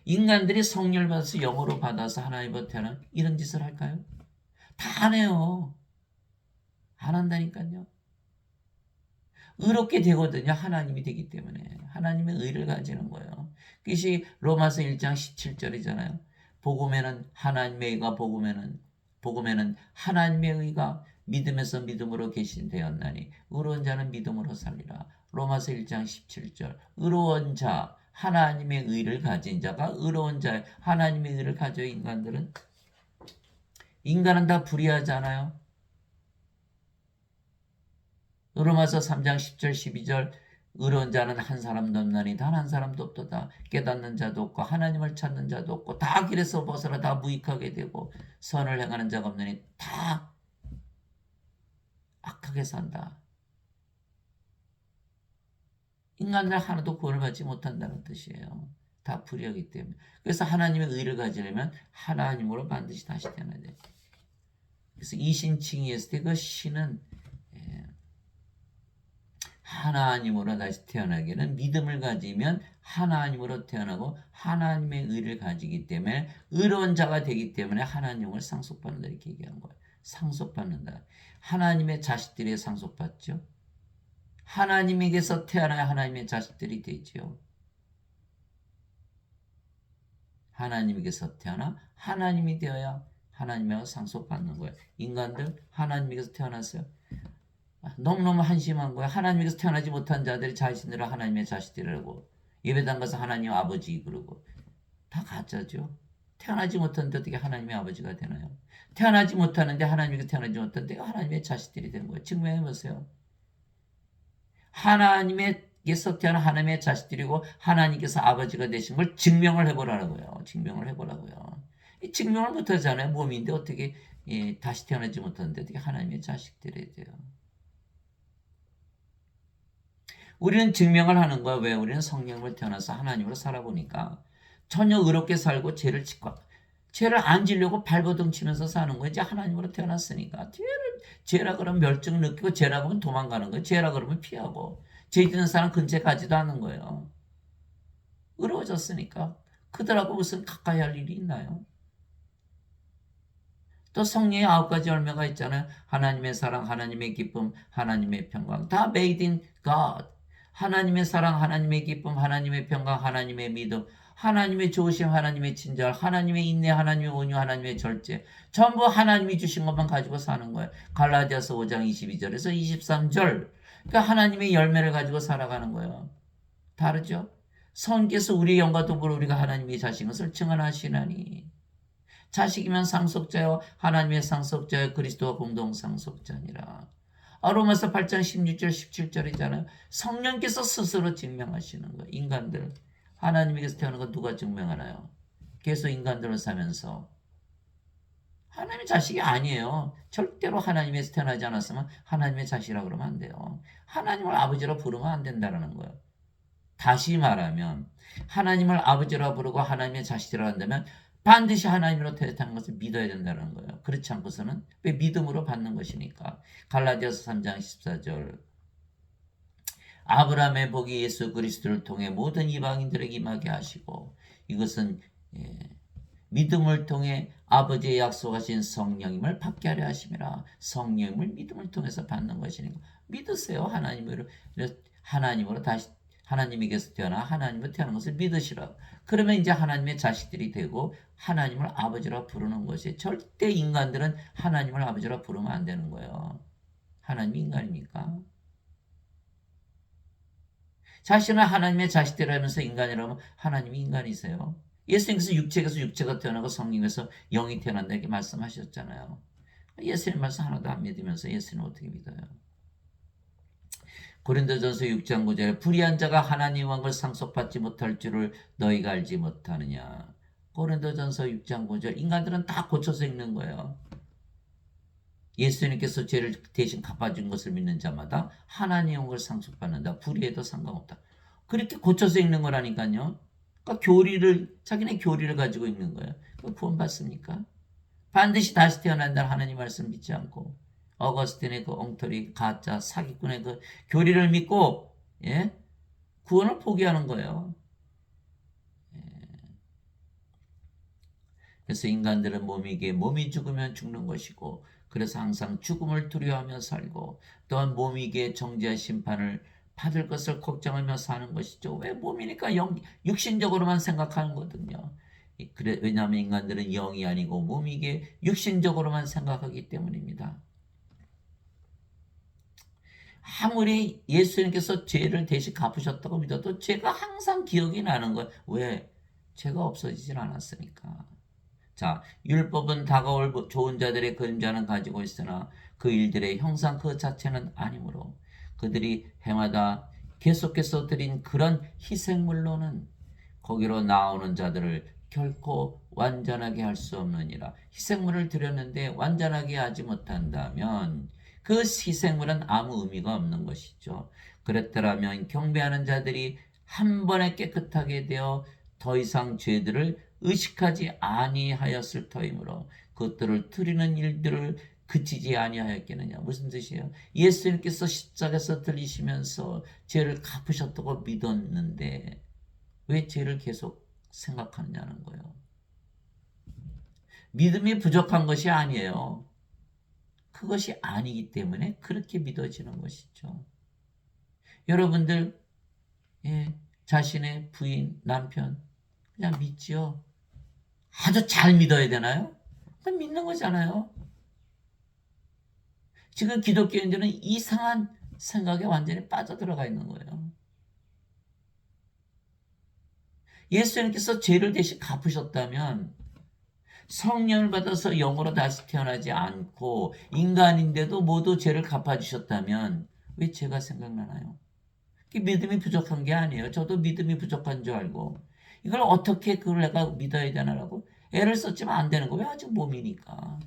인간들이 성령을 받아서 영으로 받아서 하나님으로 태어난 이런 짓을 할까요? 다 안 해요. 안 한다니까요. 의롭게 되거든요. 하나님이 되기 때문에. 하나님의 의를 가지는 거예요. 그것이 로마서 1장 17절이잖아요. 복음에는 하나님의 의가 복음에는 하나님의 의가 믿음에서 믿음으로 계신되었나니 의로운 자는 믿음으로 살리라. 로마서 1장 17절. 의로운 자, 하나님의 의를 가진 자가 의로운 자, 하나님의 의를 가져요. 인간은 다 불의하잖아요. 로마서 3장 10절 12절 의로운 자는 한 사람도 없나니 단 한 사람도 없도다. 깨닫는 자도 없고 하나님을 찾는 자도 없고 다 길에서 벗어나 다 무익하게 되고 선을 행하는 자가 없느니 다 악하게 산다. 인간들 하나도 구원을 받지 못한다는 뜻이에요. 다 불의하기 때문에. 그래서 하나님의 의를 가지려면 하나님으로 반드시 다시 태어나야 돼요. 그래서 이신칭의했을 때 그 신은 하나님으로 다시 태어나기는 믿음을 가지면 하나님으로 태어나고 하나님의 의를 가지기 때문에 의로운 자가 되기 때문에 하나님을 상속받는다 이렇게 얘기한 거예요. 상속받는다. 하나님의 자식들이 상속받죠. 하나님에게서 태어나야 하나님의 자식들이 되죠. 하나님에게서 태어나 하나님이 되어야 하나님에게 상속받는 거예요. 인간들 하나님에게서 태어났어요. 너무너무 한심한 거예요. 하나님에게서 태어나지 못한 자들이 자신들을 하나님의 자식들이라고 예배당 가서 하나님 아버지 그러고 다 가짜죠. 태어나지 못하는데 어떻게 하나님의 아버지가 되나요? 태어나지 못하는데 하나님에게서 태어나지 못하는데 하나님의 자식들이 되는 거예요. 증명해보세요. 하나님에게서 태어난 하나님의 자식들이고 하나님께서 아버지가 되신 걸 증명을 해보라고요. 증명을 해보라고요. 증명을 못하잖아요. 몸인데 어떻게 다시 태어나지 못하는데 어떻게 하나님의 자식들이 돼요. 우리는 증명을 하는 거야. 왜? 우리는 성령을 태어나서 하나님으로 살아보니까 전혀 의롭게 살고 죄를 안 지려고 발버둥 치면서 사는 거예요. 이제 하나님으로 태어났으니까. 죄라 그러면 멸증 느끼고 죄라 그러면 도망가는 거예요. 죄라 그러면 피하고 죄 짓는 사람 근처에 가지도 않는 거예요. 의로워졌으니까. 그들하고 무슨 가까이 할 일이 있나요? 또 성령의 9가지 열매가 있잖아요. 하나님의 사랑, 하나님의 기쁨, 하나님의 평강. 다 made in God. 하나님의 사랑, 하나님의 기쁨, 하나님의 평강, 하나님의 믿음, 하나님의 좋으심, 하나님의 친절, 하나님의 인내, 하나님의 온유, 하나님의 절제. 전부 하나님이 주신 것만 가지고 사는 거예요. 갈라디아서 5장 22절에서 23절. 그러니까 하나님의 열매를 가지고 살아가는 거예요. 다르죠? 성께서 우리의 영과 더불어 우리가 하나님의 자식인 것을 증언하시나니. 자식이면 상속자요 하나님의 상속자요 그리스도와 공동 상속자니라. 로마서 8장 16절 17절이잖아요. 성령께서 스스로 증명하시는 거예요. 인간들 하나님에게서 태어난 거 누가 증명하나요? 계속 인간들로 사면서 하나님의 자식이 아니에요. 절대로 하나님에서 태어나지 않았으면 하나님의 자식이라고 그러면 안 돼요. 하나님을 아버지로 부르면 안 된다는 거예요. 다시 말하면 하나님을 아버지라 부르고 하나님의 자식이라고 한다면 반드시 하나님으로 태어난 것을 믿어야 된다는 거예요. 그렇지 않고서는 왜 믿음으로 받는 것이니까. 갈라디아서 3장 14절 아브라함의 복이 예수 그리스도를 통해 모든 이방인들에게 임하게 하시고 이것은 믿음을 통해 아버지의 약속하신 성령님을 받게 하려 하심이라. 성령님을 믿음을 통해서 받는 것이니까 믿으세요. 하나님으로 다시 하나님에게서 태어나 하나님으로 태어난 것을 믿으시라고. 그러면 이제 하나님의 자식들이 되고 하나님을 아버지라 부르는 것이 절대 인간들은 하나님을 아버지라 부르면 안 되는 거예요. 하나님이 인간입니까? 자신은 하나님의 자식들이라면서 인간이라면 하나님이 인간이세요. 예수님께서 육체에서 육체가 태어나고 성령에서 영이 태어난다 이렇게 말씀하셨잖아요. 예수님 말씀 하나도 안 믿으면서 예수님 어떻게 믿어요? 고린도전서 6장 9절에 불의한 자가 하나님 왕을 상속받지 못할 줄을 너희가 알지 못하느냐. 고린도전서 6장 9절 인간들은 다 고쳐서 읽는 거예요. 예수님께서 죄를 대신 갚아준 것을 믿는 자마다 하나님 왕을 상속받는다. 불의해도 상관없다. 그렇게 고쳐서 읽는 거라니까요. 그러니까 자기네 교리를 가지고 읽는 거예요. 구원 받습니까? 반드시 다시 태어난다는 하나님 말씀 믿지 않고 어거스틴의 그 엉터리 가짜 사기꾼의 그 교리를 믿고 예? 구원을 포기하는 거예요. 그래서 인간들은 몸이 죽으면 죽는 것이고 그래서 항상 죽음을 두려워하며 살고 또한 몸이기에 정죄와 심판을 받을 것을 걱정하며 사는 것이죠. 왜 몸이니까 육신적으로만 생각하는 거거든요. 그래, 왜냐하면 인간들은 영이 아니고 몸이기에 육신적으로만 생각하기 때문입니다. 아무리 예수님께서 죄를 대신 갚으셨다고 믿어도 죄가 항상 기억이 나는 거예요. 왜? 죄가 없어지질 않았으니까. 자, 율법은 다가올 좋은 자들의 그림자는 가지고 있으나 그 일들의 형상 그 자체는 아니므로 그들이 해마다 계속해서 드린 그런 희생물로는 거기로 나오는 자들을 결코 완전하게 할 수 없느니라. 희생물을 드렸는데 완전하게 하지 못한다면 그 희생물은 아무 의미가 없는 것이죠. 그랬더라면 경배하는 자들이 한 번에 깨끗하게 되어 더 이상 죄들을 의식하지 아니하였을 터이므로 그것들을 드리는 일들을 그치지 아니하였겠느냐. 무슨 뜻이에요? 예수님께서 십자가에서 들리시면서 죄를 갚으셨다고 믿었는데 왜 죄를 계속 생각하느냐는 거예요. 믿음이 부족한 것이 아니에요. 그것이 아니기 때문에 그렇게 믿어지는 것이죠. 여러분들 자신의 부인, 남편 그냥 믿지요. 아주 잘 믿어야 되나요? 그냥 믿는 거잖아요. 지금 기독교인들은 이상한 생각에 완전히 빠져들어가 있는 거예요. 예수님께서 죄를 대신 갚으셨다면 성령을 받아서 영으로 다시 태어나지 않고 인간인데도 모두 죄를 갚아주셨다면 왜 죄가 생각나나요? 믿음이 부족한 게 아니에요. 저도 믿음이 부족한 줄 알고 이걸 어떻게 그걸 내가 믿어야 되나라고 애를 썼지만 안 되는 거예요. 아직 몸이니까.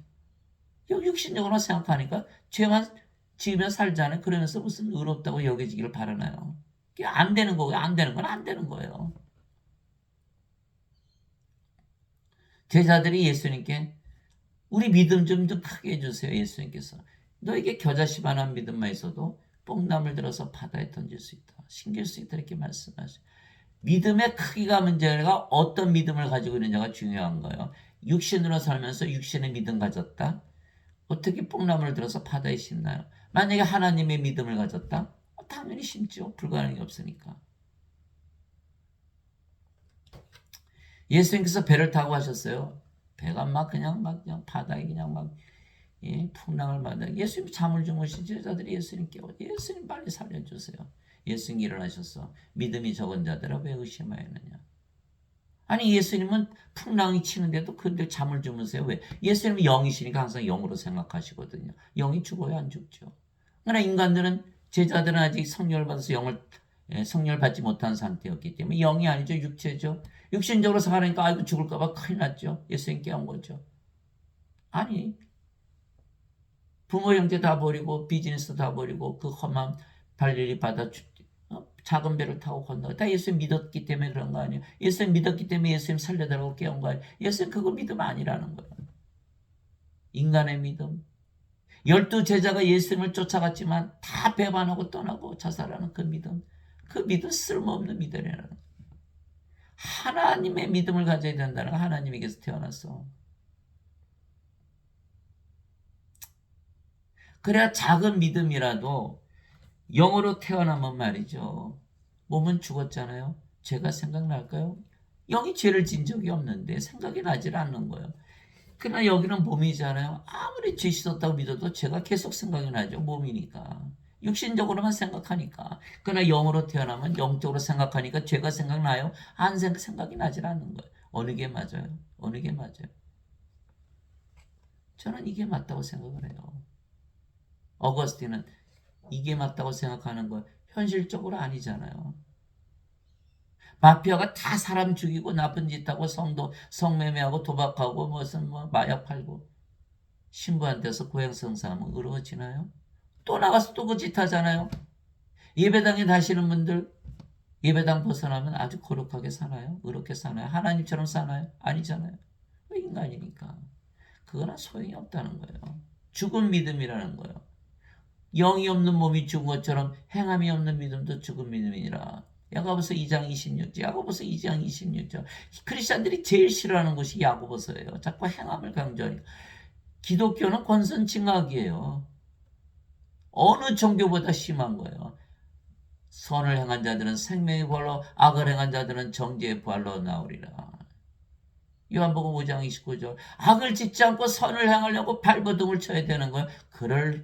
육신적으로 생각하니까 죄만 지으면 살잖아요. 그러면서 무슨 의롭다고 여겨지기를 바라나요? 그게 안 되는 거고요. 안 되는 건 안 되는 거예요. 제자들이 예수님께 우리 믿음 좀 크게 해주세요. 예수님께서 너에게 겨자씨만한 믿음만 있어도 뽕나물 들어서 바다에 던질 수 있다. 신길 수 있다. 이렇게 말씀하세요. 믿음의 크기가 문제가 어떤 믿음을 가지고 있느냐가 중요한 거예요. 육신으로 살면서 육신의 믿음 가졌다. 어떻게 뽕나물을 들어서 바다에 심나요? 만약에 하나님의 믿음을 가졌다? 당연히 심죠. 불가능이 없으니까. 예수님께서 배를 타고 가셨어요. 배가 그냥 바다에 그냥 풍랑을 맞아. 예수님 잠을 주무신 제자들이 예수님 깨워. 예수님 빨리 살려주세요. 예수님 일어나셨어. 믿음이 적은 자들아 왜 의심하였느냐. 아니 예수님은 풍랑이 치는데도 근데 잠을 주무세요. 왜? 예수님은 영이시니까 항상 영으로 생각하시거든요. 영이 죽어야 안 죽죠. 그러나 인간들은 제자들은 아직 성령을 받아서 성령을 받지 못한 상태였기 때문에 영이 아니죠. 육체죠. 육신적으로 살아가니까 아이고 죽을까 봐 큰일 났죠. 예수님 깨운 거죠. 아니 부모 형제 다 버리고 비즈니스 다 버리고 그 험한 발리리 바다 작은 배를 타고 건너 다 예수님 믿었기 때문에 그런 거 아니에요. 예수님 믿었기 때문에 예수님 살려달라고 깨운 거 아니에요. 예수님 그거 믿음 아니라는 거예요. 인간의 믿음. 12제자가 예수님을 쫓아갔지만 다 배반하고 떠나고 자살하는 그 믿음. 그 믿음 쓸모없는 믿음이라는 거예요. 하나님의 믿음을 가져야 된다는 거. 하나님에게서 태어났어. 그래야 작은 믿음이라도 영으로 태어나면 말이죠. 몸은 죽었잖아요. 죄가 생각날까요? 영이 죄를 진 적이 없는데 생각이 나질 않는 거예요. 그러나 여기는 몸이잖아요. 아무리 죄 씻었다고 믿어도 죄가 계속 생각이 나죠. 몸이니까. 육신적으로만 생각하니까. 그러나 영으로 태어나면 영적으로 생각하니까 죄가 생각나요? 안 생각이 나질 않는 거예요. 어느 게 맞아요? 어느 게 맞아요? 저는 이게 맞다고 생각을 해요. 어거스틴은 이게 맞다고 생각하는 거 현실적으로 아니잖아요. 마피아가 다 사람 죽이고 나쁜 짓 하고 성매매하고 도박하고 무슨 마약 팔고 신부한테서 고행성사하면 의로워지나요? 또 나가서 또 그 짓 하잖아요. 예배당에 다시는 분들 예배당 벗어나면 아주 거룩하게 사나요? 의롭게 사나요? 하나님처럼 사나요? 아니잖아요. 왜 인간이니까. 그거나 소용이 없다는 거예요. 죽은 믿음이라는 거예요. 영이 없는 몸이 죽은 것처럼 행함이 없는 믿음도 죽은 믿음이니라. 야고보서 2장 26절, 야고보서 2장 26절. 크리스천들이 제일 싫어하는 것이 야고보서예요. 자꾸 행함을 강조하니까. 기독교는 권선징악이에요. 어느 종교보다 심한 거예요. 선을 행한 자들은 생명의 부활로, 악을 행한 자들은 정죄의 부활로 나오리라. 요한복음 5장 29절. 악을 짓지 않고 선을 행하려고 발버둥을 쳐야 되는 거예요.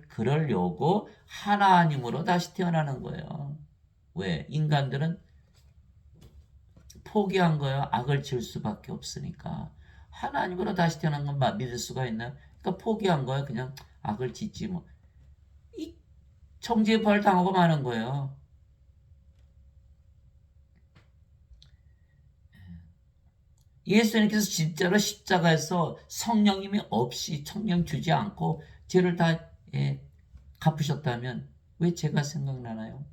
그러려고 하나님으로 다시 태어나는 거예요. 왜? 인간들은 포기한 거예요. 악을 지을 수밖에 없으니까. 하나님으로 다시 태어난 건 믿을 수가 있나요? 그러니까 포기한 거예요. 그냥 악을 짓지 뭐. 이 정죄의 부활 당하고 마는 거예요. 예수님께서 진짜로 십자가에서 성령님이 없이 성령 주지 않고 죄를 다 갚으셨다면 왜 죄가 생각나나요?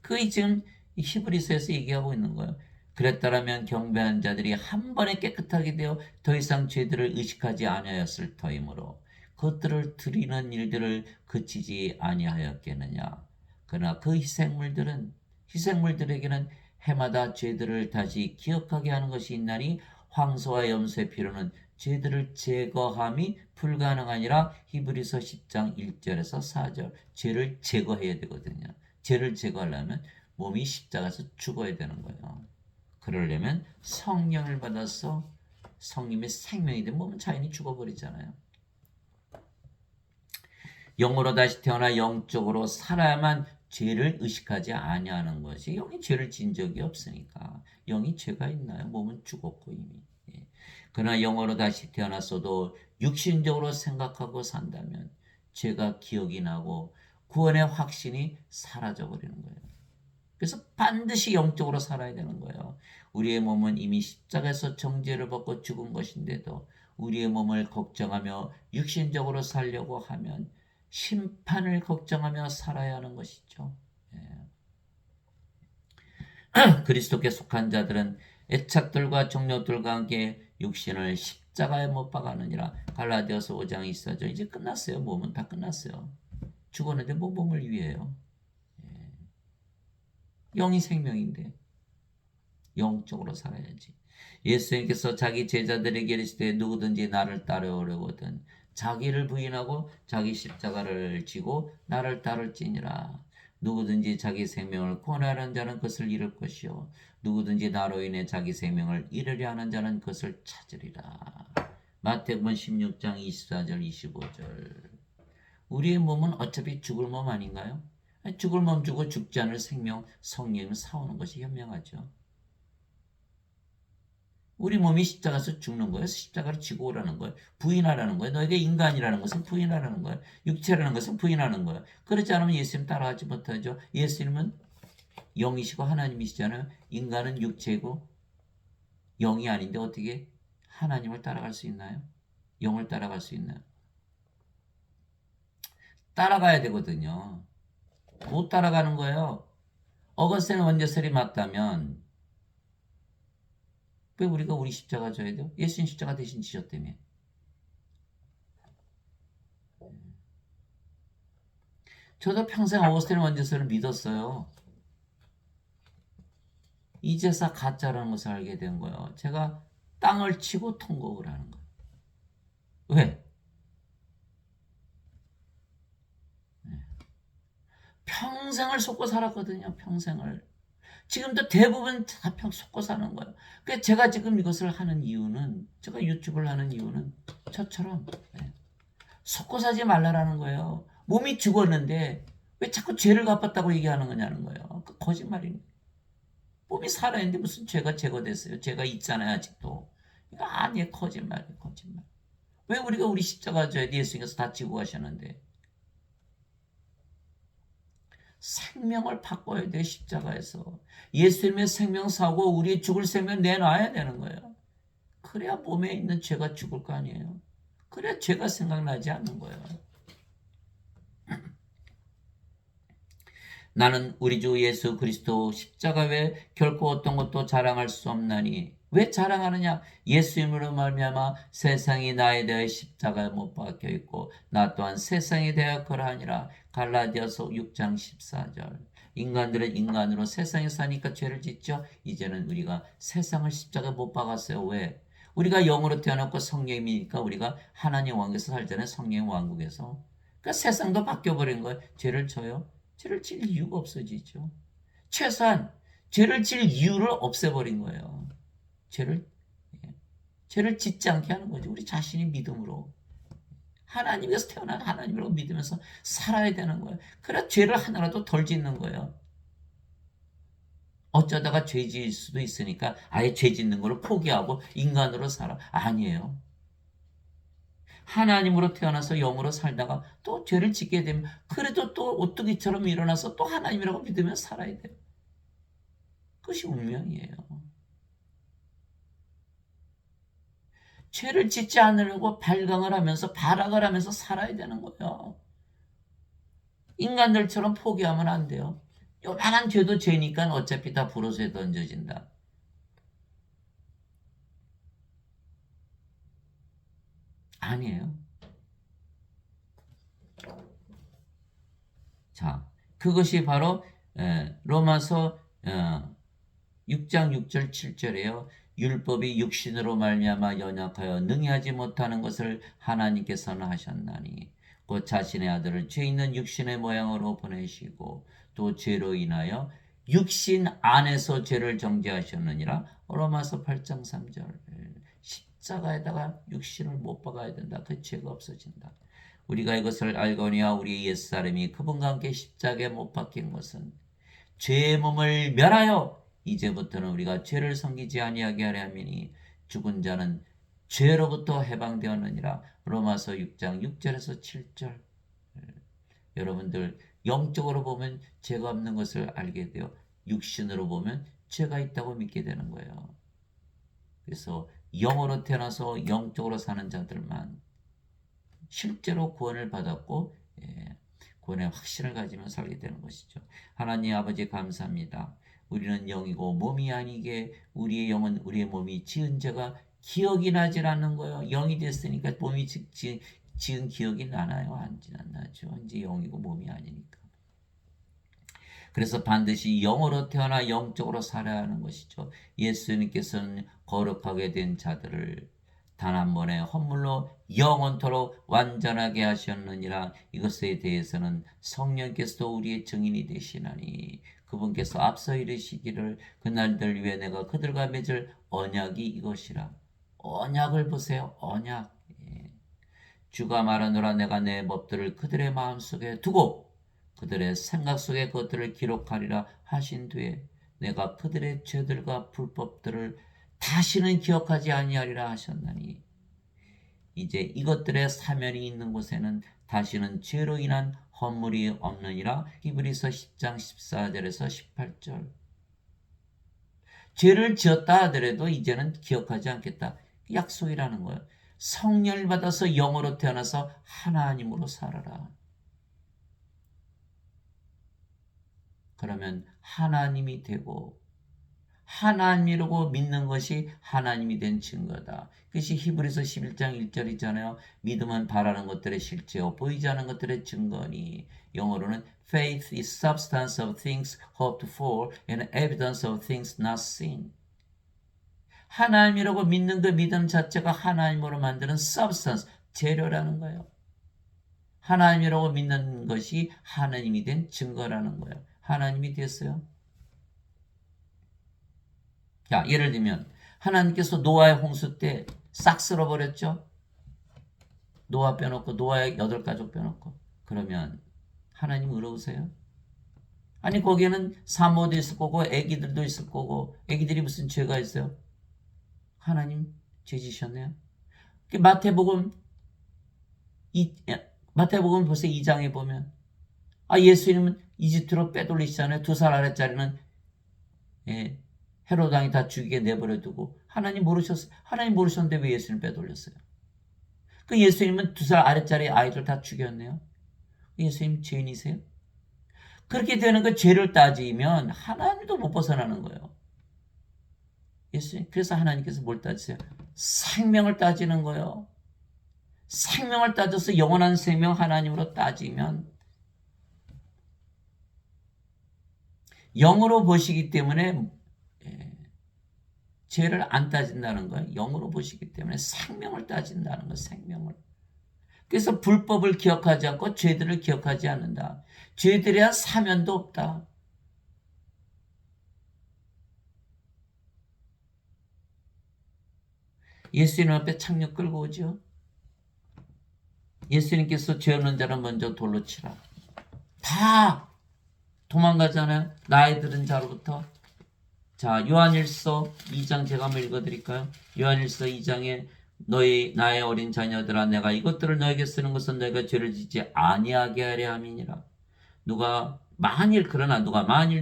그게 지금 히브리서에서 얘기하고 있는 거예요. 그랬더라면 경배한 자들이 한 번에 깨끗하게 되어 더 이상 죄들을 의식하지 아니하였을 터이므로 그것들을 드리는 일들을 그치지 아니하였겠느냐. 그러나 그 희생물들에게는 해마다 죄들을 다시 기억하게 하는 것이 있나니 황소와 염소의 피로는 죄들을 제거함이 불가능하니라. 히브리서 10장 1절에서 4절. 죄를 제거해야 되거든요. 죄를 제거하려면 몸이 십자가에서 죽어야 되는 거예요. 그러려면 성령을 받아서 성님의 생명이 된 몸은 자연히 죽어버리잖아요. 영으로 다시 태어나 영적으로 살아야만 죄를 의식하지 아니하는 것이, 영이 죄를 진 적이 없으니까. 영이 죄가 있나요? 몸은 죽었고 이미. 그러나 영으로 다시 태어났어도 육신적으로 생각하고 산다면 죄가 기억이 나고 구원의 확신이 사라져버리는 거예요. 그래서 반드시 영적으로 살아야 되는 거예요. 우리의 몸은 이미 십자가에서 정죄를 받고 죽은 것인데도 우리의 몸을 걱정하며 육신적으로 살려고 하면 심판을 걱정하며 살아야 하는 것이죠. 그리스도께 속한 자들은 애착들과 정욕들과 함께 육신을 십자가에 못 박았느니라. 갈라디아서 5장 24절. 이제 끝났어요. 몸은 다 끝났어요. 죽었는데 뭐 몸을 위해요. 영이 생명인데 영적으로 살아야지. 예수님께서 자기 제자들에게 이르시되 누구든지 나를 따르려거든 자기를 부인하고 자기 십자가를 지고 나를 따를지니라. 누구든지 자기 생명을 구원하는 자는 그것을 잃을 것이요 누구든지 나로 인해 자기 생명을 잃으려 하는 자는 그것을 찾으리라. 마태복음 16장 24절 25절. 우리의 몸은 어차피 죽을 몸 아닌가요? 죽을 몸 주고 죽지 않을 생명 성령을 사오는 것이 현명하죠. 우리 몸이 십자가에서 죽는 거예요. 십자가를 지고 오라는 거예요. 부인하라는 거예요. 너에게 인간이라는 것은 부인하라는 거예요. 육체라는 것은 부인하는 거예요. 그렇지 않으면 예수님 따라가지 못하죠. 예수님은 영이시고 하나님이시잖아요. 인간은 육체고 영이 아닌데 어떻게 하나님을 따라갈 수 있나요? 영을 따라갈 수 있나요? 따라가야 되거든요. 못 따라가는 거예요. 어거스틴 원죄설이 맞다면 왜 우리가 우리 십자가 져야 돼요? 예수님 십자가 대신 지셨다며. 저도 평생 어거스틴 원죄설을 믿었어요. 이제서 가짜라는 것을 알게 된 거예요. 제가 땅을 치고 통곡을 하는 거예요. 왜? 평생을 속고 살았거든요. 평생을. 지금도 대부분 다 속고 사는 거예요. 그래서 제가 지금 이것을 하는 이유는, 제가 유튜브를 하는 이유는 저처럼 속고 사지 말라라는 거예요. 몸이 죽었는데 왜 자꾸 죄를 갚았다고 얘기하는 거냐는 거예요. 그 거짓말입니다. 몸이 살아있는데 무슨 죄가 제거됐어요. 죄가 있잖아요. 아직도. 그러니까 아니에요. 거짓말이에요. 거짓말. 왜 우리가 우리 십자가 져야 돼? 예수님께서 다 지고 가셨는데. 생명을 바꿔야 돼. 십자가에서. 예수님의 생명 사고 우리의 죽을 생명 내놔야 되는 거예요. 그래야 몸에 있는 죄가 죽을 거 아니에요. 그래야 죄가 생각나지 않는 거예요. 나는 우리 주 예수 그리스도 십자가 외에 결코 어떤 것도 자랑할 수 없나니. 왜 자랑하느냐? 예수님으로 말미암아 세상이 나에 대하여 십자가에 못 박혀 있고 나 또한 세상에 대하여 그러하니라. 갈라디아서 6장 14절. 인간들은 인간으로 세상에 사니까 죄를 짓죠. 이제는 우리가 세상을 십자가에 못 박았어요. 왜? 우리가 영으로 태어났고 성령이니까 우리가 하나님 왕국에서 살잖아요. 성령 왕국에서. 그러니까 세상도 바뀌어버린 거예요. 죄를 져요. 죄를 질 이유가 없어지죠. 최소한 죄를 질 이유를 없애버린 거예요. 죄를 죄를 짓지 않게 하는 거죠. 우리 자신이 믿음으로 하나님께서 태어난 하나님이라고 믿으면서 살아야 되는 거예요. 그래 죄를 하나라도 덜 짓는 거예요. 어쩌다가 죄 지을 수도 있으니까 아예 죄 짓는 걸 포기하고 인간으로 살아. 아니에요. 하나님으로 태어나서 영으로 살다가 또 죄를 짓게 되면 그래도 또 오뚜기처럼 일어나서 또 하나님이라고 믿으며 살아야 돼요. 그것이 운명이에요. 죄를 짓지 않으려고 발광을 하면서 발악을 하면서 살아야 되는 거예요. 인간들처럼 포기하면 안 돼요. 요만한 죄도 죄니까 어차피 다 불호수에 던져진다. 아니에요. 자, 그것이 바로 로마서 6장 6절 7절이에요. 율법이 육신으로 말미암아 연약하여 능히 하지 못하는 것을 하나님께서는 하셨나니 곧 자신의 아들을 죄 있는 육신의 모양으로 보내시고 또 죄로 인하여 육신 안에서 죄를 정죄하셨느니라. 로마서 8장 3절. 십자가에다가 육신을 못 박아야 된다. 그 죄가 없어진다. 우리가 이것을 알거니와 우리 옛사람이 그분과 함께 십자가에 못 박힌 것은 죄의 몸을 멸하여 이제부터는 우리가 죄를 섬기지 아니하게 하려 함이니 죽은 자는 죄로부터 해방되었느니라. 로마서 6장 6절에서 7절. 여러분들 영적으로 보면 죄가 없는 것을 알게 되어 육신으로 보면 죄가 있다고 믿게 되는 거예요. 그래서 영으로 태어나서 영적으로 사는 자들만 실제로 구원을 받았고 구원의 확신을 가지며 살게 되는 것이죠. 하나님 아버지 감사합니다. 우리는 영이고 몸이 아니게 우리의 영은 우리의 몸이 지은 죄가 기억이 나질 않는 거예요. 영이 됐으니까 몸이 지은 기억이 나나요? 안 나죠. 이제 영이고 몸이 아니니까. 그래서 반드시 영으로 태어나 영적으로 살아야 하는 것이죠. 예수님께서는 거룩하게 된 자들을 단 한 번의 헌물로 영원토록 완전하게 하셨느니라. 이것에 대해서는 성령께서도 우리의 증인이 되시나니 그분께서 앞서 이르시기를 그날들 위해 내가 그들과 맺을 언약이 이것이라. 언약을 보세요. 언약. 주가 말하노라 내가 내 법들을 그들의 마음속에 두고 그들의 생각 속에 그것들을 기록하리라 하신 뒤에 내가 그들의 죄들과 불법들을 다시는 기억하지 아니하리라 하셨나니 이제 이것들의 사면이 있는 곳에는 다시는 죄로 인한 헌물이 없느니라. 히브리서 10장 14절에서 18절. 죄를 지었다 하더라도 이제는 기억하지 않겠다. 약속이라는 거예요. 성령을 받아서 영으로 태어나서 하나님으로 살아라. 그러면 하나님이 되고 하나님이라고 믿는 것이 하나님이 된 증거다. 그것이 히브리서 11장 1절이잖아요. 믿음은 바라는 것들의 실제요 보이지 않는 것들의 증거니. 영어로는 faith is substance of things hoped for and evidence of things not seen. 하나님이라고 믿는 그 믿음 자체가 하나님으로 만드는 substance, 재료라는 거예요. 하나님이라고 믿는 것이 하나님이 된 증거라는 거예요. 하나님이 됐어요. 자, 예를 들면 하나님께서 노아의 홍수 때 싹 쓸어버렸죠. 노아 빼놓고 노아의 8가족 빼놓고. 그러면 하나님 의로우세요? 아니 거기에는 산모도 있을 거고 애기들도 있을 거고 애기들이 무슨 죄가 있어요? 하나님 죄 지셨네요. 마태복음 벌써 2장에 보면 예수님은 이집트로 빼돌리시잖아요. 2살 아래짜리는 헤롯 왕이 다 죽이게 내버려 두고 하나님 모르셨어요. 하나님 모르셨는데 왜 예수님을 빼돌렸어요? 그 예수님은 2살 아래짜리 아이들 다 죽였네요. 예수님 죄인이세요? 그렇게 되는 그 죄를 따지면 하나님도 못 벗어나는 거예요. 예수님. 그래서 하나님께서 뭘 따지세요? 생명을 따지는 거예요. 생명을 따져서 영원한 생명 하나님으로 따지면 영으로 보시기 때문에 죄를 안 따진다는 거예요. 영으로 보시기 때문에 생명을 따진다는 거예요. 생명을. 그래서 불법을 기억하지 않고 죄들을 기억하지 않는다. 죄들에 대한 사면도 없다. 예수님 앞에 착륙 끌고 오죠. 예수님께서 죄 없는 자를 먼저 돌로 치라. 다 도망가잖아요. 나이 들은 자로부터. 자, 요한일서 2장 제가 한번 읽어드릴까요? 요한일서 2장에 나의 어린 자녀들아, 내가 이것들을 너에게 쓰는 것은 너희가 죄를 짓지 아니하게 하려 함이니라. 만일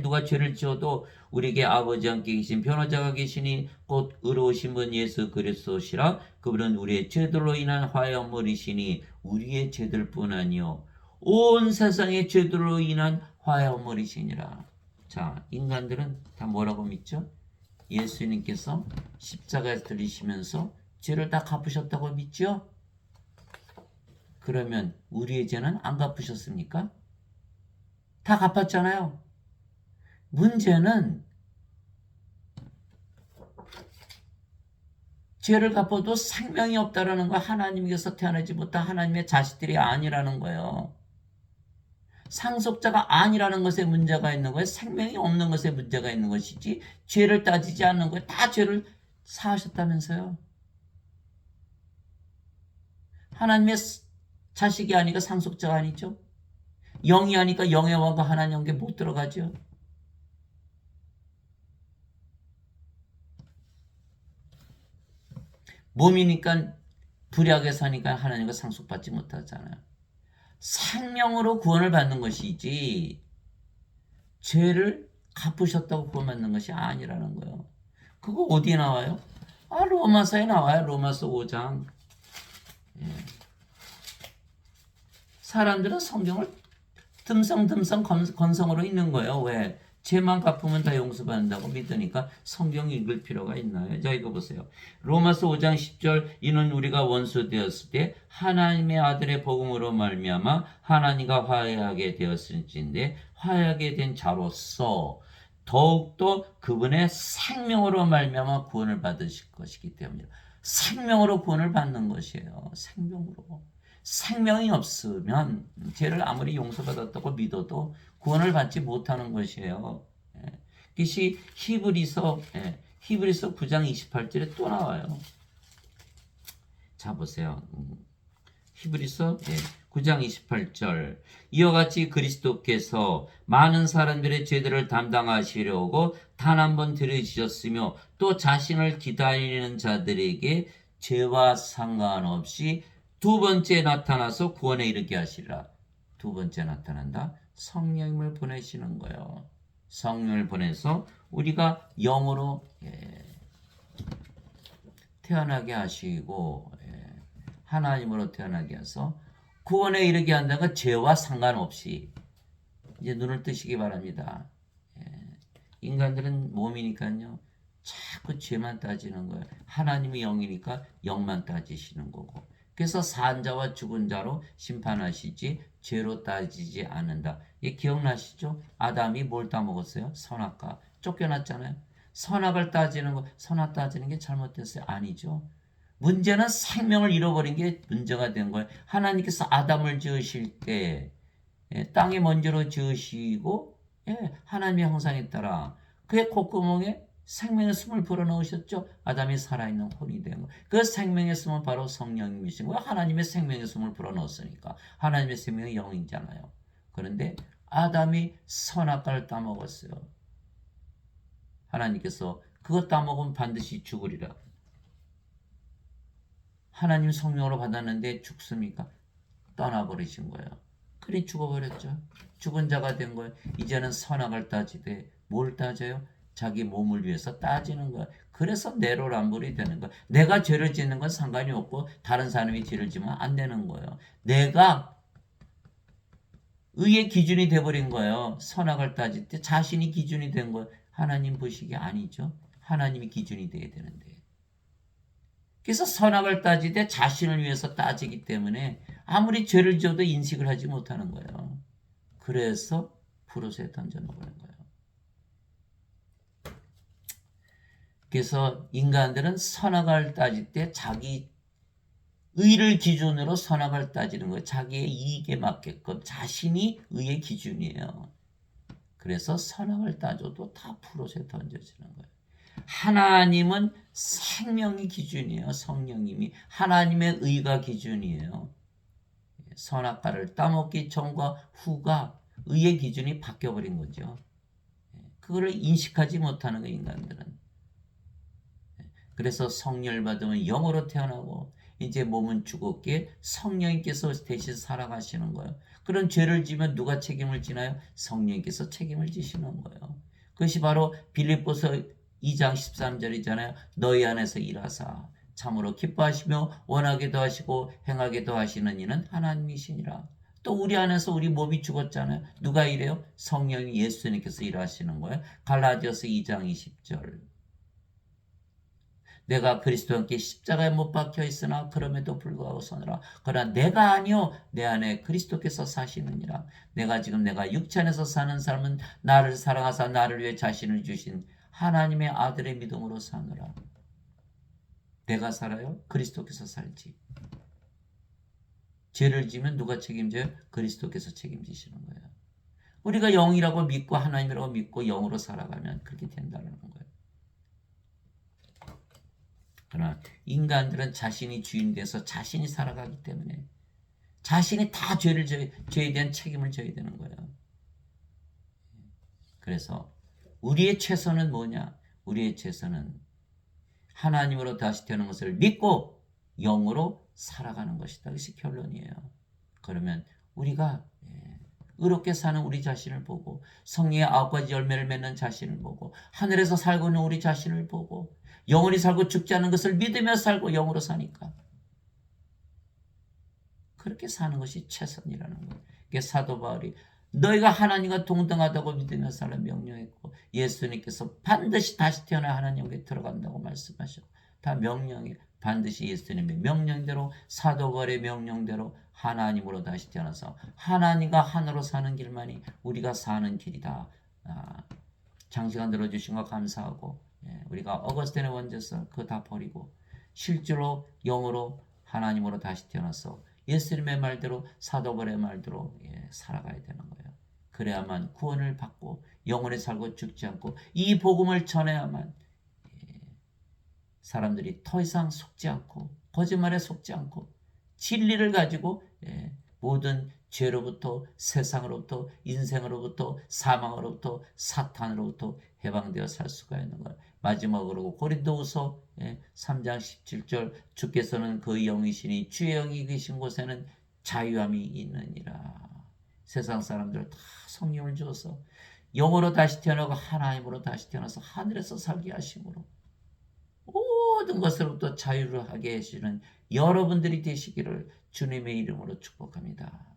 누가 죄를 지어도 우리에게 아버지 함께 계신 변호자가 계시니 곧 의로우신 분 예수 그리스도시라. 그분은 우리의 죄들로 인한 화해함물이시니 우리의 죄들뿐 아니요 온 세상의 죄들로 인한 화해함물이시니라. 자, 인간들은 다 뭐라고 믿죠? 예수님께서 십자가에 들리시면서 죄를 다 갚으셨다고 믿죠? 그러면 우리의 죄는 안 갚으셨습니까? 다 갚았잖아요. 문제는 죄를 갚아도 생명이 없다라는 거, 하나님께서 태어나지 못한 하나님의 자식들이 아니라는 거예요. 상속자가 아니라는 것에 문제가 있는 거예요. 생명이 없는 것에 문제가 있는 것이지 죄를 따지지 않는 거예요. 다 죄를 사하셨다면서요. 하나님의 자식이 아니까 상속자가 아니죠. 영이 아니까 영의 왕과 하나님 관계 못 들어가죠. 몸이니까 불의하게 사니까 하나님과 상속받지 못하잖아요. 생명으로 구원을 받는 것이지 죄를 갚으셨다고 구원받는 것이 아니라는 거예요. 그거 어디에 나와요? 로마서에 나와요. 로마서 5장. 예. 사람들은 성경을 듬성듬성 건성으로 읽는 거예요. 왜? 죄만 갚으면 다 용서받는다고 믿으니까 성경 읽을 필요가 있나요? 자, 이거 보세요. 로마서 5장 10절 이는 우리가 원수 되었을 때 하나님의 아들의 복음으로 말미암아 하나님과 화해하게 되었을진데 화해하게 된 자로서 더욱더 그분의 생명으로 말미암아 구원을 받으실 것이기 때문이다. 생명으로 구원을 받는 것이에요. 생명으로. 생명이 없으면 죄를 아무리 용서받았다고 믿어도 구원을 받지 못하는 것이에요. 그것이 히브리서 9장 28절에 또 나와요. 자, 보세요. 히브리서 9장 28절 이와 같이 그리스도께서 많은 사람들의 죄들을 담당하시려고 단 한 번 들으셨으며 또 자신을 기다리는 자들에게 죄와 상관없이 두 번째 나타나서 구원에 이르게 하시리라. 두 번째 나타난다. 성령님을 보내시는 거예요. 성령을 보내서 우리가 영으로 태어나게 하시고 하나님으로 태어나게 해서 구원에 이르게 한다는 건 죄와 상관없이 이제 눈을 뜨시기 바랍니다. 인간들은 몸이니까요. 자꾸 죄만 따지는 거예요. 하나님이 영이니까 영만 따지시는 거고. 그래서 산 자와 죽은 자로 심판하시지 죄로 따지지 않는다. 이 기억나시죠? 아담이 뭘 따먹었어요? 선악과. 쫓겨났잖아요. 선악을 따지는 거, 선악 따지는 게 잘못됐어요? 아니죠. 문제는 생명을 잃어버린 게 문제가 된 거예요. 하나님께서 아담을 지으실 때 땅의 먼지로 지으시고 하나님의 형상에 따라 그의 콧구멍에 생명의 숨을 불어넣으셨죠. 아담이 살아있는 혼이 된 거. 그 생명의 숨은 바로 성령님이신 거예요. 하나님의 생명의 숨을 불어넣었으니까. 하나님의 생명이 영이잖아요. 그런데 아담이 선악과를 따먹었어요. 하나님께서 그거 따먹으면 반드시 죽으리라. 하나님 성령으로 받았는데 죽습니까? 떠나버리신 거예요. 그리 죽어버렸죠. 죽은 자가 된 거예요. 이제는 선악을 따지되 뭘 따져요? 자기 몸을 위해서 따지는 거야. 그래서 내로남불이 되는 거야. 내가 죄를 짓는 건 상관이 없고 다른 사람이 죄를 지면 안 되는 거예요. 내가 의의 기준이 돼버린 거예요. 선악을 따질 때 자신이 기준이 된 거예요. 하나님 보시기 아니죠. 하나님이 기준이 되어야 되는데. 그래서 선악을 따지되 자신을 위해서 따지기 때문에 아무리 죄를 지어도 인식을 하지 못하는 거예요. 그래서 불옷에 던져놓는 거예요. 그래서 인간들은 선악을 따질 때 자기 의를 기준으로 선악을 따지는 거예요. 자기의 이익에 맞게끔 자신이 의의 기준이에요. 그래서 선악을 따져도 다 불옷에 던져지는 거예요. 하나님은 생명이 기준이에요. 성령님이 하나님의 의가 기준이에요. 선악과를 따먹기 전과 후가 의의 기준이 바뀌어버린 거죠. 그거를 인식하지 못하는 거 인간들은. 그래서 성령을 받으면 영으로 태어나고 이제 몸은 죽었기에 성령님께서 대신 살아가시는 거예요. 그런 죄를 지면 누가 책임을 지나요? 성령님께서 책임을 지시는 거예요. 그것이 바로 빌립보서 2장 13절이잖아요. 너희 안에서 일하사 참으로 기뻐하시며 원하게도 하시고 행하게도 하시는 이는 하나님이시니라. 또 우리 안에서 우리 몸이 죽었잖아요. 누가 이래요? 성령이 예수님께서 일하시는 거예요. 갈라디아서 2장 20절. 내가 그리스도와 함께 십자가에 못 박혀 있으나 그럼에도 불구하고 서느라 그러나 내가 아니요 내 안에 그리스도께서 사시느니라. 내가 육체 안에서 사는 삶은 나를 사랑하사 나를 위해 자신을 주신 하나님의 아들의 믿음으로 사느라. 내가 살아요? 그리스도께서 살지. 죄를 지면 누가 책임져요? 그리스도께서 책임지시는 거예요. 우리가 영이라고 믿고 하나님이라고 믿고 영으로 살아가면 그렇게 된다는 거예요. 그러나 인간들은 자신이 주인 돼서 자신이 살아가기 때문에 자신이 다 죄에 대한 책임을 져야 되는 거예요. 그래서 우리의 최선은 뭐냐? 우리의 최선은 하나님으로 다시 태어난 것을 믿고 영으로 살아가는 것이다. 그것이 결론이에요. 그러면 우리가 의롭게 사는 우리 자신을 보고 성령의 9가지 열매를 맺는 자신을 보고 하늘에서 살고 있는 우리 자신을 보고 영원히 살고 죽지 않는 것을 믿으며 살고 영으로 사니까 그렇게 사는 것이 최선이라는 거예요. 그게 사도 바울이 너희가 하나님과 동등하다고 믿으며 살라 명령했고 예수님께서 반드시 다시 태어나 하나님께 들어간다고 말씀하셨고 다 명령이 반드시 예수님의 명령대로 사도 바울의 명령대로 하나님으로 다시 태어나서 하나님과 하나로 사는 길만이 우리가 사는 길이다. 장시간 들어주신 거 감사하고 우리가 어거스틴의 원죄서 그거 다 버리고 실제로 영으로 하나님으로 다시 태어나서 예수님의 말대로 사도 바울의 말대로 살아가야 되는 거예요. 그래야만 구원을 받고 영원히 살고 죽지 않고 이 복음을 전해야만 사람들이 더 이상 속지 않고 거짓말에 속지 않고 진리를 가지고 모든 죄로부터 세상으로부터 인생으로부터 사망으로부터 사탄으로부터 해방되어 살 수가 있는 거예요. 마지막으로 고린도후서 3장 17절 주께서는 그 영이시니 주의 영이 계신 곳에는 자유함이 있느니라. 세상 사람들 다 성령을 주어서 영으로 다시 태어나고 하나님으로 다시 태어나서 하늘에서 살게 하심으로 모든 것으로부터 자유를 하게 해주시는 여러분들이 되시기를 주님의 이름으로 축복합니다.